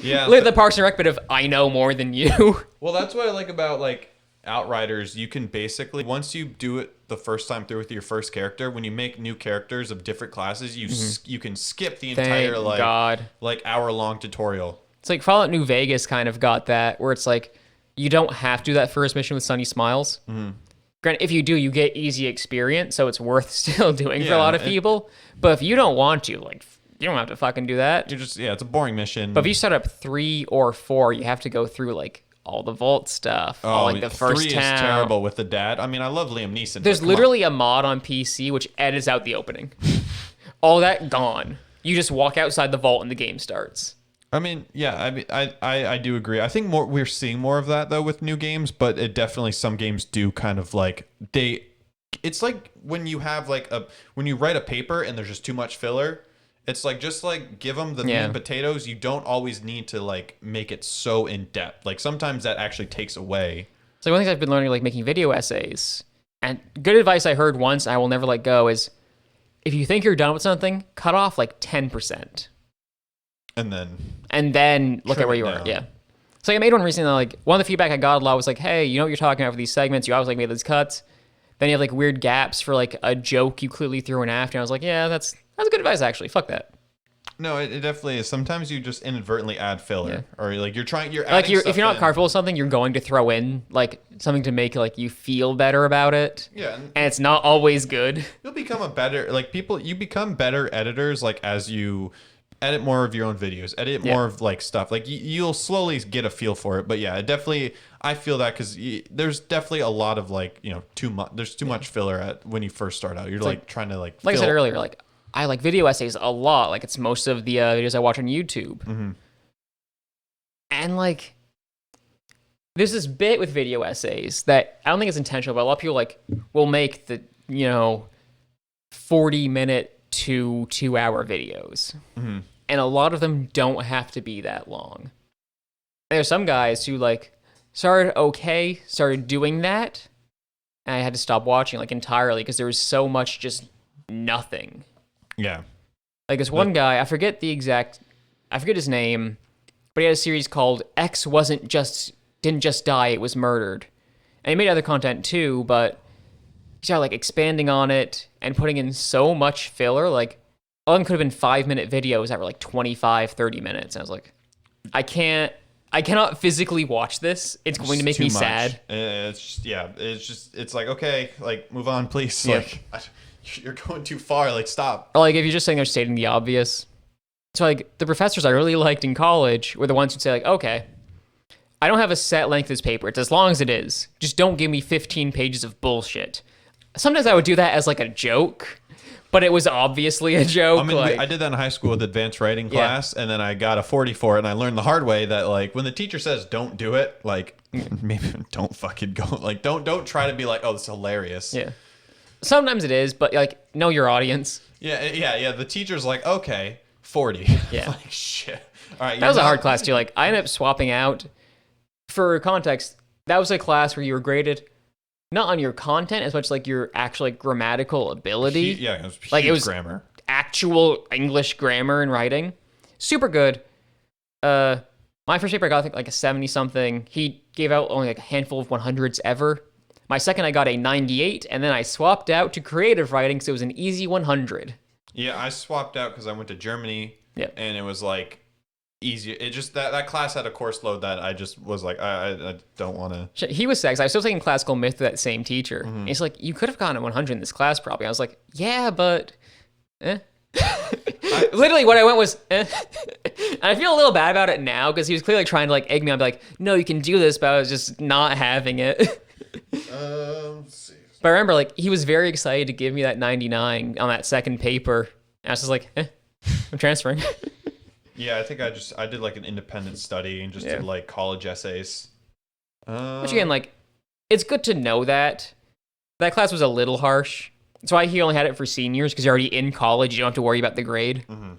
Yeah. Look at the Parks and Rec bit of, I know more than you. Well, that's what I like about like Outriders. You can basically, once you do it the first time through with your first character, when you make new characters of different classes, you can skip the entire like hour-long tutorial. It's like Fallout New Vegas kind of got that, where it's like, you don't have to do that first mission with Sunny Smiles. Granted, if you do, you get easy experience, so it's worth still doing for a lot of people. But if you don't want to, like, you don't have to fucking do that. You're just, it's a boring mission. But if you start up 3 or 4, you have to go through, like, all the Vault stuff, all like the first 3 town. is terrible with the dad. I mean, I love Liam Neeson. There's literally a mod on PC which edits out the opening. All that gone. You just walk outside the vault and the game starts. I mean, yeah, I do agree. I think we're seeing more of that though with new games, but it definitely some games do kind of like it's like when you have like when you write a paper and there's just too much filler. It's like just like give them the meat and potatoes. You don't always need to like make it so in depth. Like sometimes that actually takes away. So one thing I've been learning like making video essays, and good advice I heard once I will never let go is if you think you're done with something, cut off like 10%. And then look at where you are. Yeah. So I made one recently. Like one of the feedback I got a lot was like, "Hey, you know what you're talking about for these segments? You always like made these cuts. Then you have like weird gaps for like a joke you clearly threw in after." And I was like, "Yeah, that's good advice actually. Fuck that." No, it definitely is. Sometimes you just inadvertently add filler, or like you're adding if you're not comfortable with something, you're going to throw in like something to make like you feel better about it. Yeah, and it's not always good. You'll become you become better editors like as you edit more of your own videos, edit more of like stuff. Like you'll slowly get a feel for it. But yeah, I feel that because there's definitely a lot of like there's too much filler when you first start out. You're like trying to like I said earlier, like I like video essays a lot. Like it's most of the videos I watch on YouTube. Mm-hmm. And like there's this bit with video essays that I don't think it's intentional, but a lot of people like will make the 40-minute to 2-hour videos. Mm-hmm. And a lot of them don't have to be that long. And there's some guys who like started doing that, and I had to stop watching like entirely because there was so much just nothing. Yeah. Like this one guy, I forget his name, but he had a series called X Didn't Just Die, It Was Murdered. And he made other content too, but he started like expanding on it and putting in so much filler. Like all of them could have been 5-minute videos that were like 25, 30 minutes. And I was like, I cannot physically watch this. It's going to make me sad. It's like, okay, like move on, please. Yeah. Like you're going too far. Like stop. Or like if you're just saying they're stating the obvious. So like the professors I really liked in college were the ones who'd say like, okay, I don't have a set length of this paper. It's as long as it is. Just don't give me 15 pages of bullshit. Sometimes I would do that as like a joke, but it was obviously a joke. I mean, I did that in high school with advanced writing class, and then I got a 40 for it, and I learned the hard way that like when the teacher says don't do it, like maybe don't fucking go. Like don't try to be like, oh, this is hilarious. Yeah. Sometimes it is, but like know your audience. Yeah. The teacher's like, okay, 40. Yeah. Like shit. All right. That was a hard class too. Like I ended up swapping out. For context, that was a class where you were graded not on your content as much like your actual like grammatical ability. It was huge, like it was grammar, actual English grammar and writing. Super good. My first paper I got I think like a 70 something. He gave out only like a handful of 100s ever. My second I got a 98, and then I swapped out to creative writing, so it was an easy 100. Yeah, I swapped out because I went to Germany. Yeah, and it was like easier. It just that class had a course load that I just was like, I don't want to. He was sex. I was still taking classical myth with that same teacher. Mm-hmm. He's like, you could have gotten a 100 in this class probably. I was like, yeah, but literally what I went was and I feel a little bad about it now because he was clearly trying to like egg me on. I'd be like, no, you can do this, but I was just not having it. Let's see. But I remember like he was very excited to give me that 99 on that second paper. And I was just like, I'm transferring. Yeah, I think I did like an independent study and just did like college essays. Which again, like, it's good to know that class was a little harsh. That's why he only had it for seniors because you're already in college. You don't have to worry about the grade. Mm-hmm.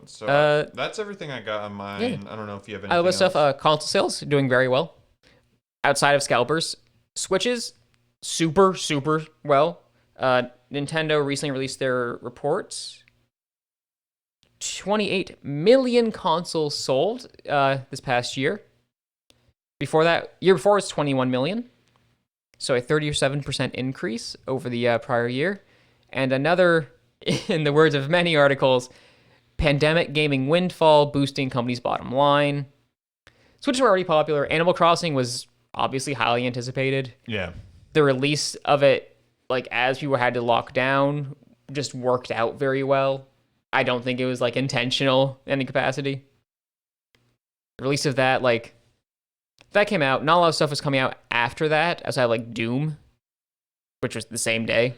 So that's everything I got on mine. Yeah. I don't know if you have anything other stuff. Console sales doing very well. Outside of scalpers, Switches super well. Nintendo recently released their reports. 28 million consoles sold this past year. Year before it's 21 million. So a 37% increase over the prior year. And another, in the words of many articles, pandemic gaming windfall boosting companies' bottom line. Switches were already popular. Animal Crossing was obviously highly anticipated. Yeah. The release of it, like as people had to lock down, just worked out very well. I don't think it was like intentional in any capacity. release of that, like, that came out. Not a lot of stuff was coming out after that, outside of, like, Doom, which was the same day.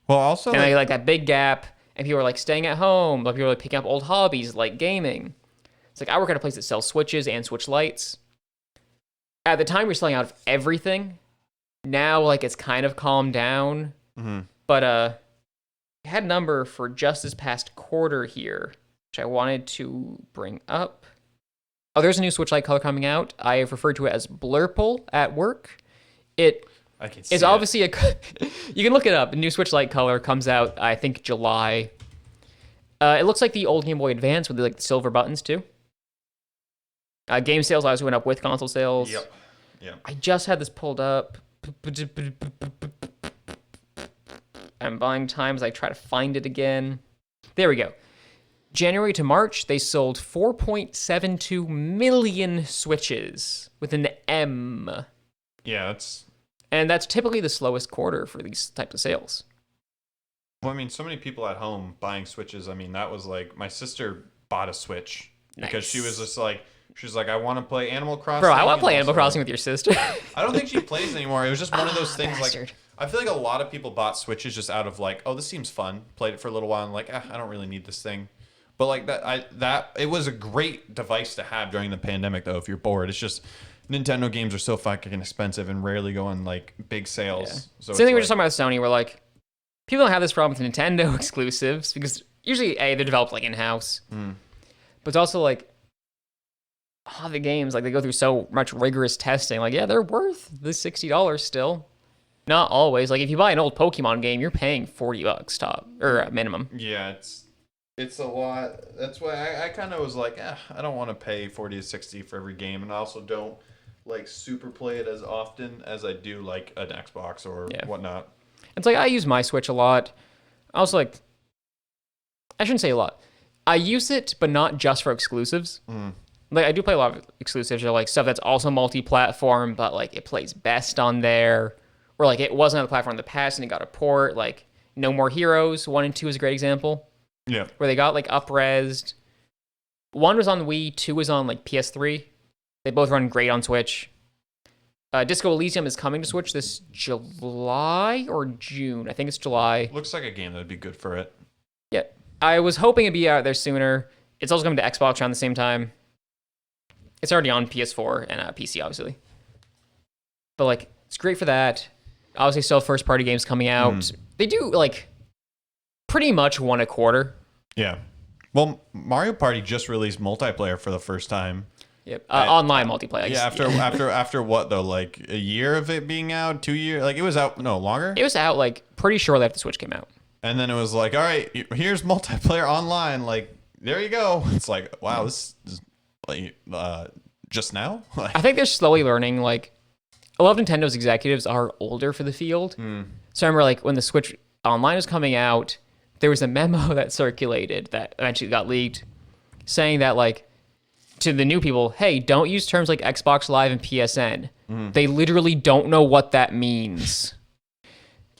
Well, also, And like that big gap, and people were like staying at home, like people were like picking up old hobbies like gaming. It's like I work at a place that sells Switches and Switch Lights. At the time, we were selling out of everything. Now, like it's kind of calmed down, but I had a number for just this past quarter here, which I wanted to bring up. Oh, there's a new Switch Lite color coming out. I have referred to it as Blurple at work. I can see It's obviously you can look it up. The new Switch Lite color comes out, I think, July. It looks like the old Game Boy Advance with like the silver buttons too. Game sales obviously went up with console sales. Yep. I just had this pulled up. I'm buying time as I try to find it again. There we go. January to March, they sold 4.72 million Switches with an M. Yeah, And that's typically the slowest quarter for these types of sales. Well, I mean, so many people at home buying Switches. I mean, that was like my sister bought a Switch because she was just like, she's like, I want to play Animal Crossing. Bro, I want to play Animal Crossing with your sister. I don't think she plays anymore. It was just one of those things bastard. like, I feel like a lot of people bought Switches just out of like, oh, this seems fun. Played it for a little while and like, I don't really need this thing. But like it was a great device to have during the pandemic though. If you're bored, it's just Nintendo games are so fucking expensive and rarely go on like big sales. Yeah. So Same thing we were just talking about with Sony. We're like, people don't have this problem with Nintendo exclusives because usually they're developed like in-house. But it's also like, the games, like they go through so much rigorous testing. Like, yeah, they're worth the $60 still. Not always. Like if you buy an old Pokemon game, you're paying $40 top or minimum. Yeah, it's a lot. That's why I kind of was like, I don't want to pay 40 to 60 for every game, and I also don't like super play it as often as I do like an Xbox or whatnot. It's like I use my Switch a lot. I also like, I shouldn't say a lot. I use it, but not just for exclusives. Like I do play a lot of exclusives or like stuff that's also multi-platform, but like it plays best on there. Or like it wasn't on the platform in the past and it got a port. Like No More Heroes 1 and 2 is a great example. Yeah. Where they got like up-resed. 1 was on Wii, 2 was on like PS3. They both run great on Switch. Disco Elysium is coming to Switch this July or June. I think it's July. Looks like a game that would be good for it. Yeah. I was hoping it'd be out there sooner. It's also coming to Xbox around the same time. It's already on PS4 and PC, obviously. But like, it's great for that. Obviously, still first-party games coming out. They do like pretty much one a quarter. Yeah. Well, Mario Party just released multiplayer for the first time. Yep. Online multiplayer. Yeah. After what though? Like a year of it being out, 2 years. Like it was out. No, longer. It was out like pretty shortly after the Switch came out. And then it was like, all right, here's multiplayer online. Like there you go. It's like, wow, this is like just now. I think they're slowly learning. Like a lot of Nintendo's executives are older for the field. So I remember like when the Switch Online was coming out, there was a memo that circulated that eventually got leaked saying that like to the new people, hey, don't use terms like Xbox Live and PSN. They literally don't know what that means.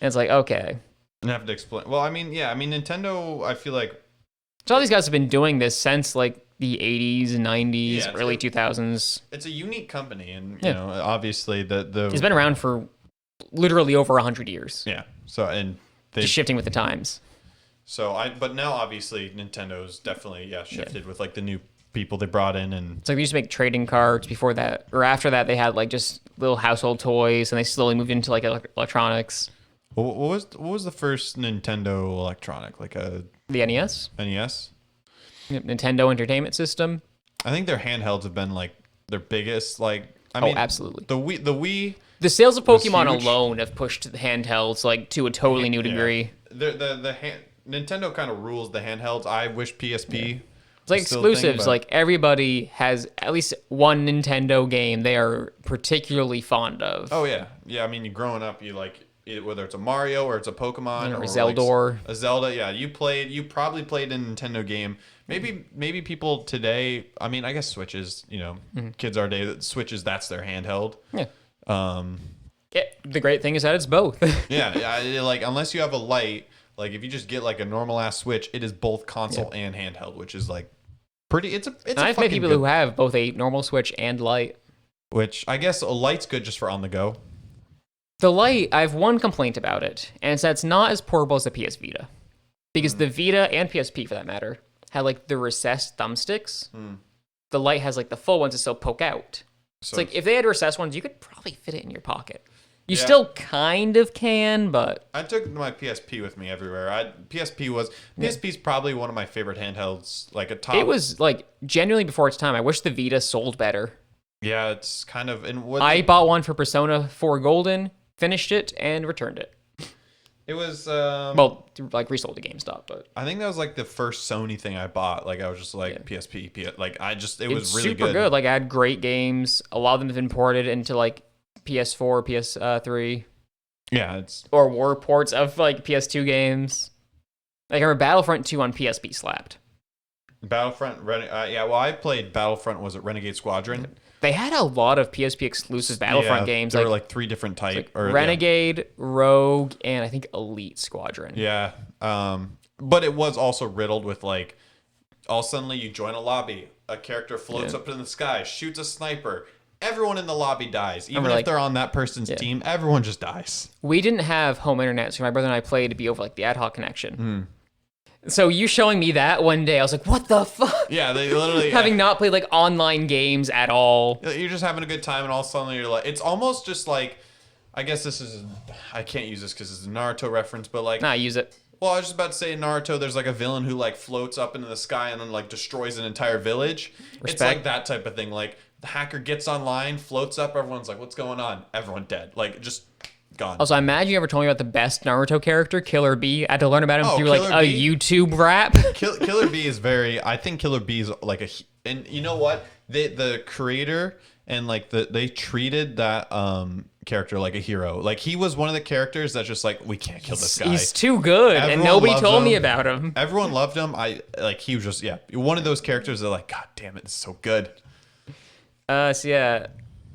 And it's like, okay. And have to explain. Well, I mean, yeah, Nintendo, I feel like. So all these guys have been doing this since like the 80s and 90s, early 2000s. It's a unique company. And, you know, obviously the. It's been around for literally over 100 years. Yeah. So, and they. Just shifting with the times. So, but now obviously Nintendo's definitely, shifted with like the new people they brought in, and it's like they used to make trading cards. Before that or after that they had like just little household toys, and they slowly moved into like electronics. What was the first Nintendo electronic, like the NES? NES? Yep, Nintendo Entertainment System. I think their handhelds have been like their biggest, like I mean absolutely. The Wii the sales of Pokemon alone have pushed the handhelds like to a totally new degree. Nintendo kind of rules the handhelds. I wish PSP. It's like exclusives. Like everybody has at least one Nintendo game they are particularly fond of. Oh yeah, yeah. I mean, you growing up, you like whether it's a Mario or it's a Pokemon or Zelda. Like a Zelda. Yeah, you probably played a Nintendo game. Maybe people today. I mean, I guess Switches. You know, kids our day. Switches. That's their handheld. Yeah. The great thing is that it's both. yeah. Like unless you have a Lite. Like if you just get like a normal ass Switch, it is both console and handheld, which is like pretty. It's And a I've met fucking people good, who have both a normal Switch and Lite. which I guess a Lite's good just for on the go. The Lite, I have one complaint about it, and it's that it's not as portable as the PS Vita. Because the Vita and PSP, for that matter, had like the recessed thumbsticks. The Lite has like the full ones that still poke out. So It's like if they had recessed ones, you could probably fit it in your pocket. You Yeah. still kind of can, but I took my PSP with me everywhere. PSP's probably one of my favorite handhelds. Like a top. it was like genuinely before its time. I wish the Vita sold better. Yeah, it's kind of. And what I bought one for Persona 4 Golden, finished it, and returned it. it was. Well, like resold to GameStop, but I think that was like the first Sony thing I bought. Like I was just like PSP. Like it it's was really super good. Like I had great games. A lot of them have been ported into like PS4, PS3, Yeah, it's or were ports of like PS2 games. Like I remember Battlefront 2 on PSP slapped. Battlefront. Yeah, well, I played Battlefront. Was it Renegade Squadron? They had a lot of PSP exclusive Battlefront games. There Like, were like 3 different type or Renegade, Rogue, and I think Elite Squadron. Yeah. But it was also riddled with like, all suddenly you join a lobby, a character floats up in the sky, shoots a sniper. Everyone in the lobby dies. Even if they're on that person's team, everyone just dies. We didn't have home internet, so my brother and I played to be over like the ad hoc connection. So you showing me that one day, I was like, what the fuck? Yeah, they literally Having not played like online games at all. You're just having a good time, and all of a sudden you're like, it's almost just like, I guess I can't use this because it's a Naruto reference, but like, Nah, use it. well, I was just about to say in Naruto, there's like a villain who like floats up into the sky and then like destroys an entire village. It's Respect. like that type of thing. Like the hacker gets online, floats up, everyone's like, what's going on? Everyone dead. Like just gone. Also, I imagine you ever told me about the best Naruto character, Killer B. I had to learn about him through Killer like a B? YouTube rap. Killer B is I think Killer B is like and you know what? The creator and like they treated that character like a hero. Like he was one of the characters that's just like, we can't kill this guy. He's too good, and Everyone nobody loves told me him. about him. Everyone loved him. He was just one of those characters that like, God damn it, it's so good. So yeah,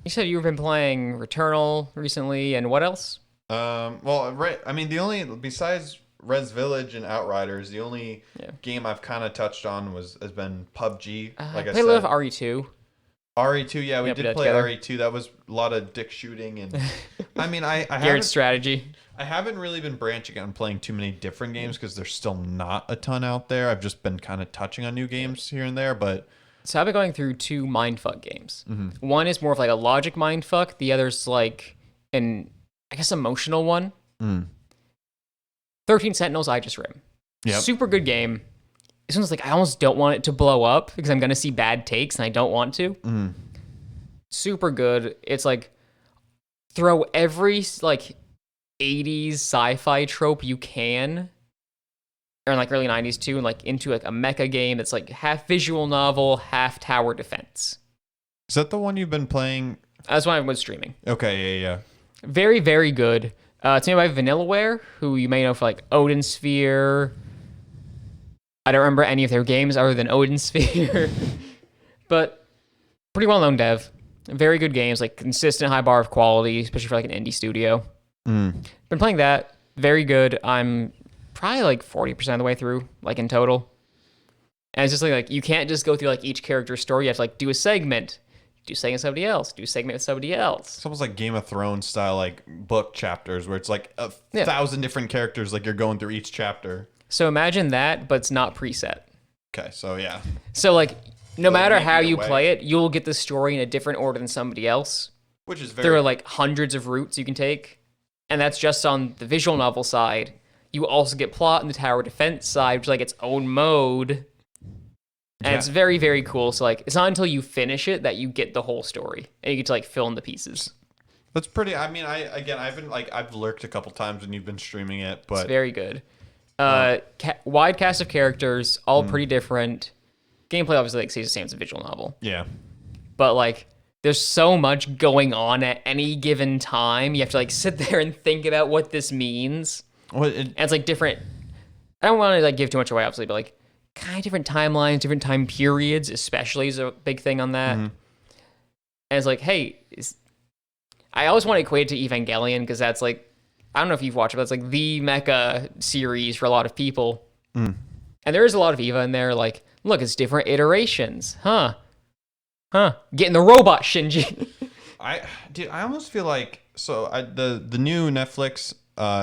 you said you've been playing Returnal recently, and what else? Well, I mean, the only besides Res Village and Outriders, the only game I've kind of touched on has been PUBG. Like I played a little said, of RE2. RE2, yeah, we Yep, did that play together. RE2. That was a lot of dick shooting, and I mean, I Garrett's haven't, strategy. I haven't really been branching out and playing too many different games because there's still not a ton out there. I've just been kind of touching on new games here and there, but So I've been going through 2 mindfuck games. One is more of like a logic mindfuck. The other's like an, I guess, emotional one. 13 Sentinels, I Just Rim. Yep. Super good game. This one's like, I almost don't want it to blow up because I'm going to see bad takes and I don't want to. Super good. It's like, throw every like 80s sci-fi trope you can, or in like early 90s too, and like into like a mecha game that's like half visual novel, half tower defense. is that the one you've been playing? That's why I was streaming. Okay, yeah. Very, very good. It's made by Vanillaware, who you may know for like Odin Sphere. I don't remember any of their games other than Odin Sphere. But pretty well-known dev. Very good games, like consistent high bar of quality, especially for like an indie studio. Been playing that. Very good. I'm probably like 40% of the way through, like in total. And it's just like you can't just go through like each character's story. You have to like do a segment. Do a segment with somebody else. Do a segment with somebody else. It's almost like Game of Thrones style, like book chapters where it's like 1,000 different characters, like you're going through each chapter. So imagine that, but it's not preset. Okay, so yeah. So like, no matter make how it you away. play it, you'll get the story in a different order than somebody else. Which is very... There are like hundreds of routes you can take, and that's just on the visual novel side. You also get plot in the tower defense side, which is like its own mode. And it's very, very cool. So like, it's not until you finish it that you get the whole story, and you get to like fill in the pieces. That's pretty... I mean, I've been like... I've lurked a couple times when you've been streaming it, but... It's very good. Wide cast of characters, all pretty different. Gameplay obviously like stays the same as a visual novel. Yeah. But like, there's so much going on at any given time. You have to like sit there and think about what this means. Well, And it's like different. I don't want to like give too much away, obviously, but like kind of different timelines, different time periods, especially is a big thing on that. And it's like, hey, I always want to equate it to Evangelion because that's like, I don't know if you've watched it, but it's like the mecha series for a lot of people. And there is a lot of Eva in there. Like look, it's different iterations. Huh. Getting the robot Shinji. I almost feel like the new Netflix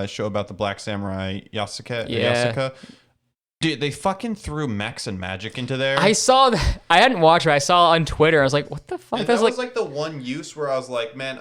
show about the Black Samurai Yasuke. Dude, they fucking threw mechs and magic into there. I saw that. I hadn't watched it. I saw it on Twitter. I was like, what the fuck? And that was like the one use where I was like, man,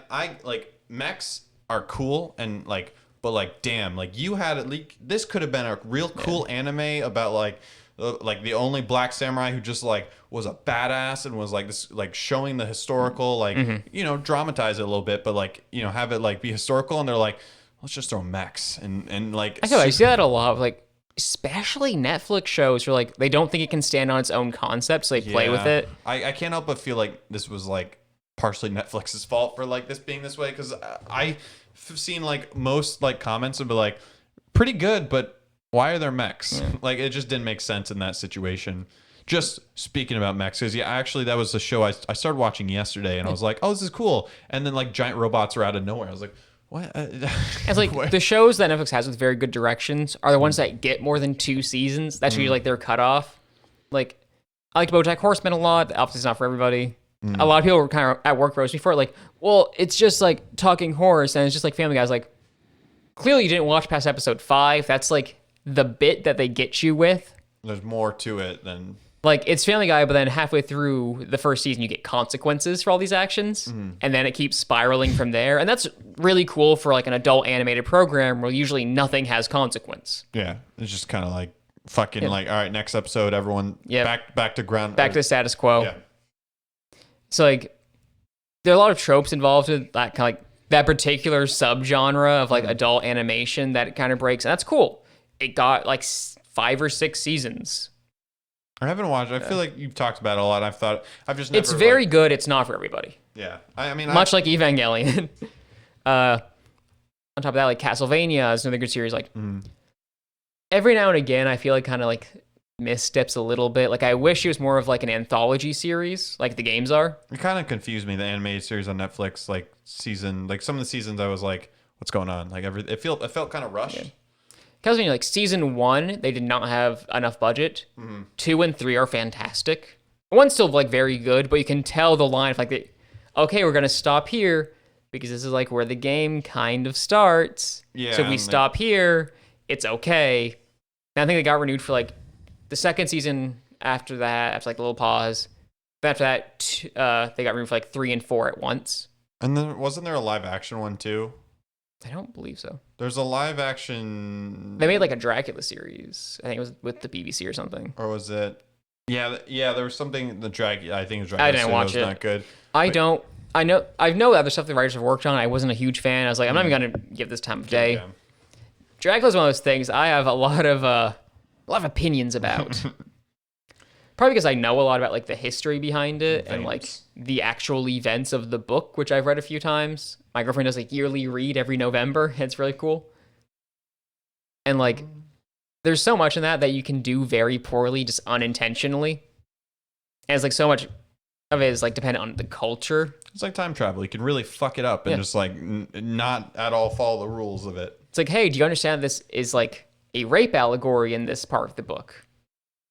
mechs are cool and like, but like, damn, like you had at least, this could have been a real cool anime about like the only black samurai who just like was a badass and was like this, like showing the historical, like, you know, dramatize it a little bit, but like, you know, have it like be historical. And they're like, let's just throw mechs and like, I know, I see that a lot. Like, especially Netflix shows where like they don't think it can stand on its own concept, so they play with it. I can't help but feel like this was like partially Netflix's fault for like this being this way, because I've seen like most like comments would be like pretty good, but why are there mechs? Like it just didn't make sense in that situation. Just speaking about mechs, because actually that was the show I started watching yesterday, and I was like, oh, this is cool, and then like giant robots are out of nowhere. I was like, what? It's like the shows that Netflix has with very good directions are the ones that get more than 2 seasons. That's usually like their cutoff. Like, I liked BoJack Horseman a lot. Obviously, it's not for everybody. A lot of people were kind of at work roast before, like, well, it's just like talking horse and it's just like Family Guy. I was like, clearly you didn't watch past episode 5. That's like the bit that they get you with. There's more to it than... Like, it's Family Guy, but then halfway through the first season, you get consequences for all these actions, and then it keeps spiraling from there. And that's really cool for, like, an adult animated program where usually nothing has consequence. Yeah, it's just kind of like fucking like, all right, next episode, everyone back to ground. Back to the status quo. Yeah. So, like, there are a lot of tropes involved with that kind of, like, that particular subgenre of, like, adult animation that it kind of breaks. And that's cool. It got, like, 5 or 6 seasons. I haven't watched. I feel like you've talked about it a lot. I've just never. It's very good. It's not for everybody. Yeah, I mean, much like Evangelion. On top of that, like Castlevania is another good series. Like every now and again, I feel like kind of like missteps a little bit. Like I wish it was more of like an anthology series, like the games are. It kind of confused me. The animated series on Netflix, like some of the seasons, I was like, what's going on? Like it felt kind of rushed. Yeah. Castlevania, like season 1, they did not have enough budget. 2 and 3 are fantastic. 1's still like very good, but you can tell the line of like, okay, we're gonna stop here because this is like where the game kind of starts. Yeah. So if we stop here, it's okay. And I think they got renewed for like the second season after that, after like a little pause. Then after that, they got renewed for like 3 and 4 at once. And then wasn't there a live action one too? I don't believe so. There's a live action... They made like a Dracula series. I think it was with the BBC or something. Or was it... Yeah, there was something... I think it was Dracula. I didn't watch it. Not good. I know other stuff the writers have worked on. I wasn't a huge fan. I was like, I'm not even going to give this time of day. Yeah. Dracula's one of those things I have a lot of opinions about. Probably because I know a lot about like the history behind it and like the actual events of the book, which I've read a few times. My girlfriend does a yearly read every November. It's really cool. And like, there's so much in that you can do very poorly, just unintentionally. And it's like so much of it is like dependent on the culture. It's like time travel. You can really fuck it up and just like not at all follow the rules of it. It's like, hey, do you understand this is like a rape allegory in this part of the book?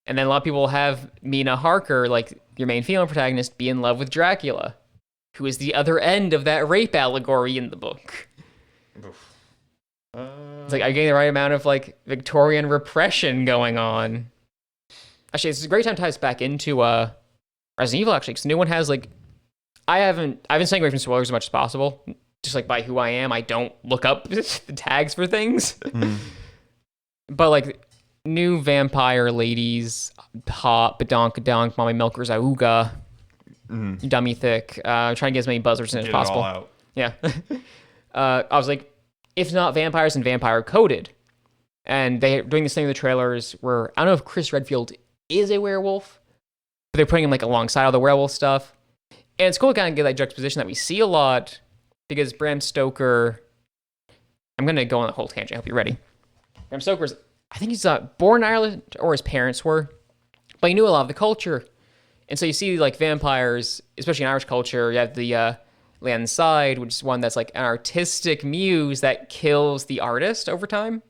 And then a lot of people have Mina Harker, like your main female protagonist, be in love with Dracula, who is the other end of that rape allegory in the book. It's like, are you getting the right amount of like Victorian repression going on? Actually, it's a great time to tie this back into Resident Evil, actually, because no one has like, I've been staying away from spoilers as much as possible. Just like by who I am, I don't look up the tags for things. But like, new vampire ladies, hot, badonkadonk, mommy milkers, auga, dummy thick. Trying to get as many buzzwords in as possible. It all out. Yeah. I was like, if not vampires, and vampire coded. And they're doing this thing in the trailers where, I don't know if Chris Redfield is a werewolf, but they're putting him like alongside all the werewolf stuff. And it's cool to kind of get that juxtaposition that we see a lot because Bram Stoker, I'm going to go on a whole tangent. I hope you're ready. Bram Stoker's, I think he's born in Ireland, or his parents were, but he knew a lot of the culture. And so you see like vampires, especially in Irish culture, you have the Land Side, which is one that's like an artistic muse that kills the artist over time.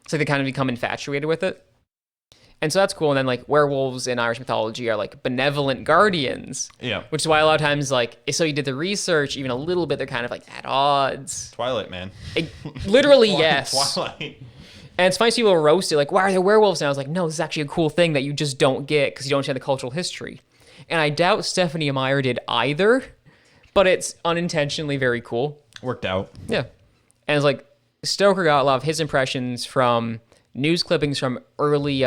So they kind of become infatuated with it. And so that's cool. And then like werewolves in Irish mythology are like benevolent guardians. Yeah. Which is why a lot of times like, so you did the research even a little bit, they're kind of like at odds. Twilight, man. Literally, yes. Twilight. And it's funny to see people roast it, like, why are there werewolves now? I was like, no, this is actually a cool thing that you just don't get because you don't understand the cultural history. And I doubt Stephanie Meyer did either, but it's unintentionally very cool. Worked out. Yeah. And it's like, Stoker got a lot of his impressions from news clippings from early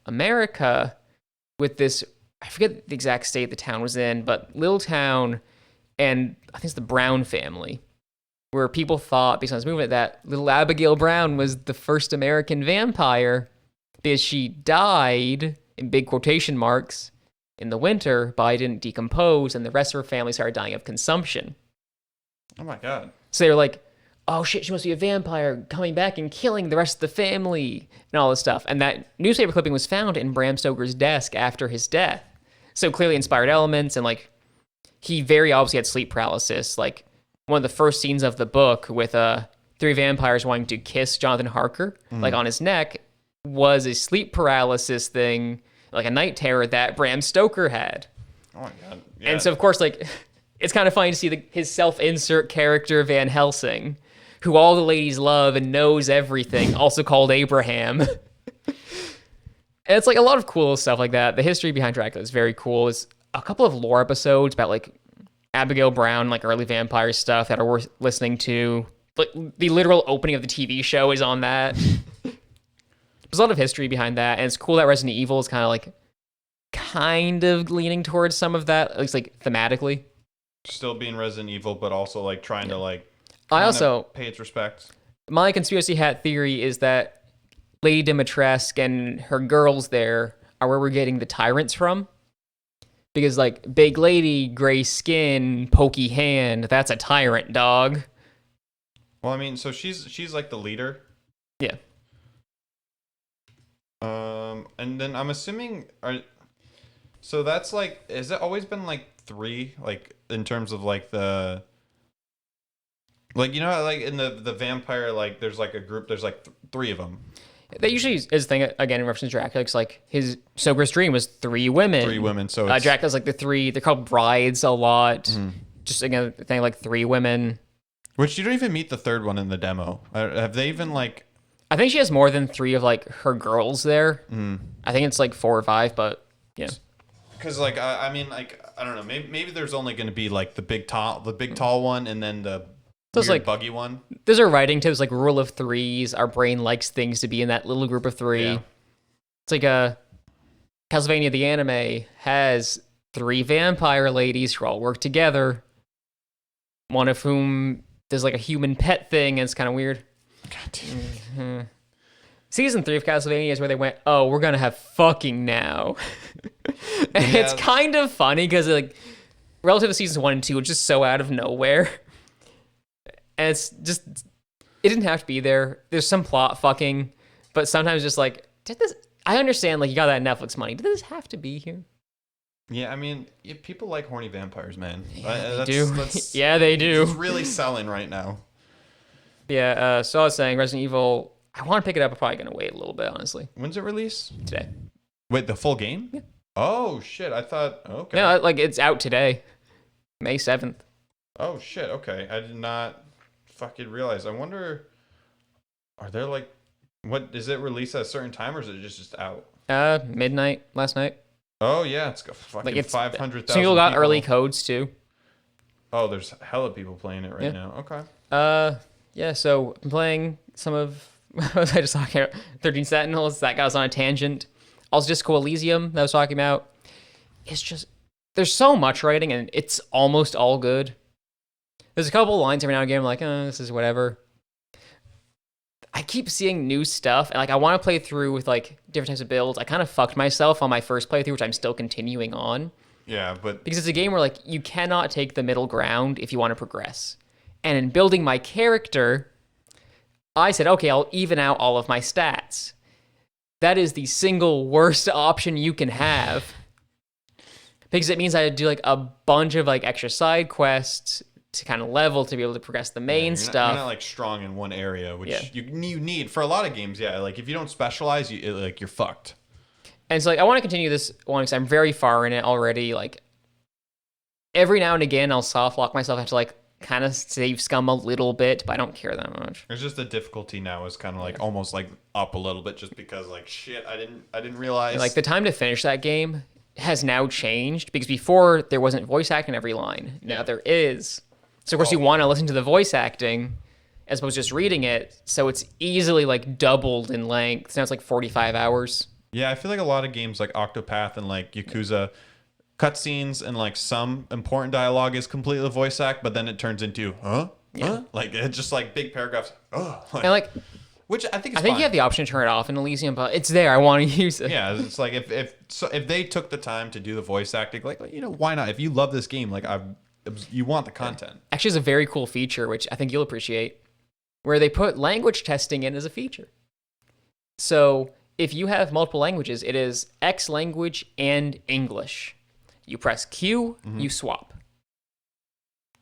America with this, I forget the exact state the town was in, but little town, and I think it's the Brown family, where people thought, based on this movement, that little Abigail Brown was the first American vampire because she died, in big quotation marks, in the winter, but didn't decompose, and the rest of her family started dying of consumption. Oh my God. So they were like, oh shit, she must be a vampire coming back and killing the rest of the family and all this stuff. And that newspaper clipping was found in Bram Stoker's desk after his death. So clearly inspired elements, and like, he very obviously had sleep paralysis. Like, one of the first scenes of the book with three vampires wanting to kiss Jonathan Harker, like on his neck, was a sleep paralysis thing, like a night terror that Bram Stoker had. Oh my God. Yeah. And so, of course, like, it's kind of funny to see his self-insert character, Van Helsing, who all the ladies love and knows everything, also called Abraham. And it's like a lot of cool stuff like that. The history behind Dracula is very cool. There's a couple of lore episodes about like Abigail Brown, like early vampire stuff that are worth listening to. Like the literal opening of the TV show is on that. There's a lot of history behind that, and it's cool that Resident Evil is kind of leaning towards some of that, at least like thematically. Still being Resident Evil, but also like trying to like I also pay its respects. My conspiracy hat theory is that Lady Dimitrescu and her girls there are where we're getting the tyrants from. Because, like, big lady, gray skin, pokey hand, that's a tyrant, dog. Well, I mean, so she's like the leader. Yeah. And then I'm assuming, so that's like, has it always been like 3, like, in terms of like the, like, you know, like in the vampire, like, there's like a group, there's like 3 of them. That usually is the thing, again, in reference to Dracula. It's like his Stoker's dream was 3 women. 3 women, so it's... Dracula's like they're called brides a lot. Mm-hmm. Just, again, the thing like 3 women. Which you don't even meet the 3rd one in the demo. Have they even like... I think she has more than 3 of like her girls there. Mm. I think it's like 4 or 5, but yeah. Because like, I mean, like, I don't know, maybe there's only going to be like the big tall one, and then the... Those like buggy one. Those are writing tips like rule of 3s. Our brain likes things to be in that little group of 3. Yeah. It's like Castlevania the anime has 3 vampire ladies who all work together. One of whom does like a human pet thing, and it's kind of weird. God damn. Mm-hmm. Season 3 of Castlevania is where they went, oh, we're gonna have fucking now. And yeah. It's kind of funny because like relative to seasons 1 and 2, it's just so out of nowhere. And it's just, it didn't have to be there. There's some plot fucking, but sometimes just like, did this, I understand, like, you got that Netflix money. Did this have to be here? Yeah, I mean, people like horny vampires, man. Yeah, they do. Yeah, they do. It's really selling right now. Yeah, so I was saying, Resident Evil, I want to pick it up. I'm probably going to wait a little bit, honestly. When's it release? Today. Wait, the full game? Yeah. Oh, shit. I thought, okay. No, like, it's out today. May 7th. Oh, shit. Okay. I did not fucking realize. I wonder, are there like, what, is it released at a certain time, or is it just out? Midnight last night. Oh yeah, it's got fucking like 500,000. So people got early codes too. Oh, there's hella people playing it right now. Okay. Yeah. So I'm playing some of what was I just talking about? 13 Sentinels. That got us on a tangent. Also, just Elysium that I was talking about. It's just there's so much writing, and it's almost all good. There's a couple lines every now and again I'm like, this is whatever. I keep seeing new stuff, and like I want to play through with like different types of builds. I kind of fucked myself on my first playthrough, which I'm still continuing on. Yeah, but because it's a game where like you cannot take the middle ground if you want to progress. And in building my character, I said, okay, I'll even out all of my stats. That is the single worst option you can have. Because it means I had to do like a bunch of like extra side quests to kind of level to be able to progress the main stuff. You're not like strong in one area, which you need for a lot of games. Yeah, like if you don't specialize, you're fucked. And it's like, I want to continue this one because I'm very far in it already. Like, every now and again, I'll soft lock myself. I have to, like, kind of save scum a little bit, but I don't care that much. It's just the difficulty now is kind of like almost like up a little bit just because like shit, I didn't realize. And, like, the time to finish that game has now changed because before there wasn't voice acting in every line. Now there is. So, of course, you want to listen to the voice acting as opposed to just reading it. So it's easily, like, doubled in length. Now it's, like, 45 hours. Yeah, I feel like a lot of games like Octopath and like Yakuza cutscenes and like some important dialogue is completely voice act, but then it turns into like it's just like big paragraphs. And like, which I think is I think fine. you have the option to turn it off in Elysium, but it's there. I want to use it. Yeah, it's like if they took the time to do the voice acting, like why not? If you love this game, like you want the content. Actually, it's a very cool feature, which I think you'll appreciate, where they put language testing in as a feature. So if you have multiple languages, it is X language and English. You press Q, you swap.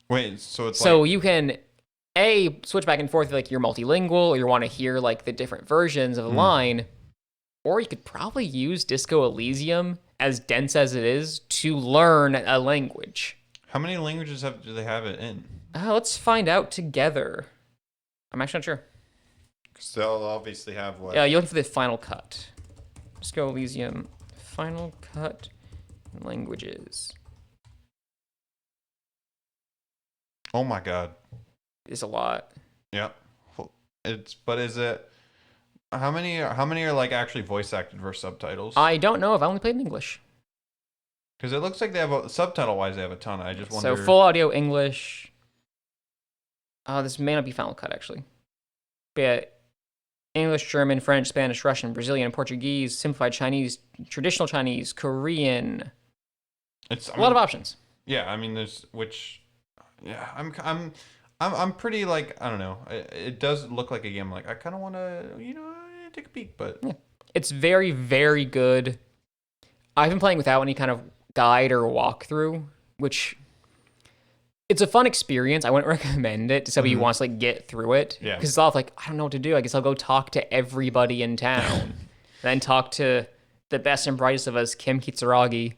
Wait, so it's so like... you can switch back and forth, like you're multilingual, or you want to hear like the different versions of a line, or you could probably use Disco Elysium, as dense as it is, to learn a language. How many languages do they have it in? Let's find out together. I'm actually not sure. Because they'll obviously have what? Yeah, you're looking for the Final Cut. Disco Elysium, Final Cut, languages. Oh my god. It's a lot. Yeah. But is it... How many are like actually voice acted versus subtitles? I don't know if I only played in English. Because it looks like they have subtitle wise they have a ton. I just wonder. So full audio English. This may not be Final Cut actually. But English, German, French, Spanish, Russian, Brazilian, Portuguese, simplified Chinese, traditional Chinese, Korean. It's a lot of options. Yeah, I mean there's yeah, I'm pretty like I don't know. It does look like a game like I kind of want to take a peek, but yeah. It's very very good. I've been playing without any kind of guide or walkthrough, which it's a fun experience. I wouldn't recommend it to somebody who wants to like get through it. Yeah. Because it's all like, I don't know what to do. I guess I'll go talk to everybody in town. Then talk to the best and brightest of us, Kim Kitsuragi.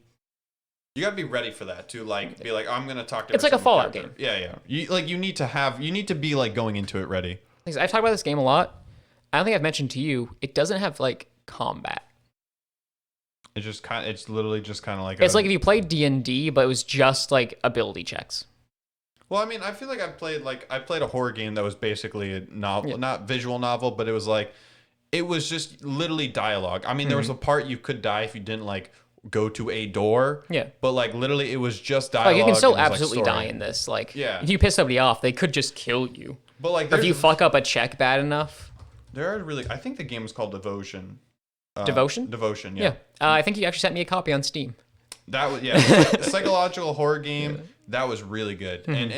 You gotta be ready for that to like be like I'm gonna talk to. It's like a Fallout game. Yeah. You need to be like going into it ready. I've talked about this game a lot. I don't think I've mentioned to you. It doesn't have like combat. It's literally just kind of like. It's like if you played D&D, but it was just like ability checks. Well, I mean, I feel like I played a horror game that was basically a novel, not visual novel, but it was just literally dialogue. I mean, there was a part you could die if you didn't like go to a door. Yeah. But like literally it was just dialogue. Like you can still and it was, absolutely like, story. die in this. Like Yeah. if you piss somebody off, they could just kill you. But like or if you fuck up a check bad enough. I think the game is called Devotion. Devotion? Devotion, yeah. I think you actually sent me a copy on Steam. That was a psychological horror game. That was really good. And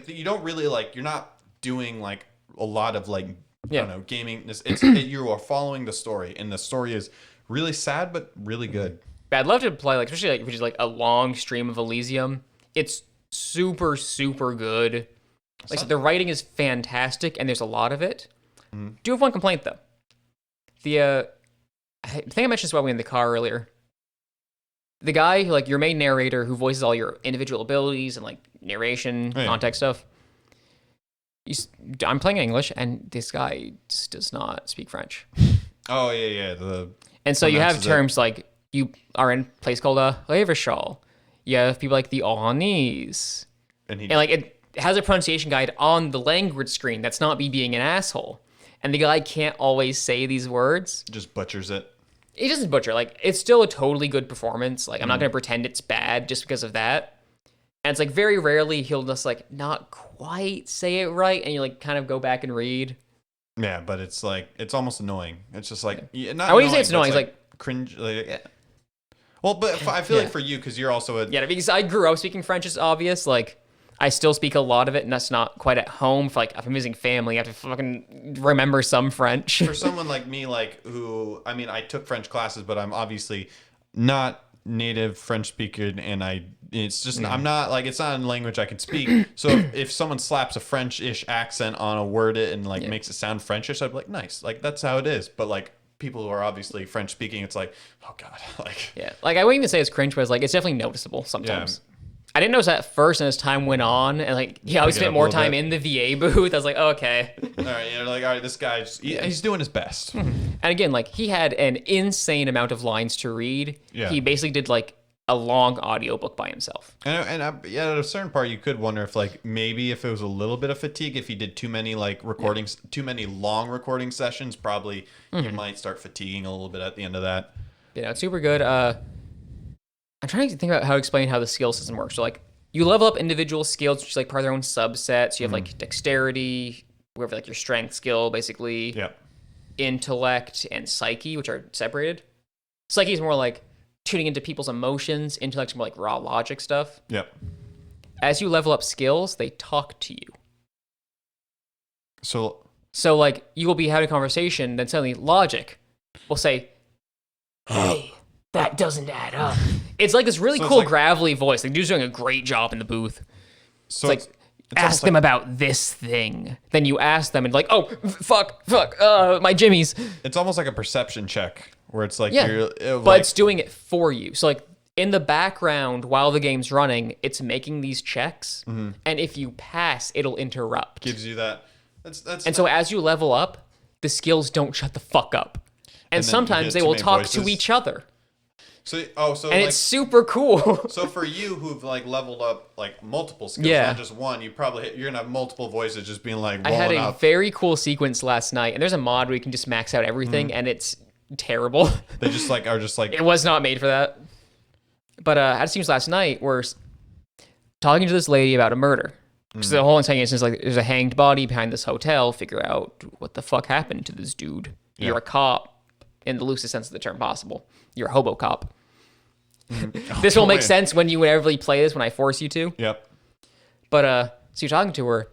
you don't really like you're not doing like a lot of like I don't know, gaming. You are following the story, and the story is really sad but really good. I'd love to play like especially like if it's like a long stream of Elysium. It's super super good. Like so the writing is fantastic and there's a lot of it. Do have one complaint though. I think I mentioned this while we were in the car earlier. The guy, like your main narrator, who voices all your individual abilities and like narration, context stuff. I'm playing English, and this guy just does not speak French. Oh yeah. And so you have terms like you are in a place called Levershall. You have people like the Ohanese, and like it has a pronunciation guide on the language screen. That's not me being an asshole. And the guy can't always say these words. Just butchers it. He doesn't butcher. Like, it's still a totally good performance. Like, I'm not going to pretend it's bad just because of that. And it's like very rarely he'll just like not quite say it right. And you like kind of go back and read. Yeah, but it's like, it's almost annoying. It's just like, not I wouldn't say it's annoying. It's like cringe. Like, Well, but I feel like for you, because you're also a... Yeah, because I grew up speaking French, is obvious. Like, I still speak a lot of it, and that's not quite at home. For, like, if I'm visiting family, I have to fucking remember some French. For someone like me, like, who... I mean, I took French classes, but I'm obviously not native French speaker, and it's just... I'm not... Like, it's not a language I can speak. So if someone slaps a French-ish accent on a word and, like, makes it sound Frenchish, I'd be like, nice. Like, that's how it is. But, like, people who are obviously French speaking, it's like, oh god, like like I wouldn't even say it's cringe, but it's like it's definitely noticeable sometimes. I didn't notice that at first, and as time went on, and like I spent more time in the VA booth. I was like, oh, okay. All right, you're like, all right, this guy, he's doing his best. And again, like he had an insane amount of lines to read. Yeah. He basically did like a long audiobook by himself. And at a certain part, you could wonder if like maybe if it was a little bit of fatigue, if he did too many like recordings, too many long recording sessions, probably he might start fatiguing a little bit at the end of that. Yeah, it's super good. I'm trying to think about how to explain how the skill system works. So like you level up individual skills, which is like part of their own subsets. You have like dexterity, whatever, like your strength skill, basically. Yeah. Intellect and psyche, which are separated. Psyche is more like tuning into people's emotions. Intellect's more like raw logic stuff. Yep. As you level up skills, they talk to you. So like you will be having a conversation, then suddenly logic will say, "Hey, that doesn't add up." It's like this really cool gravelly voice. Like dude's doing a great job in the booth. So it's like ask them about this thing. Then you ask them and like, "Oh, fuck, my jimmies." It's almost like a perception check. Where it's like, but it's doing it for you. So like in the background while the game's running, it's making these checks, and if you pass, it'll interrupt. Gives you that. So as you level up, the skills don't shut the fuck up, and sometimes they will talk to each other. It's super cool. So for you who've like leveled up like multiple skills, not just one, you're gonna have multiple voices just being like. I had a very cool sequence last night, and there's a mod where you can just max out everything, and it's terrible. They just like are just like it was not made for that. But I had scenes last night where talking to this lady about a murder. So the whole entire instance is like there's a hanged body behind this hotel. Figure out what the fuck happened to this dude. Yeah. You're a cop in the loosest sense of the term possible. You're a hobo cop. This will make sense when you inevitably play this when I force you to. Yep. But so you're talking to her,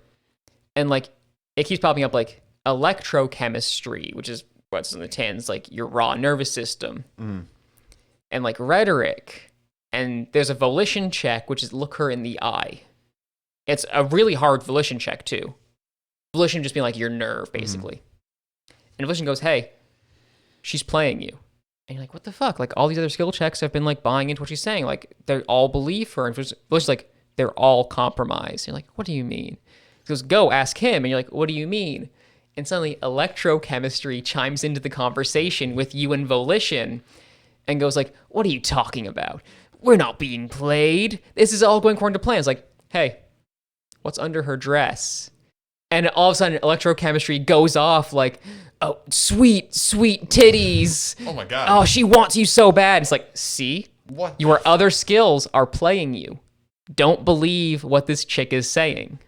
and like it keeps popping up like electrochemistry, which is what's in the tins, like your raw nervous system, and like rhetoric, and there's a volition check, which is look her in the eye. It's a really hard volition check too. Volition just being like your nerve, basically. And volition goes, "Hey, she's playing you," and you're like, "What the fuck?" Like all these other skill checks have been like buying into what she's saying. Like they all believe her, and volition's like they're all compromised. You're like, "What do you mean?" He goes, "Go ask him," and you're like, "What do you mean?" And suddenly electrochemistry chimes into the conversation with you and Volition and goes like, "What are you talking about? We're not being played. This is all going according to plan." It's like, "Hey, what's under her dress?" And all of a sudden electrochemistry goes off like, "Oh, sweet, sweet titties. Oh my God. Oh, she wants you so bad." It's like, see? What? Your other skills are playing you. Don't believe what this chick is saying.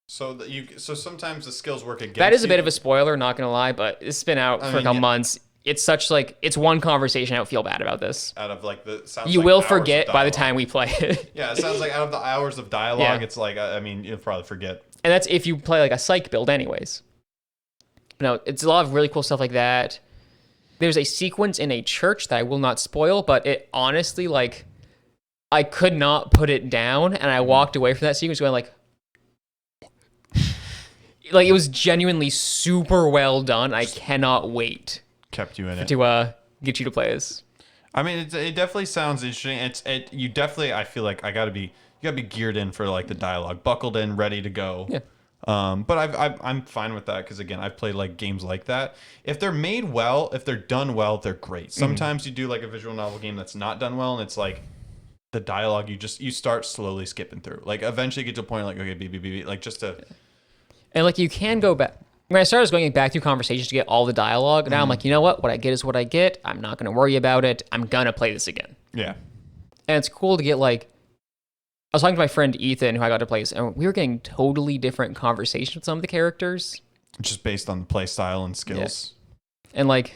So sometimes the skills work against you. That is a bit of a spoiler, not gonna lie, but it's been out for a couple months. It's such like it's one conversation. I don't feel bad about this. Out of like the sounds you like will forget by the time we play it. Yeah, it sounds like out of the hours of dialogue, it's like I mean you'll probably forget. And that's if you play like a psych build, anyways. No, it's a lot of really cool stuff like that. There's a sequence in a church that I will not spoil, but it honestly like I could not put it down, and I walked away from that sequence going like it was genuinely super well done. I cannot wait. Kept you in it to get you to play this. I mean, it definitely sounds interesting. You definitely. I feel like you gotta be geared in for like the dialogue, buckled in, ready to go. Yeah. But I'm fine with that because again, I've played like games like that. If they're made well, if they're done well, they're great. Sometimes you do like a visual novel game that's not done well, and it's like the dialogue you start slowly skipping through. Like eventually you get to a point like okay, beep, like just to. And like you can go back. When I started going back through conversations to get all the dialogue, now I'm like, you know what I get is what I get. I'm not going to worry about it. I'm going to play this again. Yeah. And it's cool to get like, I was talking to my friend Ethan, who I got to play this, and we were getting totally different conversations with some of the characters. Just based on the play style and skills. Yeah. And like,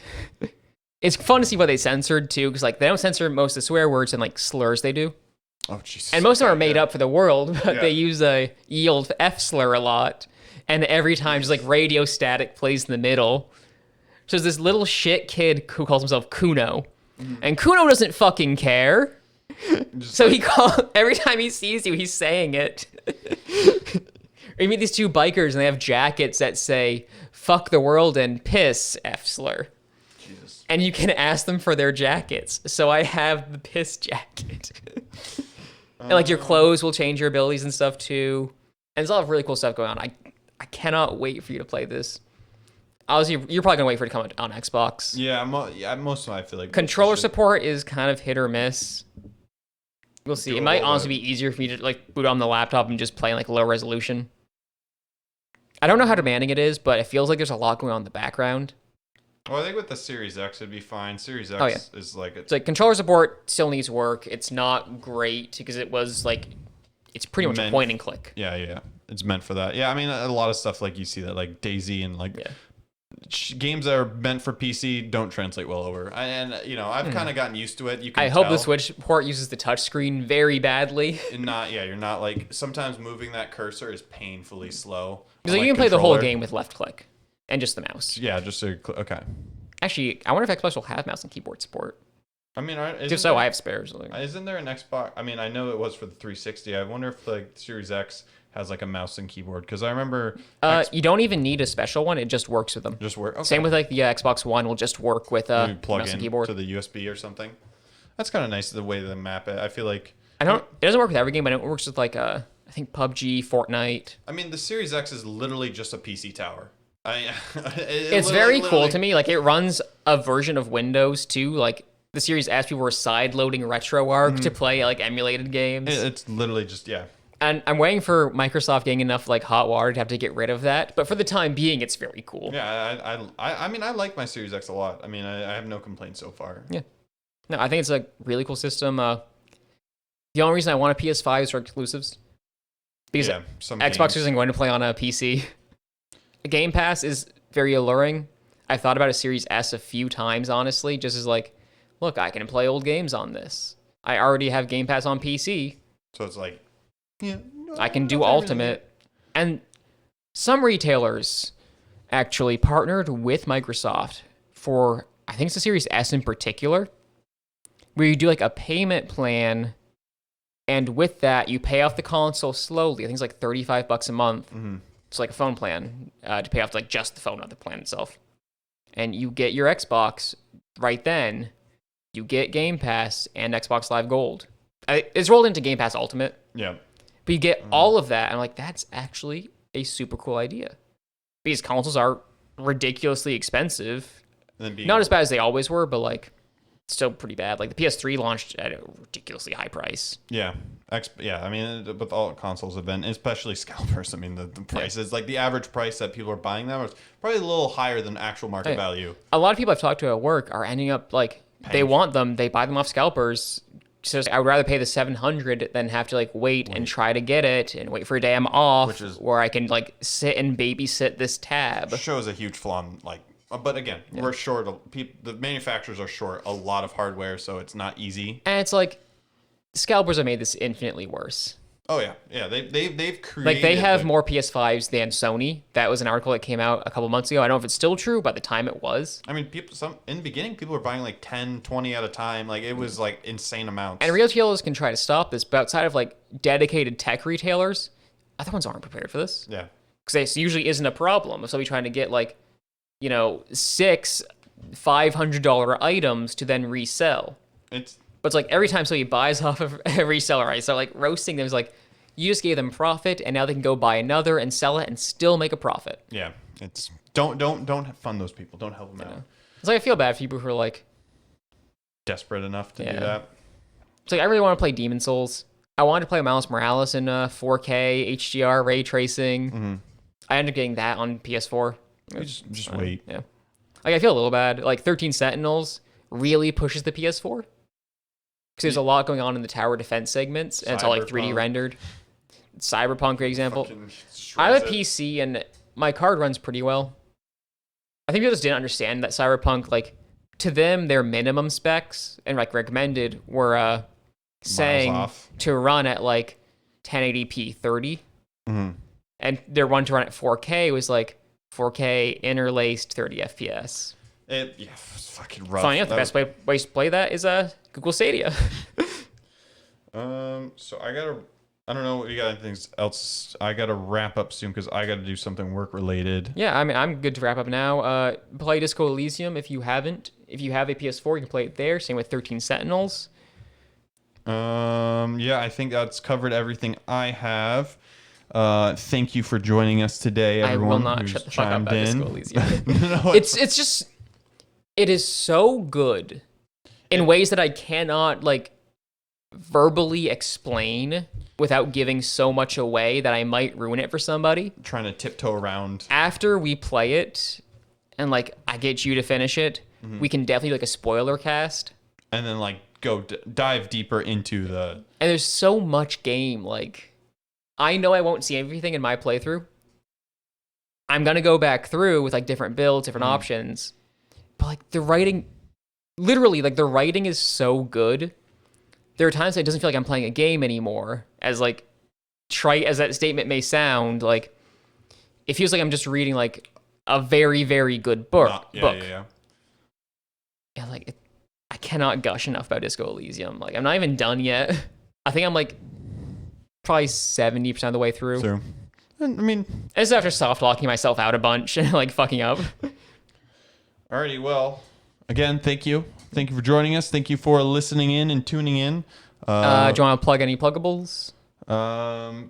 it's fun to see what they censored too, because like they don't censor most of the swear words and like slurs they do. Oh, Jesus. And most of them are made up for the world, but they use a yield F slur a lot. And every time, just like radio static plays in the middle. So there's this little shit kid who calls himself Kuno. And Kuno doesn't fucking care. So every time he sees you, he's saying it. Or you meet these two bikers and they have jackets that say, "Fuck the world" and "Piss" F slur. Jesus. And you can ask them for their jackets. So I have the piss jacket. And like your clothes will change your abilities and stuff too. And there's a lot of really cool stuff going on. I cannot wait for you to play this. Obviously, you're probably gonna wait for it to come on Xbox. Yeah, most of them I feel like Controller support is kind of hit or miss. We'll see. It might honestly be easier for me to like boot on the laptop and just play in like low resolution. I don't know how demanding it is, but it feels like there's a lot going on in the background. Well, I think with the Series X, it'd be fine. Series X is like... It's like controller support still needs work. It's not great because it was like... It's pretty much a point and click. Yeah. It's meant for that. Yeah, I mean, a lot of stuff like you see that, like DayZ and like... Yeah. Games that are meant for PC don't translate well over. And, you know, I've kind of gotten used to it. I hope the Switch port uses the touchscreen very badly. And you're not like... Sometimes moving that cursor is painfully slow. Because like, you can play the whole game with left click. And just the mouse. Yeah, just okay. Actually, I wonder if Xbox will have mouse and keyboard support. I mean, if so, I have spares. Isn't there an Xbox? I mean, I know it was for the 360. I wonder if like Series X has like a mouse and keyboard because I remember. You don't even need a special one. It just works with them. Just work. Okay. Same with like the Xbox One will just work with plug mouse and in keyboard to the USB or something. That's kind of nice the way they map it. I feel like it doesn't work with every game, but it works with like I think PUBG, Fortnite. I mean, the Series X is literally just a PC tower. It's very cool to me. Like it runs a version of Windows too. Like the Series S, people were side loading RetroArch to play like emulated games. It's literally just And I'm waiting for Microsoft getting enough like hot water to have to get rid of that. But for the time being, it's very cool. Yeah, I mean, I like my Series X a lot. I mean, I have no complaints so far. Yeah, no, I think it's a really cool system. The only reason I want a PS5 is for exclusives because Xbox isn't going to play on a PC. Game Pass is very alluring. I've thought about a Series S a few times, honestly, just as like, look, I can play old games on this. I already have Game Pass on PC. So it's like, I can do Ultimate. And some retailers actually partnered with Microsoft for, I think it's the Series S in particular, where you do like a payment plan. And with that, you pay off the console slowly. I think it's like $35 a month. Mm-hmm. It's like a phone plan to pay off like just the phone, not the plan itself. And you get your Xbox right then. You get Game Pass and Xbox Live Gold. It's rolled into Game Pass Ultimate. Yeah. But you get all of that. And I'm like, that's actually a super cool idea. Because consoles are ridiculously expensive. Not as bad as they always were, but like still pretty bad. Like the PS3 launched at a ridiculously high price. Yeah. I mean, with all consoles have been, especially scalpers. I mean, the prices, like the average price that people are buying them is probably a little higher than actual market value. A lot of people I've talked to at work are ending up like, they want them, they buy them off scalpers. So I would rather pay the $700 than have to like wait and try to get it and wait for a day I'm off, where I can like sit and babysit this tab. Shows a huge flaw in, like, but again, we're short. The manufacturers are short a lot of hardware, so it's not easy. And it's like scalpers have made this infinitely worse. Oh yeah. They've created like they have more PS5s than Sony. That was an article that came out a couple months ago. I don't know if it's still true, but at the time it was. I mean, in the beginning, people were buying like 10, 20 at a time. Like it was like insane amounts. And retailers can try to stop this, but outside of like dedicated tech retailers, other ones aren't prepared for this. Yeah. Because it usually isn't a problem. If somebody's trying to get like, 6 $500 items to then resell. But it's like every time somebody buys off of a reseller, right? So like roasting them is like, you just gave them profit and now they can go buy another and sell it and still make a profit. Yeah. It's don't fund those people. Don't help them out. It's like I feel bad for people who are like desperate enough to do that. It's like I really want to play Demon Souls. I wanted to play Miles Morales in 4K, HDR, ray tracing. Mm-hmm. I ended up getting that on PS4. Just wait. Yeah. Like I feel a little bad. Like 13 Sentinels really pushes the PS4. Because there's a lot going on in the tower defense segments, and it's all like 3D rendered. Cyberpunk, great example. I have a PC, and my card runs pretty well. I think people just didn't understand that Cyberpunk, like, to them, their minimum specs, and like recommended, were saying to run at like 1080p 30. Mm-hmm. And their one to run at 4K was like 4K interlaced 30 FPS. It's fucking rough. Funny enough, the best way to play that is Google Stadia. So I don't know what you got anything else. I gotta wrap up soon because I gotta do something work related. Yeah, I mean I'm good to wrap up now. Play Disco Elysium if you haven't. If you have a PS4, you can play it there. Same with 13 Sentinels. Yeah, I think that's covered everything I have. Thank you for joining us today, everyone. I will not shut the fuck up about Disco Elysium. No, it's just, it is so good in ways that I cannot like verbally explain without giving so much away that I might ruin it for somebody. Trying to tiptoe around. After we play it and like I get you to finish it, we can definitely like a spoiler cast. And then like go dive deeper into the... And there's so much game, like... I know I won't see everything in my playthrough. I'm going to go back through with like different builds, different options. But like the writing, literally like the writing is so good. There are times it doesn't feel like I'm playing a game anymore. As like trite as that statement may sound, like it feels like I'm just reading like a very, very good book. Yeah. Yeah, like I cannot gush enough about Disco Elysium. Like I'm not even done yet. I think I'm like probably 70% of the way through. So, I mean... This is after soft-locking myself out a bunch and, like, fucking up. Alrighty, well, again, thank you. Thank you for joining us. Thank you for listening in and tuning in. Do you want to plug any pluggables? Don't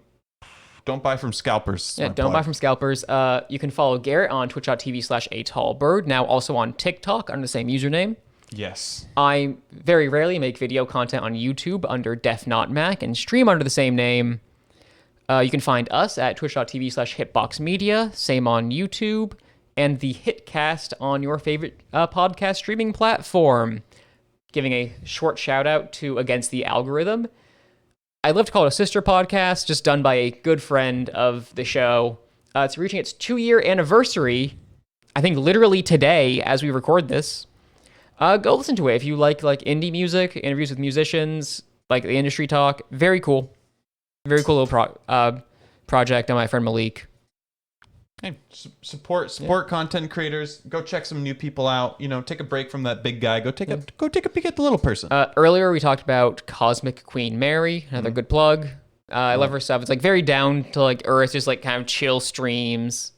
buy from scalpers. Yeah, don't buy from scalpers. You can follow Garrett on twitch.tv/atallbird, now also on TikTok under the same username. Yes. I very rarely make video content on YouTube under Def Not Mac and stream under the same name. You can find us at twitch.tv/hitboxmedia, same on YouTube, and the Hitcast on your favorite podcast streaming platform. Giving a short shout out to Against the Algorithm. I'd love to call it a sister podcast, just done by a good friend of the show. It's reaching its 2-year anniversary, I think literally today as we record this. Go listen to it if you like indie music, interviews with musicians, like the industry talk. Very cool. Very cool little project on my friend Malik. Hey, support content creators. Go check some new people out. You know, take a break from that big guy. Go take a peek at the little person. Earlier we talked about Cosmic Queen Mary, another good plug. I love her stuff. It's like very down to like earth, just like kind of chill streams.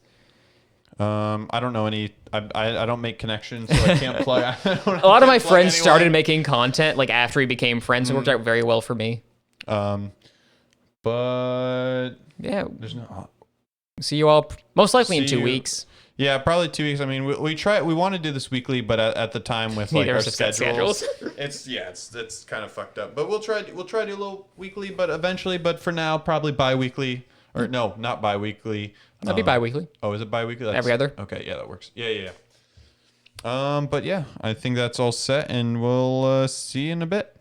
I don't know any. I don't make connections, so I can't plug. A lot of my friends started making content like after we became friends. It worked out very well for me. But yeah, there's no. See you all most likely in 2 weeks. Yeah, probably 2 weeks. I mean, we want to do this weekly, but at the time with like our schedules, it's kind of fucked up. But we'll try to do a little weekly, but eventually. But for now, probably bi-weekly. Or no, not bi-weekly. That'd be bi-weekly. Oh, is it bi-weekly? That's, every other. Okay, yeah, that works. Yeah. But yeah, I think that's all set, and we'll see you in a bit.